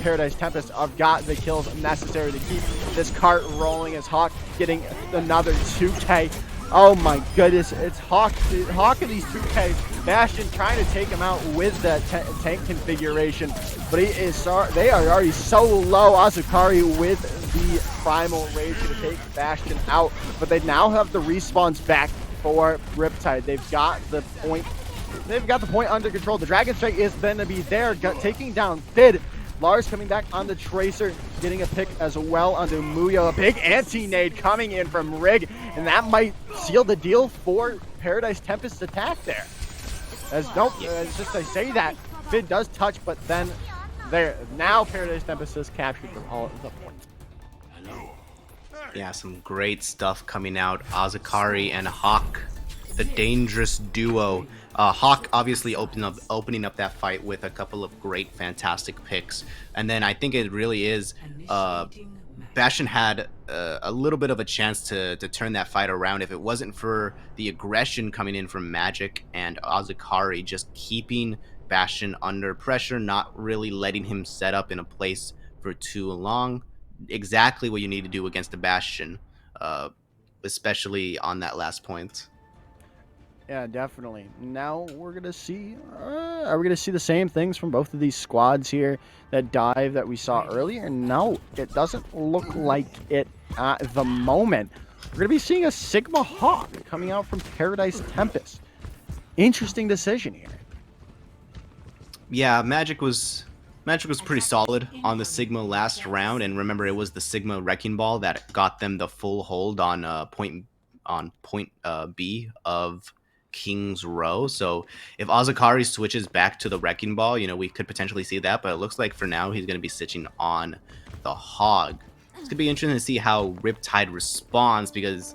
Paradise Tempest have got the kills necessary to keep this cart rolling, as Hawk getting another 2K. Oh my goodness, it's Hawk in these 2K. Bastion trying to take him out with the tank configuration, but they are already so low. Azukari with the Primal Rage to take Bastion out, but they now have the respawns back for Riptide. They've got the point under control. The Dragon Strike is going to be there, taking down Fid. Lars coming back on the Tracer, getting a pick as well onto Muyo. A big anti-nade coming in from Rig, and that might seal the deal for Paradise Tempest's attack there. As just I say that, Fid does touch, but then now Paradise Tempest has captured the point. Yeah, some great stuff coming out. Azukari and Hawk, the dangerous duo. Hawk obviously opening up that fight with a couple of great, fantastic picks. And then I think it really is, Bastion had a little bit of a chance to turn that fight around if it wasn't for the aggression coming in from Magic and Azukari just keeping Bastion under pressure, not really letting him set up in a place for too long. Exactly what you need to do against the Bastion, especially on that last point. Yeah, definitely. Now we're gonna see. Are we gonna see the same things from both of these squads here? That dive that we saw earlier? No, it doesn't look like it at the moment. We're gonna be seeing a Sigma Hawk coming out from Paradise Tempest. Interesting decision here. Yeah, Magic was pretty solid on the Sigma last round, and remember, it was the Sigma Wrecking Ball that got them the full hold on point B of King's Row. So if Azukari switches back to the Wrecking Ball, we could potentially see that, but it looks like for now he's going to be switching on the Hog. It's going to be interesting to see how Riptide responds, because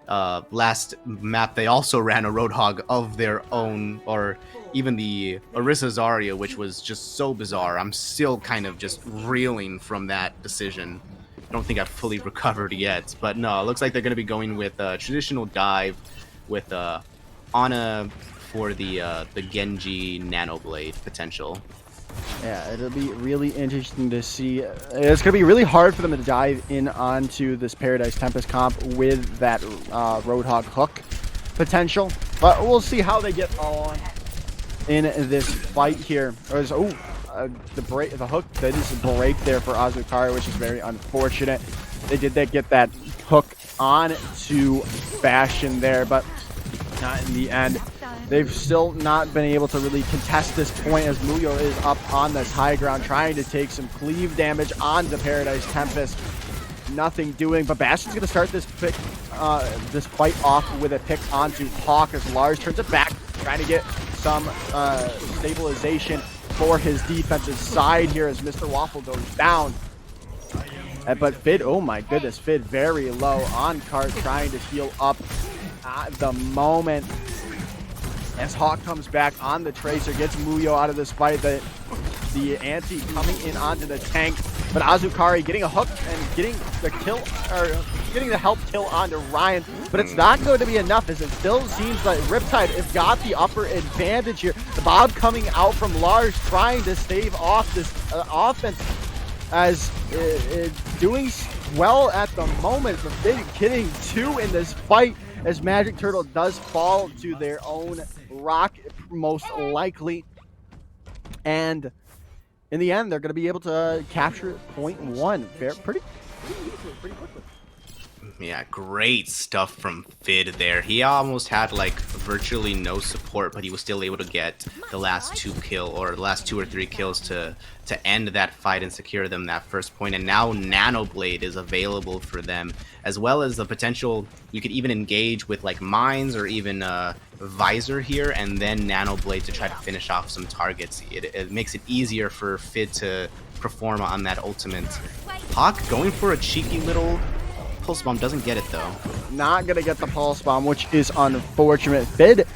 last map they also ran a Roadhog of their own, or even the Orisa Zarya, which was just so bizarre. I'm still kind of just reeling from that decision. I don't think I've fully recovered yet, but no, it looks like they're going to be going with a traditional dive with Ana for the Genji Nano Blade potential. Yeah, it'll be really interesting to see. It's going to be really hard for them to dive in onto this Paradise Tempest comp with that Roadhog hook potential, but we'll see how they get on in this fight here. The hook that is a break there for Azukari, which is very unfortunate. They did get that hook on to Bastion there, but not in the end. They've still not been able to really contest this point, as Muyo is up on this high ground trying to take some cleave damage on the Paradise Tempest. Nothing doing, but Bastion's going to start this fight off with a pick onto Hawk, as Lars turns it back, trying to get some stabilization for his defensive side here as Mr. Waffle goes down. But Fid, oh my goodness, Fid very low on cart, trying to heal up at the moment. As Hawk comes back on the Tracer, gets Muyo out of this fight. The anti coming in onto the tank, but Azukari getting a hook and getting the kill, or getting the help kill onto Ryan. But it's not going to be enough, as it still seems like Riptide have got the upper advantage here. The Bob coming out from Lars, trying to stave off this offense, as doing well at the moment. But Fid getting two in this fight, as Magic Turtle does fall to their own rock, most likely. And in the end, they're going to be able to capture point one pretty quickly. Yeah, great stuff from Fid there. He almost had like virtually no support, but he was still able to get the last two or three kills to end that fight and secure them that first point. And now Nano Blade is available for them, as well as the potential you could even engage with like mines or even Visor here, and then Nano Blade to try to finish off some targets. It makes it easier for Fid to perform on that ultimate. Hawk going for a cheeky little Pulse Bomb, doesn't get it though. Not gonna get the Pulse Bomb, which is unfortunate. Fid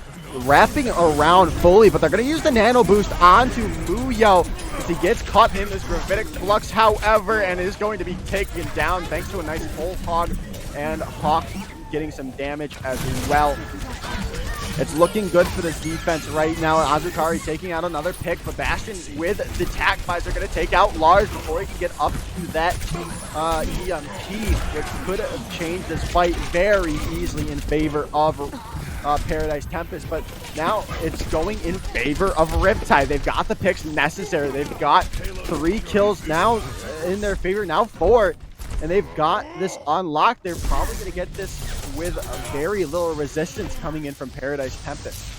wrapping around fully, but they're gonna use the Nano Boost onto Muyo as he gets caught in this Gravitic Flux, however, and is going to be taken down thanks to a nice Pole Hog, and Hawk getting some damage as well. It's looking good for this defense right now. Azukari taking out another pick, but Bastion with the Tac Visor going to take out Lars before he can get up to that EMP, which could have changed this fight very easily in favor of Paradise Tempest, but now it's going in favor of Riptide. They've got the picks necessary. They've got 3 kills now in their favor, now 4, and they've got this unlocked. They're probably going to get this with very little resistance coming in from Paradise Tempest.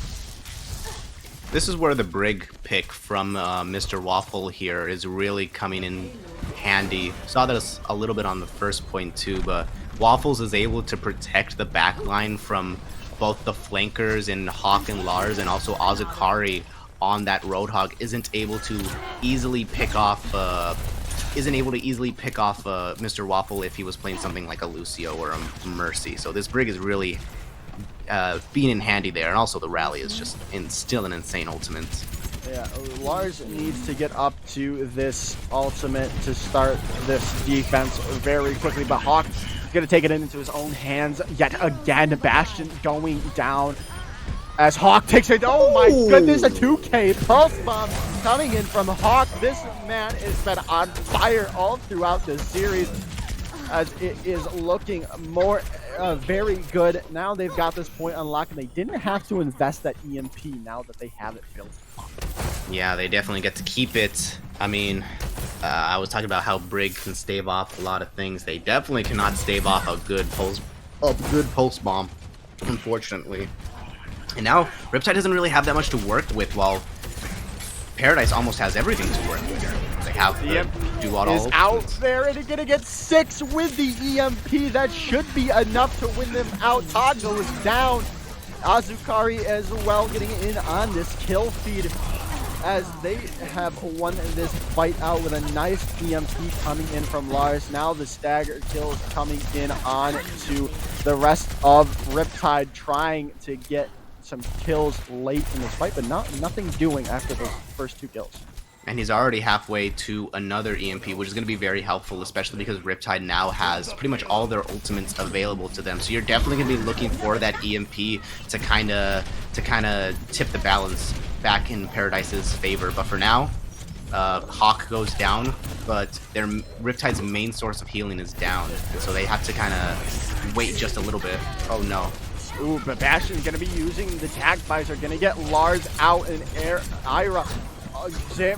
This is where the Brig pick from Mr. Waffle here is really coming in handy. Saw this a little bit on the first point too, but Waffles is able to protect the back line from both the flankers in Hawk and Lars, and also Azukari on that Roadhog isn't able to easily pick off Mr. Waffle if he was playing something like a Lucio or a Mercy. So this Brig is really being in handy there, and also the rally is just still an insane ultimate. Yeah, Lars needs to get up to this ultimate to start this defense very quickly, but Hawk is going to take it into his own hands yet again. Bastion going down as Hawk takes it. Oh my goodness, a 2K Pulse Bomb coming in from Hawk. This man has been on fire all throughout this series, as it is looking more very good. Now they've got this point unlocked, and they didn't have to invest that EMP now that they have it built up. Yeah, they definitely get to keep it. I mean, I was talking about how Brig can stave off a lot of things. They definitely cannot stave off a good pulse bomb, unfortunately. And now Riptide doesn't really have that much to work with, while Paradise almost has everything to work with. They have the do-all is out there, and he's gonna get 6 with the EMP. That should be enough to win them out. Toggle is down. Azukari as well getting in on this kill feed, as they have won this fight out with a nice EMP coming in from Lars. Now the stagger kills coming in on to the rest of Riptide, trying to get some kills late in this fight, but nothing doing after those first 2 kills. And he's already halfway to another EMP, which is going to be very helpful, especially because Riptide now has pretty much all their ultimates available to them. So you're definitely going to be looking for that EMP to kind of tip the balance back in Paradise's favor. But for now, Hawk goes down, but their Riptide's main source of healing is down, and so they have to kind of wait just a little bit. Oh no. Ooh, but Bastion's gonna be using the Tac Visor, gonna get Lars out in air. Ira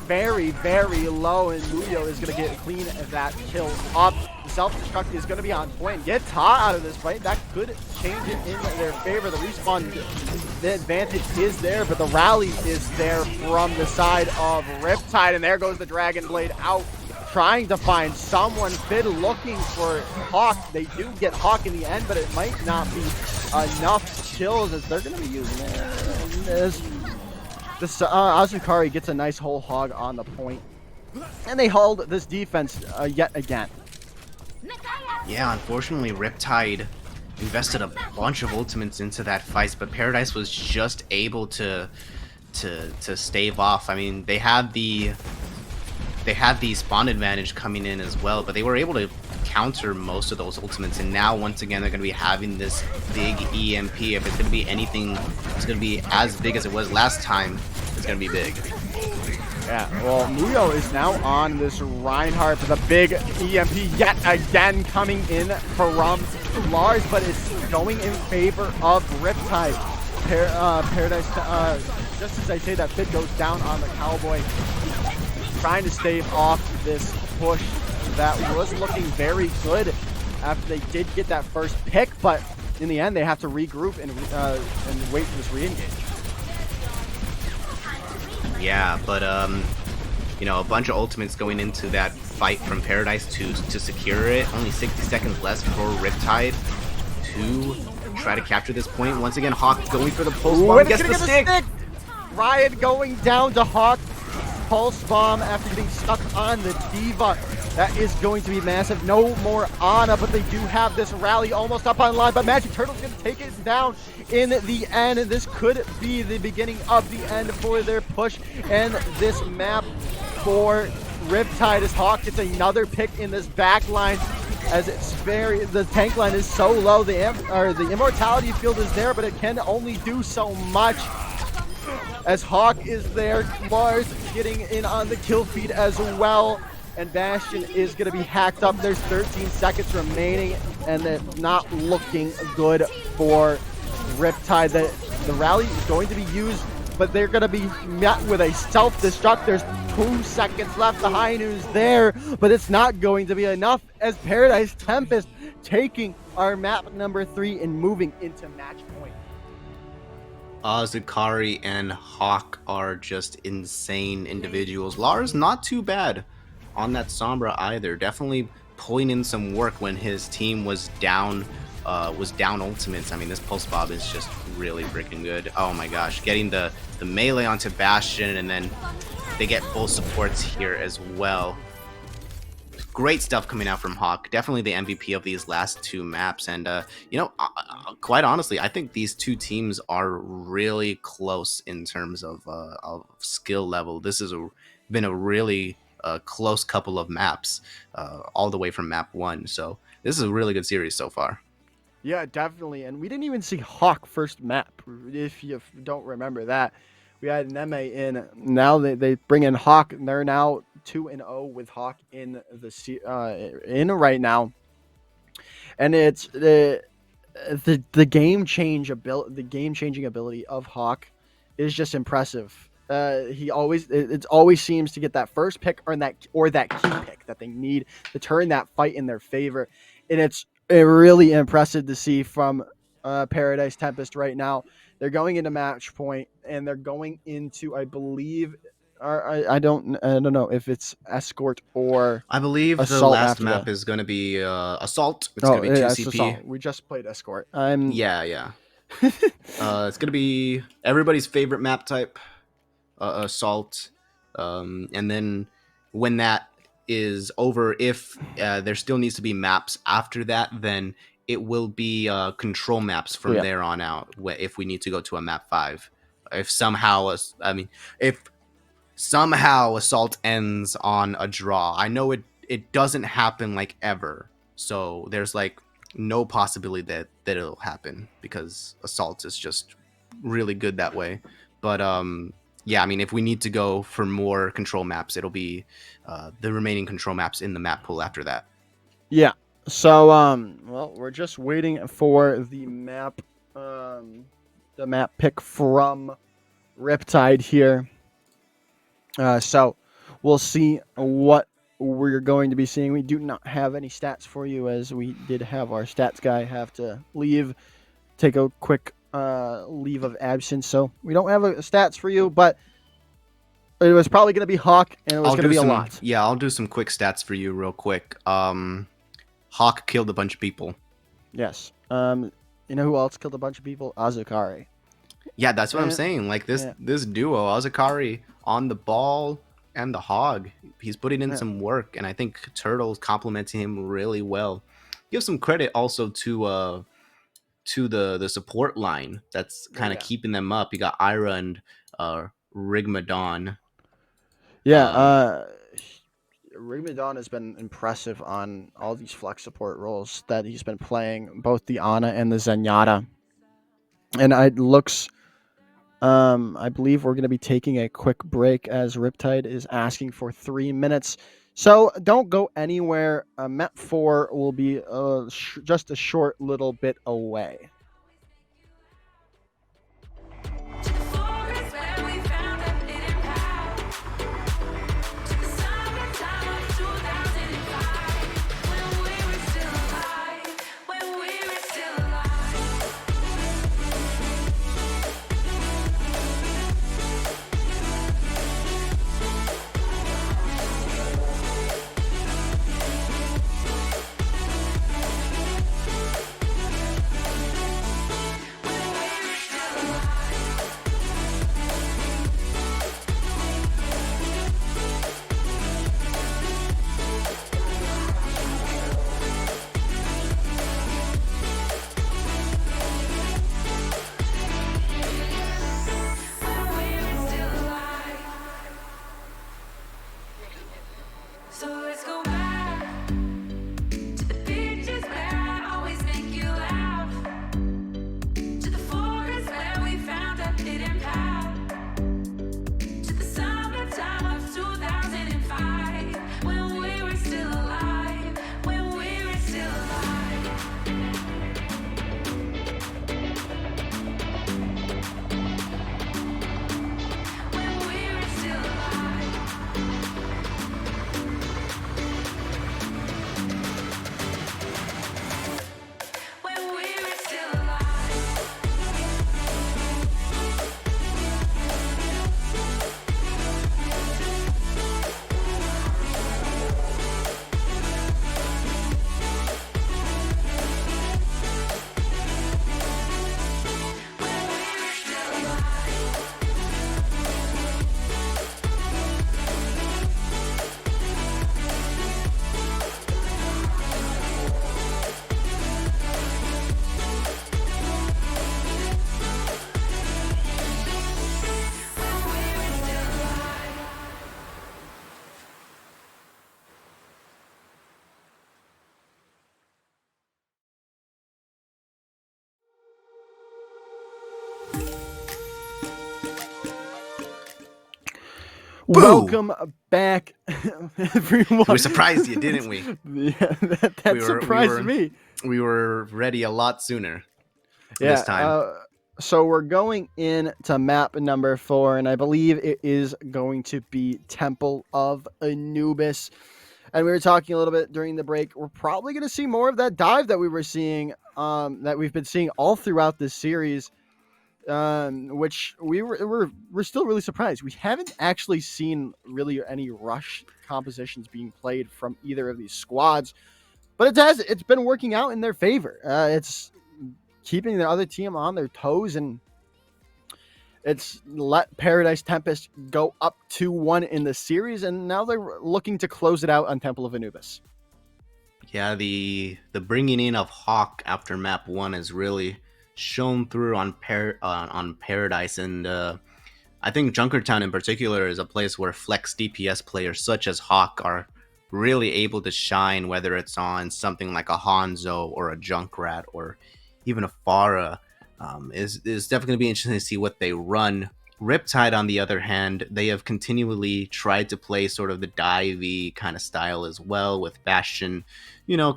very, very low, and Muyo is gonna get clean that kill up. The self-destruct is gonna be on point. Get Ta out of this fight. That could change it in their favor. The respawn, the advantage is there, but the rally is there from the side of Riptide, and there goes the Dragon Blade out, trying to find someone. Fid looking for Hawk. They do get Hawk in the end, but it might not be enough kills, as they're going to be using it. This Azukari gets a nice whole hog on the point, and they hold this defense yet again. Yeah, unfortunately, Riptide invested a bunch of ultimates into that fight, but Paradise was just able to stave off. I mean, they had the spawn advantage coming in as well, but they were able to counter most of those ultimates, and now once again they're going to be having this big EMP. If it's going to be anything, it's going to be as big as it was last time. It's going to be big. Yeah, well, Muyo is now on this Reinhardt with a big EMP yet again coming in from Lars, but it's going in favor of Riptide. Paradise, just as I say that, Fid goes down on the Cowboy, trying to stave off this push that was looking very good after they did get that first pick, but in the end, they have to regroup and wait for this re-engage. Yeah, but you know, a bunch of ultimates going into that fight from Paradise to secure it. Only 60 seconds left for Riptide to try to capture this point. Once again, Hawk going for the pulse bomb. When Gets it's the gonna get stick. Ryan going down to Hawk. Pulse bomb after getting stuck on the Diva. That is going to be massive. No more Ana, but they do have this rally almost up online. But Magic Turtle's going to take it down in the end. This could be the beginning of the end for their push. And this map for Riptide as Hawk gets another pick in this back line. As it's the tank line is so low. The immortality field is there, but it can only do so much. As Hawk is there, Mars getting in on the kill feed as well, and Bastion is going to be hacked up. There's 13 seconds remaining, and it's not looking good for Riptide. The rally is going to be used, but they're going to be met with a self-destruct. There's 2 seconds left. The high news there, but it's not going to be enough as Paradise Tempest taking our map number 3 and moving into match point. Azukari and Hawk are just insane individuals. Lars not too bad on that Sombra either. Definitely pulling in some work when his team was down ultimates. I mean, this pulse bob is just really freaking good. Oh my gosh, getting the melee onto Bastion, and then they get full supports here as well. Great stuff coming out from Hawk. Definitely the MVP of these last 2 maps. And, you know, quite honestly, I think these 2 teams are really close in terms of skill level. This has been a really close couple of maps, all the way from map 1. So this is a really good series so far. Yeah, definitely. And we didn't even see Hawk first map, if you don't remember that. We had Neme in. Now they bring in Hawk, and they're now 2-0 with Hawk in right now. And it's the game-changing ability of Hawk is just impressive. It always seems to get that first pick or that key pick that they need to turn that fight in their favor. And it's really impressive to see from Paradise Tempest right now. They're going into match point, and they're going into, I believe, I don't know if it's Escort or I believe the last map is going to be Assault. It's going to be 2 CP. Assault. We just played Escort. Yeah. It's going to be everybody's favorite map type, Assault. And then when that is over, if there still needs to be maps after that, then it will be control maps from there on out if we need to go to a map 5. If somehow Assault ends on a draw. I know it doesn't happen like ever. So there's like no possibility that it'll happen because Assault is just really good that way. But yeah, I mean, if we need to go for more control maps, it'll be the remaining control maps in the map pool after that. Yeah. So well, we're just waiting for the map pick from Riptide here. So we'll see what we're going to be seeing. We do not have any stats for you, as we did have our stats guy have to take a quick leave of absence. So we don't have stats for you, but it was probably going to be Hawk, and it was going to be a lot. Yeah, I'll do some quick stats for you real quick. Hawk killed a bunch of people. Yes. You know who else killed a bunch of people? Azukari. Yeah, that's what I'm saying. Like this duo, Azukari on the ball and the Hog. He's putting in some work, and I think Turtle's complimenting him really well. Give some credit also to the support line that's kind of keeping them up. You got Ira and Rigmadon. Yeah, Rigmadon has been impressive on all these flex support roles that he's been playing, both the Ana and the Zenyatta. And it looks, I believe we're going to be taking a quick break as Riptide is asking for 3 minutes. So don't go anywhere. Map 4 will be just a short little bit away. To the forest where we found a hidden path. To the summertime of 2005, when we were still alive. Welcome back, everyone. We surprised you, didn't we? Yeah, that surprised me. We were ready a lot sooner Yeah. this time. So we're going into map number 4, and I believe it is going to be Temple of Anubis. And we were talking a little bit during the break. We're probably going to see more of that dive that we were seeing, that we've been seeing all throughout this series. Which we're still really surprised. We haven't actually seen really any rush compositions being played from either of these squads, but it's been working out in their favor. It's keeping the other team on their toes, and it's let Paradise Tempest go up 2-1 in the series, and now they're looking to close it out on Temple of Anubis. Yeah, the bringing in of Hawk after map 1 has really shown through on Paradise, and I think Junkertown in particular is a place where flex DPS players such as Hawk are really able to shine, whether it's on something like a Hanzo or a Junkrat or even a Pharah. Is definitely going to be interesting to see what they run. Riptide, on the other hand, they have continually tried to play sort of the divey kind of style as well, with Bastion,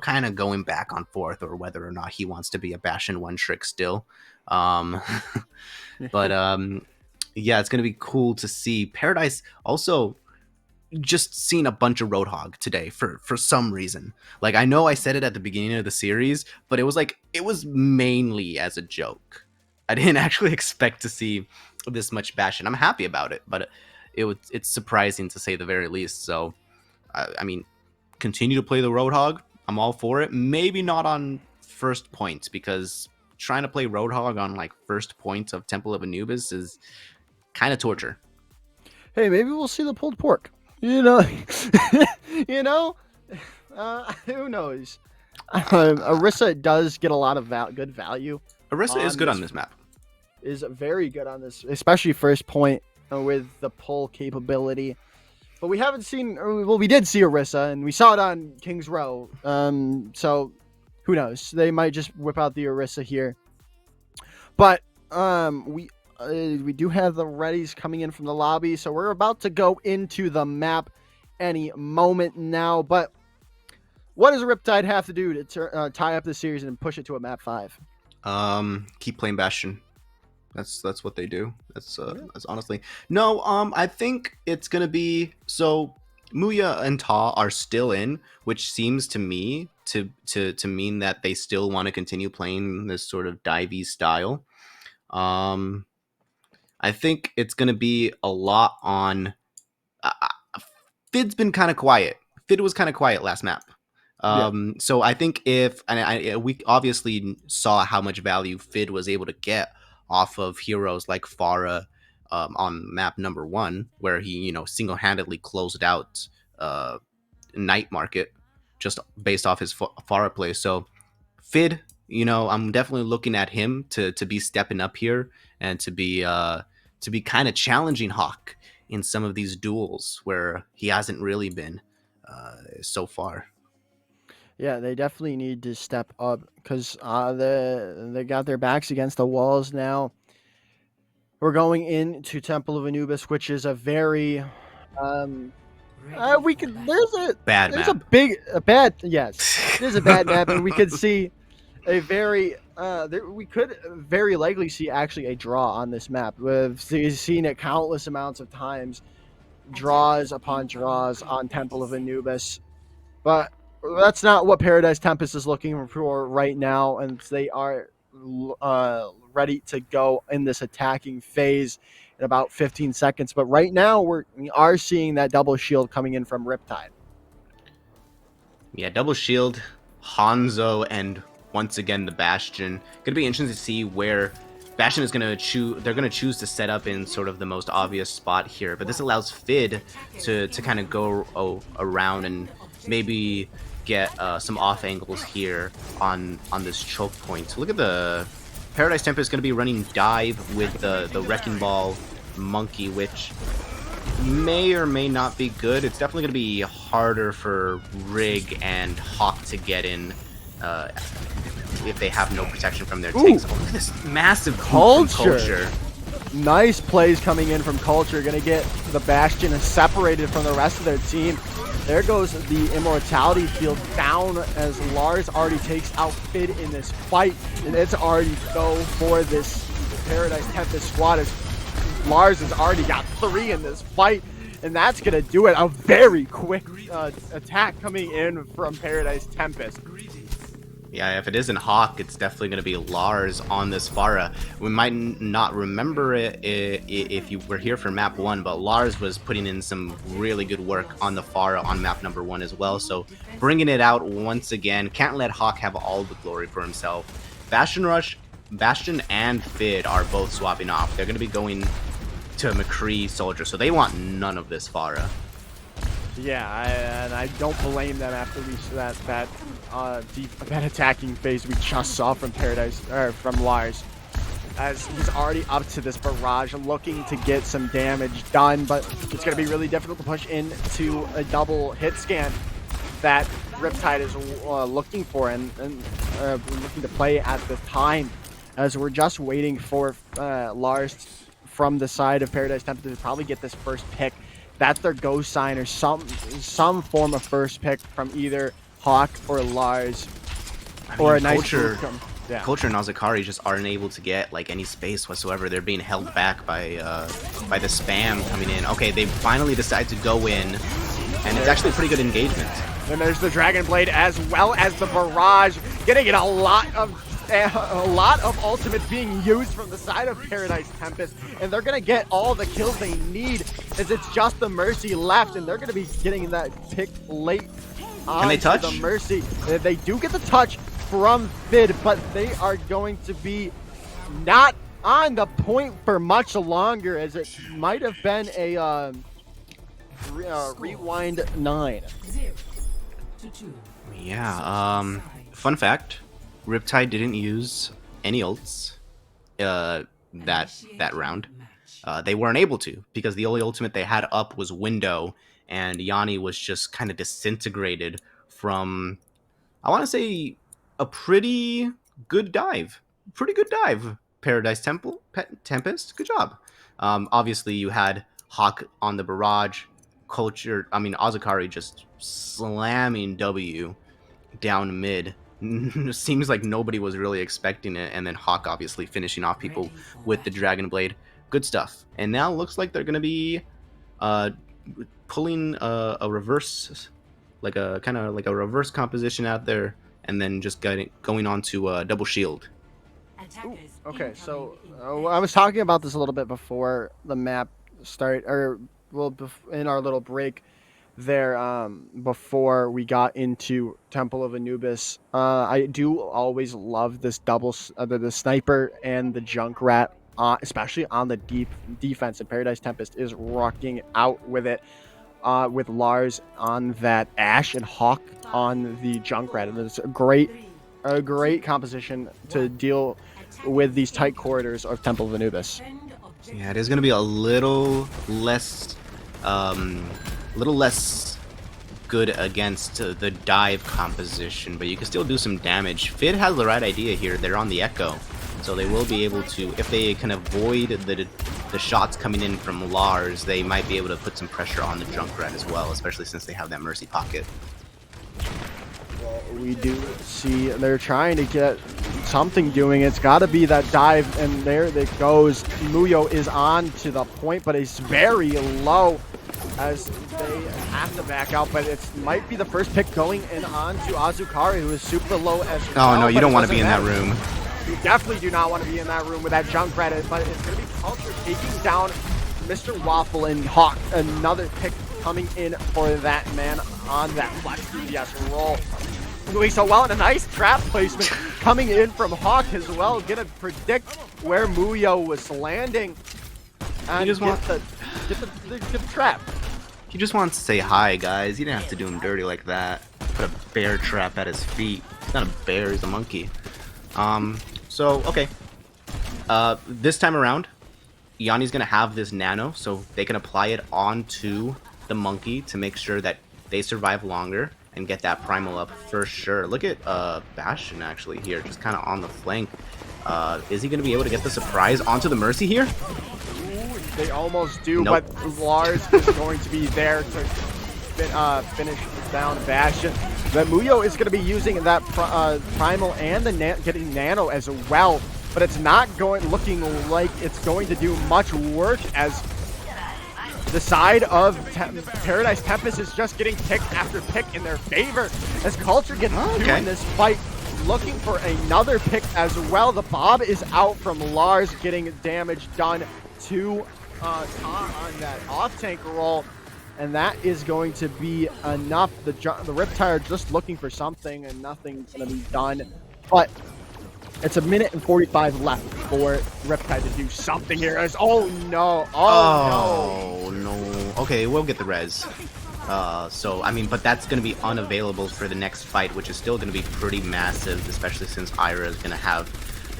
kind of going back and forth, or whether or not he wants to be a Bastion one trick still. But yeah, it's going to be cool to see. Paradise also just seen a bunch of Roadhog today for some reason. Like, I know I said it at the beginning of the series, but it was mainly as a joke. I didn't actually expect to see this much Bastion. I'm happy about it, but it's surprising to say the very least. So, I mean, continue to play the Roadhog. I'm all for it. Maybe not on first points, because trying to play Roadhog on like first points of Temple of Anubis is kind of torture. Hey, maybe we'll see the pulled pork. Who knows? Orisa does get a lot of good value. Orisa is good on this map. Is very good on this, especially first point with the pull capability. But we haven't seen, well, we did see Orisa, and we saw it on King's Row. So who knows? They might just whip out the Orisa here. But we do have the readies coming in from the lobby, so we're about to go into the map any moment now. But what does Riptide have to do to tie up the series and push it to a map 5? Keep playing Bastion. That's what they do. That's honestly no. I think it's gonna be so. Muya and Ta are still in, which seems to me to mean that they still want to continue playing this sort of divey style. I think it's gonna be a lot on. Fid's been kind of quiet. Fid was kind of quiet last map. So I think we obviously saw how much value Fid was able to get off of heroes like Pharah on map number 1, where he single-handedly closed out Night Market just based off his Pharah play. So Fid, I'm definitely looking at him to be stepping up here and to be kind of challenging Hawk in some of these duels where he hasn't really been so far. Yeah, they definitely need to step up, because they got their backs against the walls now. We're going into Temple of Anubis, which is a very there's a Bad there's map. a bad there's a bad map, and we could see a very we could very likely see actually a draw on this map. We've seen it countless amounts of times, draws upon draws on Temple of Anubis, but that's not what Paradise Tempest is looking for right now, and they are ready to go in this attacking phase in about 15 seconds. But right now, we are seeing that double shield coming in from Riptide. Yeah, double shield, Hanzo, and once again the Bastion. Gonna be interesting to see where Bastion is gonna choose. They're gonna choose to set up in sort of the most obvious spot here, but this allows Fid to kind of go around and maybe get some off angles here on this choke point. So look at the Paradise Tempest is going to be running dive with the Wrecking Ball Monkey, which may or may not be good. It's definitely going to be harder for Rig and Hawk to get in if they have no protection from their tanks. Oh, look at this massive culture. Nice plays coming in from Culture. Going to get the Bastion separated from the rest of their team. There goes the Immortality field down as Lars already takes out Fid in this fight. And it's already go for this Paradise Tempest squad as Lars has already got 3 in this fight. And that's going to do it. A very quick attack coming in from Paradise Tempest. Yeah, if it isn't Hawk, it's definitely going to be Lars on this Pharah. We might not remember it if you were here for map 1, but Lars was putting in some really good work on the Pharah on map number 1 as well. So bringing it out once again, can't let Hawk have all the glory for himself. Bastion and Fid are both swapping off. They're going to be going to McCree Soldier, so they want none of this Pharah. Yeah, and I don't blame them after that attacking phase we just saw from from Lars, as he's already up to this barrage, looking to get some damage done. But it's going to be really difficult to push into a double hit scan that Riptide is looking for and looking to play at the time, as we're just waiting for Lars from the side of Paradise Tempest to probably get this first pick. That's their go sign, or some form of first pick from either Hawk or Lars, or a nice Culture. Yeah. Culture and Azakari just aren't able to get like any space whatsoever. They're being held back by the spam coming in. Okay, they finally decide to go in, and it's actually a pretty good engagement. Then there's the Dragon Blade as well as the barrage, getting it a lot of ultimate being used from the side of Paradise Tempest, and they're gonna get all the kills they need, as it's just the Mercy left, and they're gonna be getting that pick late. Can they touch? The Mercy. They do get the touch from Fid, but they are going to be not on the point for much longer, as it might have been a rewind 9. Yeah. Fun fact: Riptide didn't use any ults that round. They weren't able to, because the only ultimate they had up was Window, and Yanni was just kind of disintegrated from, I want to say, a pretty good dive. Paradise Tempest, good job. Obviously, you had Hawk on the barrage. Azakari just slamming W down mid. Seems like nobody was really expecting it, and then Hawk obviously finishing off people with the Dragon Blade. Good stuff. And now looks like they're gonna be pulling a reverse, like a kind of like a reverse composition out there, and then just going on to double shield. Ooh, okay, so I was talking about this a little bit before the map start, or well, in our little break there, before we got into Temple of Anubis. I do always love this double, the sniper and the Junkrat, especially on the defense. And Paradise Tempest is rocking out with it, with Lars on that Ashe and Hawk on the Junkrat, and it's a great composition to deal with these tight corridors of Temple of Anubis. Yeah, it is going to be a little less good against the dive composition, but you can still do some damage. Fid has the right idea here. They're on the Echo, so they will be able to, if they can avoid the shots coming in from Lars, they might be able to put some pressure on the Junkrat as well, especially since they have that Mercy pocket. Well, we do see they're trying to get something doing. It's got to be that dive, and there it goes. Muyo is on to the point, but it's very low, as they have to back out. But it might be the first pick going in on to Azukari, who is super low as well. Oh no, you don't want to be in that room. You definitely do not want to be in that room with that Junkrat, but it's going to be Culture taking down Mr. Waffle and Hawk. Another pick coming in for that man on that flex DPS roll. Doing so well, and a nice trap placement coming in from Hawk as well. Gonna predict where Muyo was landing, and just get the trap. He just wants to say hi, guys. You didn't have to do him dirty like that. Put a bear trap at his feet. He's not a bear, he's a monkey. So, okay. This time around, Yanni's gonna have this nano, so they can apply it onto the monkey to make sure that they survive longer and get that primal up for sure. Look at Bastion actually here, just kind of on the flank. Is he gonna be able to get the surprise onto the Mercy here? They almost do, Nope. but Lars is going to be there to finish down Bastion. But Muyo is going to be using that Primal and the getting Nano as well, but it's not looking like it's going to do much work, as the side of Paradise Tempest is just getting pick after pick in their favor, as Culture gets two in this fight, looking for another pick as well. The Bob is out from Lars, getting damage done to Tom on that off-tank roll, and that is going to be enough. The Riptide just looking for something, and nothing's going to be done. But it's a minute and 45 left for Riptide to do something here. Oh no! Oh no! Okay, we'll get the res. So I mean, but that's going to be unavailable for the next fight, which is still going to be pretty massive, especially since Ira is going to have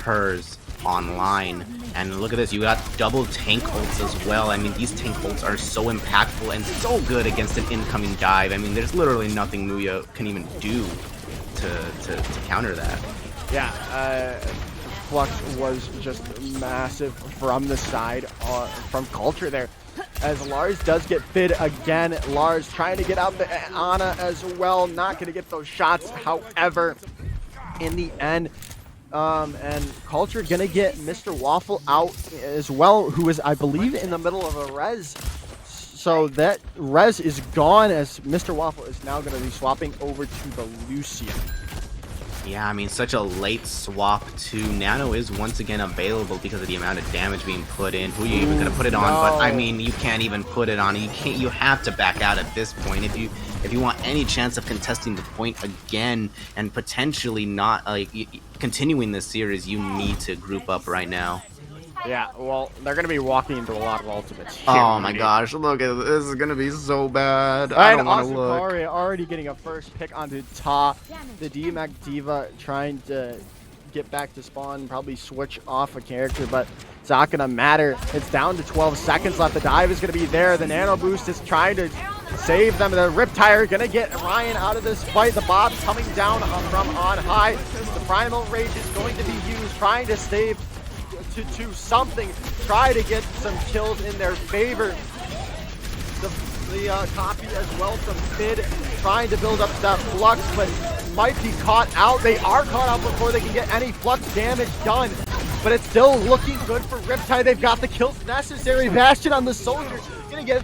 hers online. And look at this, you got double tank ults as well. I mean, these tank ults are so impactful and so good against an incoming dive. I mean, there's literally nothing Muyo can even do to counter that. Yeah, Flux was just massive from the side from Culture there, as Lars does get fid again. Lars trying to get out the Ana as well, not going to get those shots, however, in the end. And Culture gonna get Mr. Waffle out as well, who is, I believe, in the middle of a res. So that res is gone, as Mr. Waffle is now gonna be swapping over to the Lucian. Yeah, I mean, such a late swap to Nano is once again available because of the amount of damage being put in. Who are you even gonna put it on? No. But I mean, you can't even put it on. You have to back out at this point if you want any chance of contesting the point again and potentially not continuing this series. You need to group up right now. Yeah, well, they're gonna be walking into a lot of ultimates here. Oh my gosh, look at this. This is gonna be so bad. I don't want to look. Asukari already getting a first pick onto Ta. The DMAC Diva trying to get back to spawn, probably switch off a character, but it's not gonna matter. It's down to 12 seconds left. The dive is gonna be there. The Nano Boost is trying to save them. The Riptire gonna get Ryan out of this fight. The Bob's coming down from on high. The Primal Rage is going to be used, trying to save to something, try to get some kills in their favor. The copy as well from Fid, trying to build up that Flux, but might be caught out. They are caught out before they can get any Flux damage done, but it's still looking good for Riptide. They've got the kills necessary. Bastion on the Soldier, gonna get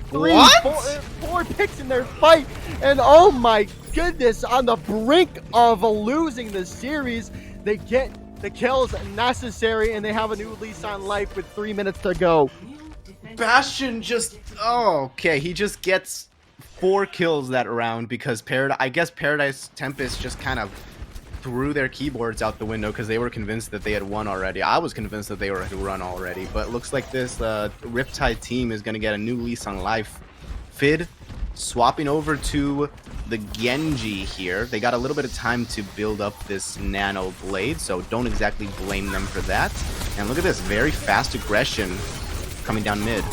four picks in their fight, and oh my goodness, on the brink of losing the series, they get the kills necessary, and they have a new lease on life with 3 minutes to go. Bastion just he just gets 4 kills that round because I guess Paradise Tempest just kind of threw their keyboards out the window because they were convinced that they had won already. I was convinced that they were to run already, but it looks like this Riptide team is going to get a new lease on life. Fid swapping over to the Genji here. They got a little bit of time to build up this Nano Blade, so don't exactly blame them for that. And look at this, very fast aggression coming down mid.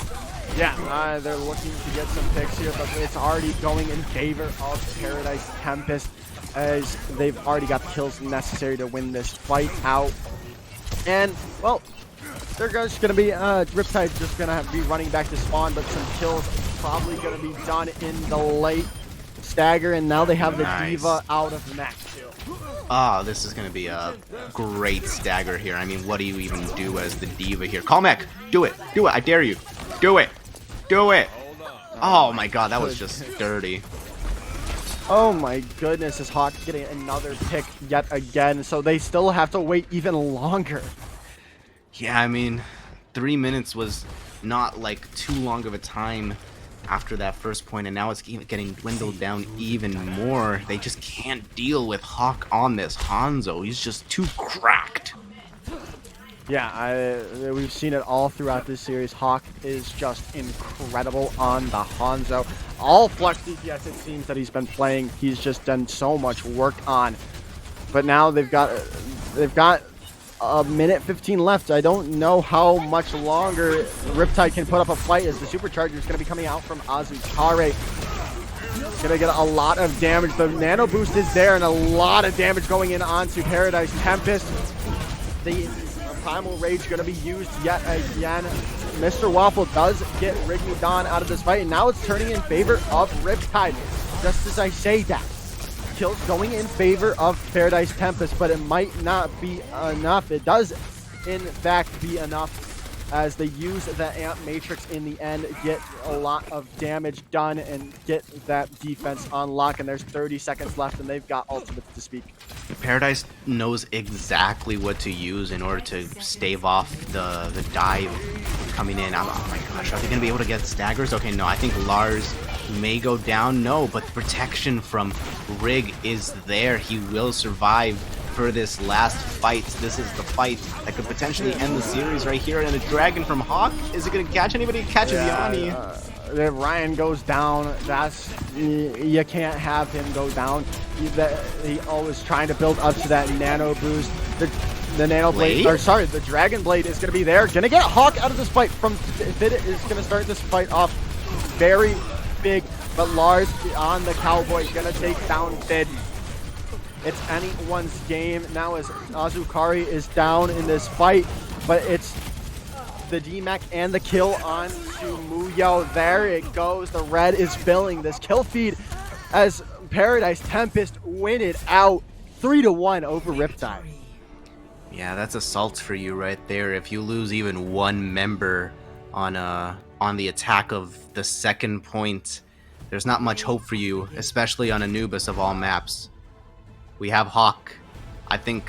Yeah, they're looking to get some picks here, but it's already going in favor of Paradise Tempest, as they've already got the kills necessary to win this fight out. And, well, they're just going to be, Riptide just going to be running back to spawn, but some kills probably going to be done in the late stagger, and now they have the Diva out of the match too. This is going to be a great stagger here. I mean, what do you even do as the Diva here? Call mech, do it, I dare you. Do it, Oh my god, that was just dirty. Oh my goodness, is Hawk getting another pick yet again, so they still have to wait even longer. Yeah, I mean, 3 minutes was not like too long of a time after that first point, and now it's getting dwindled down even more. They just can't deal with Hawk on this Hanzo. He's just too cracked. Yeah, we've seen it all throughout this series. Hawk is just incredible on the Hanzo. All Flux DPS it seems that he's been playing, he's just done so much work on. But now they've got a minute 15 left. I don't know how much longer Riptide can put up a fight, as the Supercharger is going to be coming out from Azutare. It's going to get a lot of damage. The Nano Boost is there, and a lot of damage going in onto Paradise Tempest. The Primal Rage going to be used yet again. Mr. Waffle does get Rigby Dawn out of this fight, and now it's turning in favor of Riptide. Just as I say that, kills going in favor of Paradise Tempest, but it might not be enough. It does, in fact, be enough, as they use the Amp Matrix in the end, get a lot of damage done, and get that defense on lock. And there's 30 seconds left, and they've got ultimates to speak. Paradise knows exactly what to use in order to stave off the dive coming in. Oh my gosh, are they going to be able to get staggers? Okay, no, I think Lars may go down. No, but the protection from Rig is there. He will survive for this last fight. This is the fight that could potentially end the series right here. And a dragon from Hawk, is it going to catch anybody? It catches Yanni. Ryan goes down. You can't have him go down. He always trying to build up to that nano boost. The nano blade, or sorry, the dragon blade is going to be there. Going to get Hawk out of this fight. From Fid is going to start this fight off very big, but Lars on the Cowboy is going to take down Fid. It's anyone's game now as Azukari is down in this fight, but it's the DMAC and the kill on to Muyo. There it goes. The red is filling this kill feed as Paradise Tempest win it out 3-1 over Riptide. Yeah, that's assault for you right there. If you lose even one member on the attack of the second point, there's not much hope for you, especially on Anubis of all maps. We have Hawk. I don't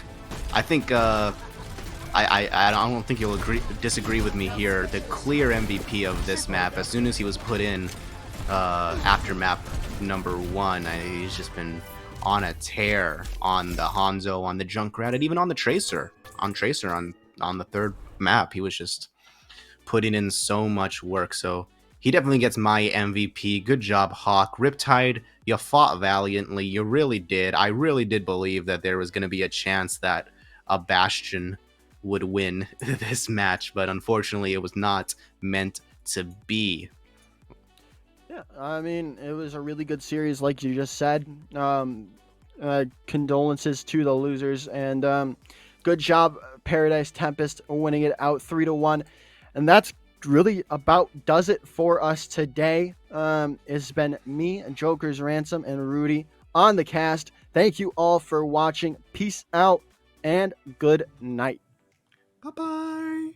think you'll disagree with me here. The clear MVP of this map, as soon as he was put in after map number 1, he's just been on a tear on the Hanzo, on the Junkrat, and even on the Tracer. On the third map, he was just putting in so much work. So he definitely gets my MVP. Good job, Hawk. Riptide, you fought valiantly. You really did. I really did believe that there was going to be a chance that a Bastion would win this match, but unfortunately it was not meant to be. Yeah, I mean, it was a really good series, like you just said. Condolences to the losers, and good job, Paradise Tempest, winning it out 3-1. And that's really about does it for us today. It's been me, Joker's Ransom, and Rudy on the cast. Thank you all for watching. Peace out and good night. Bye-bye.